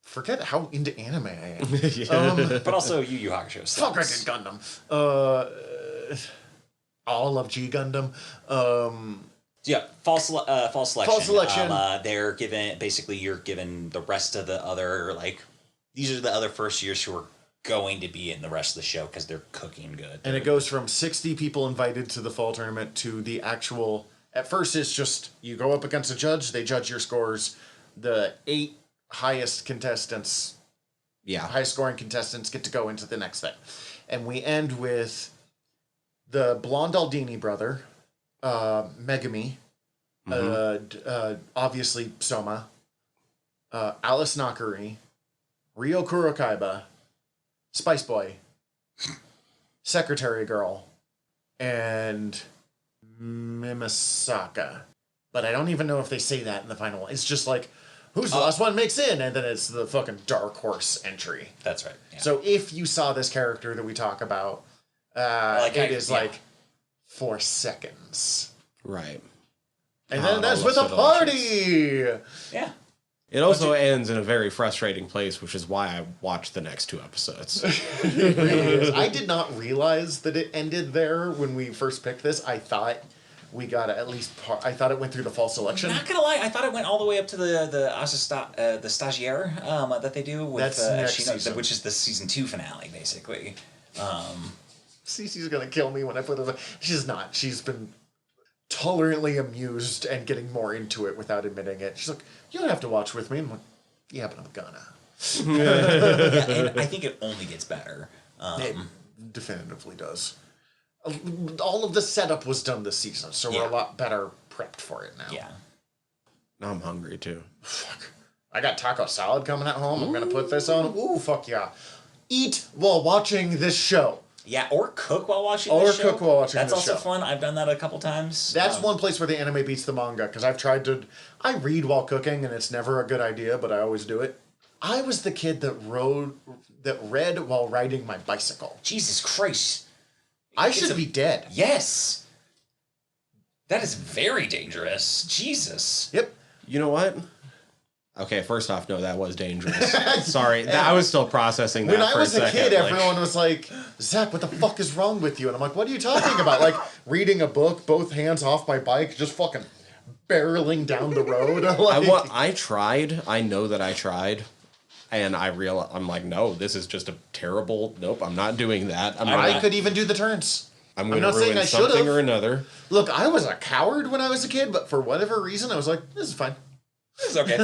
S2: forget how into anime I am.
S4: But also Yu Yu Hakusho stuff.
S2: Fuck, I did Gundam. All of G Gundam.
S4: Yeah, false selection.
S2: False selection.
S4: They're given, basically, you're given the rest of the other, like, these are the other first years who are going to be in the rest of the show because they're cooking good.
S2: And it goes from 60 people invited to the fall tournament to the actual... At first, it's just you go up against a judge, they judge your scores. The 8 highest contestants, highest scoring contestants get to go into the next thing. And we end with the blonde Aldini brother, Megami, obviously Soma, Alice Nakari, Ryo Kurokaiba, Spice Boy, Secretary Girl, and Mimisaka. But I don't even know if they say that in the final one. It's just like, who's the last one makes in? And then it's the fucking Dark Horse entry.
S4: That's right. Yeah.
S2: So if you saw this character that we talk about, it is like 4 seconds.
S3: Right.
S2: And then that's with a party!
S4: Yeah.
S3: It also ends in a very frustrating place, which is why I watched the next 2 episodes.
S2: I did not realize that it ended there when we first picked this. I thought we got at least I thought it went through the fall selection.
S4: I'm not gonna lie, I thought it went all the way up to the stagiaire that they do with Shino, which is the season 2 finale, basically.
S2: Cece's gonna kill me when I put this. She's not. She's been tolerantly amused and getting more into it without admitting it. She's like, "You don't have to watch with me." I'm like, "Yeah, but I'm gonna."
S4: Yeah, and I think it only gets better.
S2: It definitively does. All of the setup was done this season, so we're a lot better prepped for it now.
S4: Yeah.
S3: Now I'm hungry too.
S2: Fuck. I got taco salad coming at home. I'm gonna put this on. Ooh, fuck yeah. Eat while watching this show.
S4: Yeah, or cook while watching this show.
S2: Or cook while watching this show.
S4: That's also fun. I've done that a couple times.
S2: That's one place where the anime beats the manga, because I've tried to... I read while cooking, and it's never a good idea, but I always do it. I was the kid that read while riding my bicycle.
S4: Jesus Christ.
S2: I should be dead.
S4: Yes. That is very dangerous. Jesus.
S2: Yep.
S3: You know what? Okay, first off, no, that was dangerous. Sorry, I was still processing that.
S2: When I was a kid, everyone was like, "Zach, what the fuck is wrong with you?" And I'm like, "What are you talking about?" Like, reading a book, both hands off my bike, just fucking barreling down the road. Like,
S3: I tried. I know that I tried. And I'm like, no, this is just a terrible... Nope, I'm not doing that.
S2: I could even do the turns.
S3: I'm going to ruin something or another.
S2: Look, I was a coward when I was a kid, but for whatever reason, I was like, this is fine.
S4: It's okay.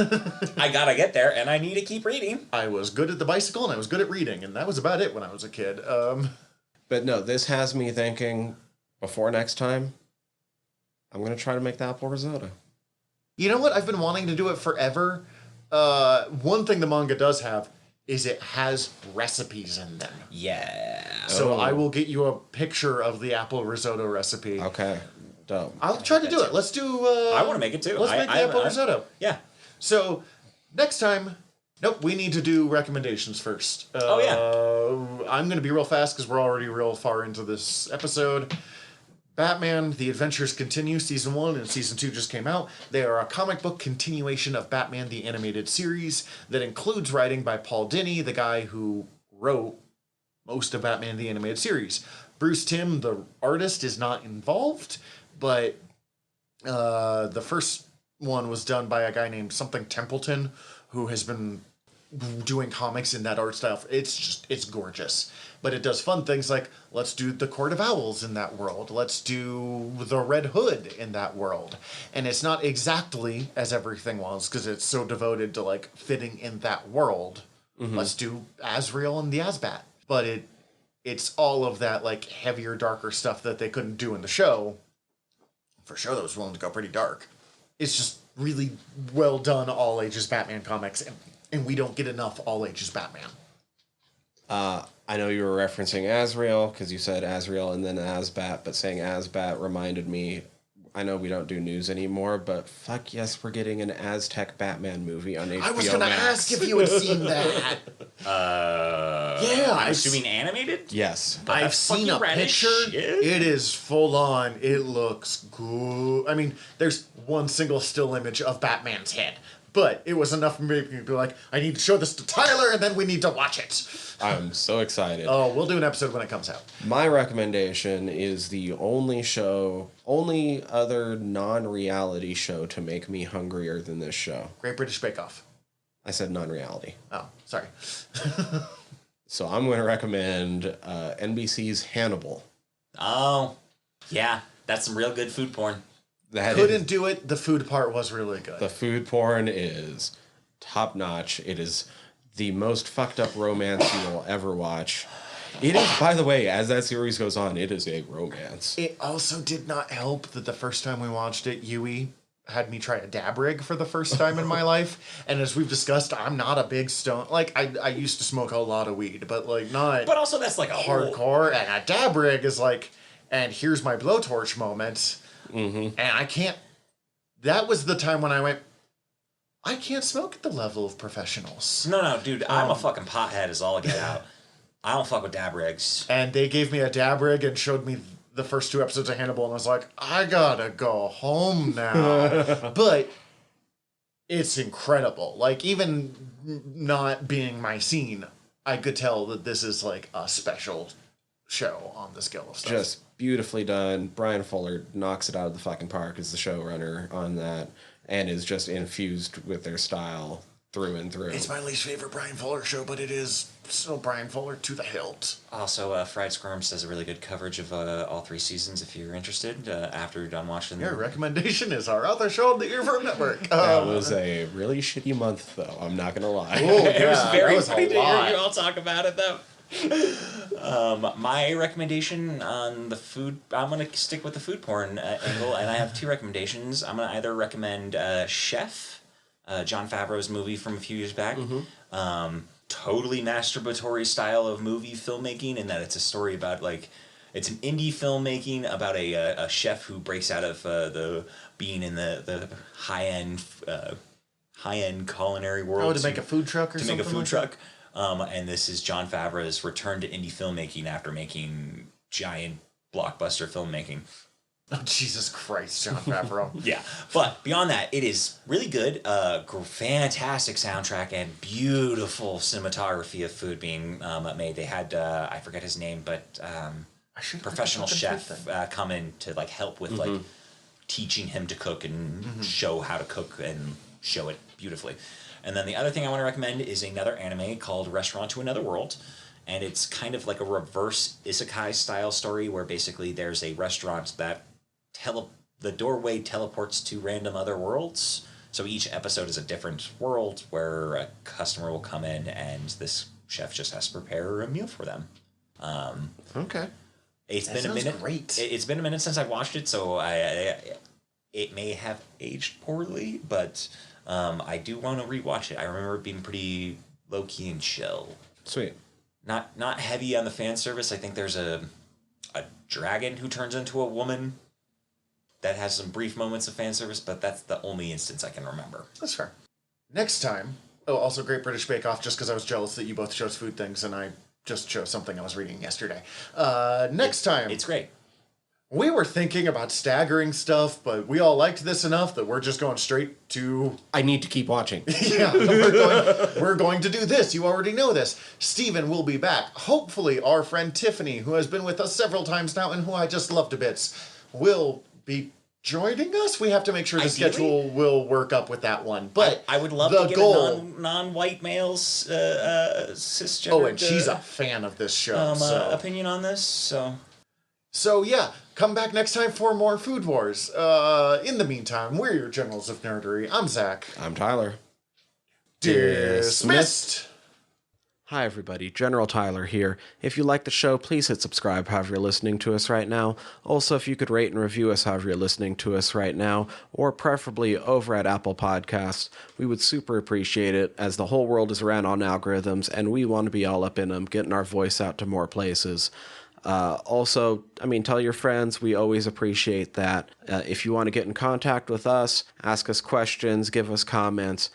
S4: I gotta get there, and I need to keep reading.
S2: I was good at the bicycle, and I was good at reading, and that was about it when I was a kid.
S3: But no, this has me thinking, before next time, I'm going to try to make the apple risotto.
S2: You know what? I've been wanting to do it forever. One thing the manga does have is it has recipes in them.
S4: Yeah.
S2: So I will get you a picture of the apple risotto recipe.
S3: Okay. Dope.
S2: I'll try to do it. Let's do...
S4: I want to make it too.
S2: Let's make the apple risotto.
S4: Yeah.
S2: So, next time... Nope, we need to do recommendations first. I'm going to be real fast because we're already real far into this episode. Batman, The Adventures Continue, Season 1 and Season 2 just came out. They are a comic book continuation of Batman, the Animated Series, that includes writing by Paul Dini, the guy who wrote most of Batman, the Animated Series. Bruce Timm, the artist, is not involved, but the first one was done by a guy named something Templeton, who has been doing comics in that art style. It's gorgeous. But it does fun things like, let's do the Court of Owls in that world. Let's do the Red Hood in that world. And it's not exactly as everything was, because it's so devoted to, like, fitting in that world. Mm-hmm. Let's do Azrael and the Asbat. But it's all of that, like, heavier, darker stuff that they couldn't do in the show. For sure, that was willing to go pretty dark. It's just really well done all-ages Batman comics, and we don't get enough all-ages Batman.
S3: I know you were referencing Azrael because you said Azrael and then Asbat, but saying Asbat reminded me. I know we don't do news anymore, but fuck yes, we're getting an Aztec Batman movie on HBO
S2: I was going to
S3: Max.
S2: ask if you had seen that. Yeah.
S4: I'm assuming animated?
S3: Yes.
S2: I've seen a picture. It is full on. It looks good. I mean, there's one single still image of Batman's head, but it was enough for me to be like, I need to show this to Tyler, and then we need to watch it.
S3: I'm so excited.
S2: Oh, we'll do an episode when it comes out.
S3: My recommendation is the only other non-reality show to make me hungrier than this show.
S2: Great British Bake Off.
S3: I said non-reality.
S2: Oh, sorry.
S3: So I'm going to recommend NBC's Hannibal.
S4: Oh, yeah. That's some real good food porn.
S2: Couldn't do it. The food part was really good.
S3: The food porn is top-notch. It is the most fucked up romance you will ever watch. It is, by the way, as that series goes on, it is a romance.
S2: It also did not help that the first time we watched it, Yui had me try a dab rig for the first time in my life. And as we've discussed, I'm not a big stone. Like, I used to smoke a lot of weed, but like not
S4: But also that's like a
S2: hardcore. And a dab rig is like, and here's my blowtorch moment.
S3: Mm-hmm.
S2: And I can't. That was the time when I went, I can't smoke at the level of professionals.
S4: No, dude, I'm a fucking pothead as all get out. I don't fuck with dab rigs.
S2: And they gave me a dab rig and showed me the first 2 episodes of Hannibal, and I was like, I gotta go home now. But it's incredible. Like, even not being my scene, I could tell that this is like a special show on the scale of stuff.
S3: Just beautifully done. Brian Fuller knocks it out of the fucking park as the showrunner on that, and is just infused with their style through and through.
S2: It's my least favorite Brian Fuller show, but it is still Brian Fuller to the hilt.
S4: Also, Fried Squirms does a really good coverage of all 3 seasons if you're interested after you're done watching
S2: Your
S4: them.
S2: recommendation is our other show on the Earworm Network.
S3: That was a really shitty month, though. I'm not gonna lie.
S2: Oh, yeah,
S4: It was very
S2: that was
S4: funny
S2: a
S4: to hear
S2: lot.
S4: you all talk about it, though. My recommendation on the food, I'm going to stick with the food porn angle, and I have 2 recommendations. I'm going to either recommend Chef, Jon Favreau's movie from a few years back.
S3: Mm-hmm.
S4: Totally masturbatory style of movie filmmaking, in that it's a story about, like, it's an indie filmmaking about a chef who breaks out of the being in the high-end culinary world.
S2: Oh, to make a food truck or
S4: to
S2: something?
S4: make a food
S2: like
S4: truck. And this is Jon Favreau's return to indie filmmaking after making giant blockbuster filmmaking.
S2: Oh, Jesus Christ, Jon Favreau.
S4: Yeah, but beyond that, it is really good. Fantastic soundtrack and beautiful cinematography of food being made. They had I forget his name, but professional chef come in to like help with like teaching him to cook and show how to cook and show it beautifully. And then the other thing I want to recommend is another anime called Restaurant to Another World. And it's kind of like a reverse isekai style story where basically there's a restaurant that the doorway teleports to random other worlds. So each episode is a different world where a customer will come in and this chef just has to prepare a meal for them.
S2: Okay.
S4: It's been a
S2: sounds
S4: minute.
S2: great.
S4: It's been a minute since I've watched it, so it may have aged poorly, but I do want to rewatch it. I remember it being pretty low key and chill.
S3: Sweet.
S4: Not heavy on the fan service. I think there's a dragon who turns into a woman that has some brief moments of fan service, but that's the only instance I can remember.
S2: That's fair. Next time, also Great British Bake Off, just because I was jealous that you both chose food things and I just chose something I was reading yesterday. Next time.
S4: It's great.
S2: We were thinking about staggering stuff, but we all liked this enough that we're just going straight to...
S3: I need to keep watching.
S2: Yeah, we're going to do this. You already know this. Steven will be back. Hopefully our friend Tiffany, who has been with us several times now and who I just love to bits, will be joining us. We have to make sure the
S4: Ideally,
S2: schedule will work up with that one. But
S4: I would love to get a non-white male's cisgender.
S2: Oh, and she's a fan of this show.
S4: Opinion on this,
S2: So yeah, come back next time for more Food Wars. In the meantime, we're your generals of nerdery. I'm Zach.
S3: I'm Tyler.
S2: Dismissed.
S3: Hi everybody, General Tyler here. If you like the show, please hit subscribe however you're listening to us right now. Also, if you could rate and review us however you're listening to us right now, or preferably over at Apple Podcasts, we would super appreciate it, as the whole world is ran on algorithms, and we want to be all up in them, getting our voice out to more places. Also, tell your friends. We always appreciate that. If you want to get in contact with us, ask us questions, give us comments,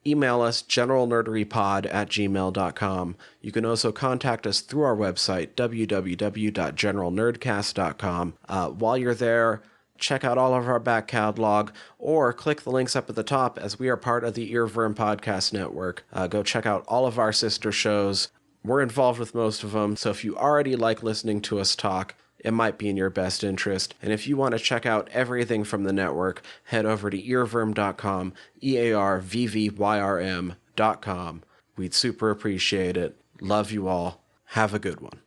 S3: email us generalnerderypod@gmail.com. You can also contact us through our website, www.generalnerdcast.com. While you're there, check out all of our back catalog, or click the links up at the top, as we are part of the Earworm Podcast Network. Go check out all of our sister shows. We're involved with most of them, so if you already like listening to us talk, it might be in your best interest. And if you want to check out everything from the network, head over to earworm.com, EARVVYRM.com. We'd super appreciate it. Love you all. Have a good one.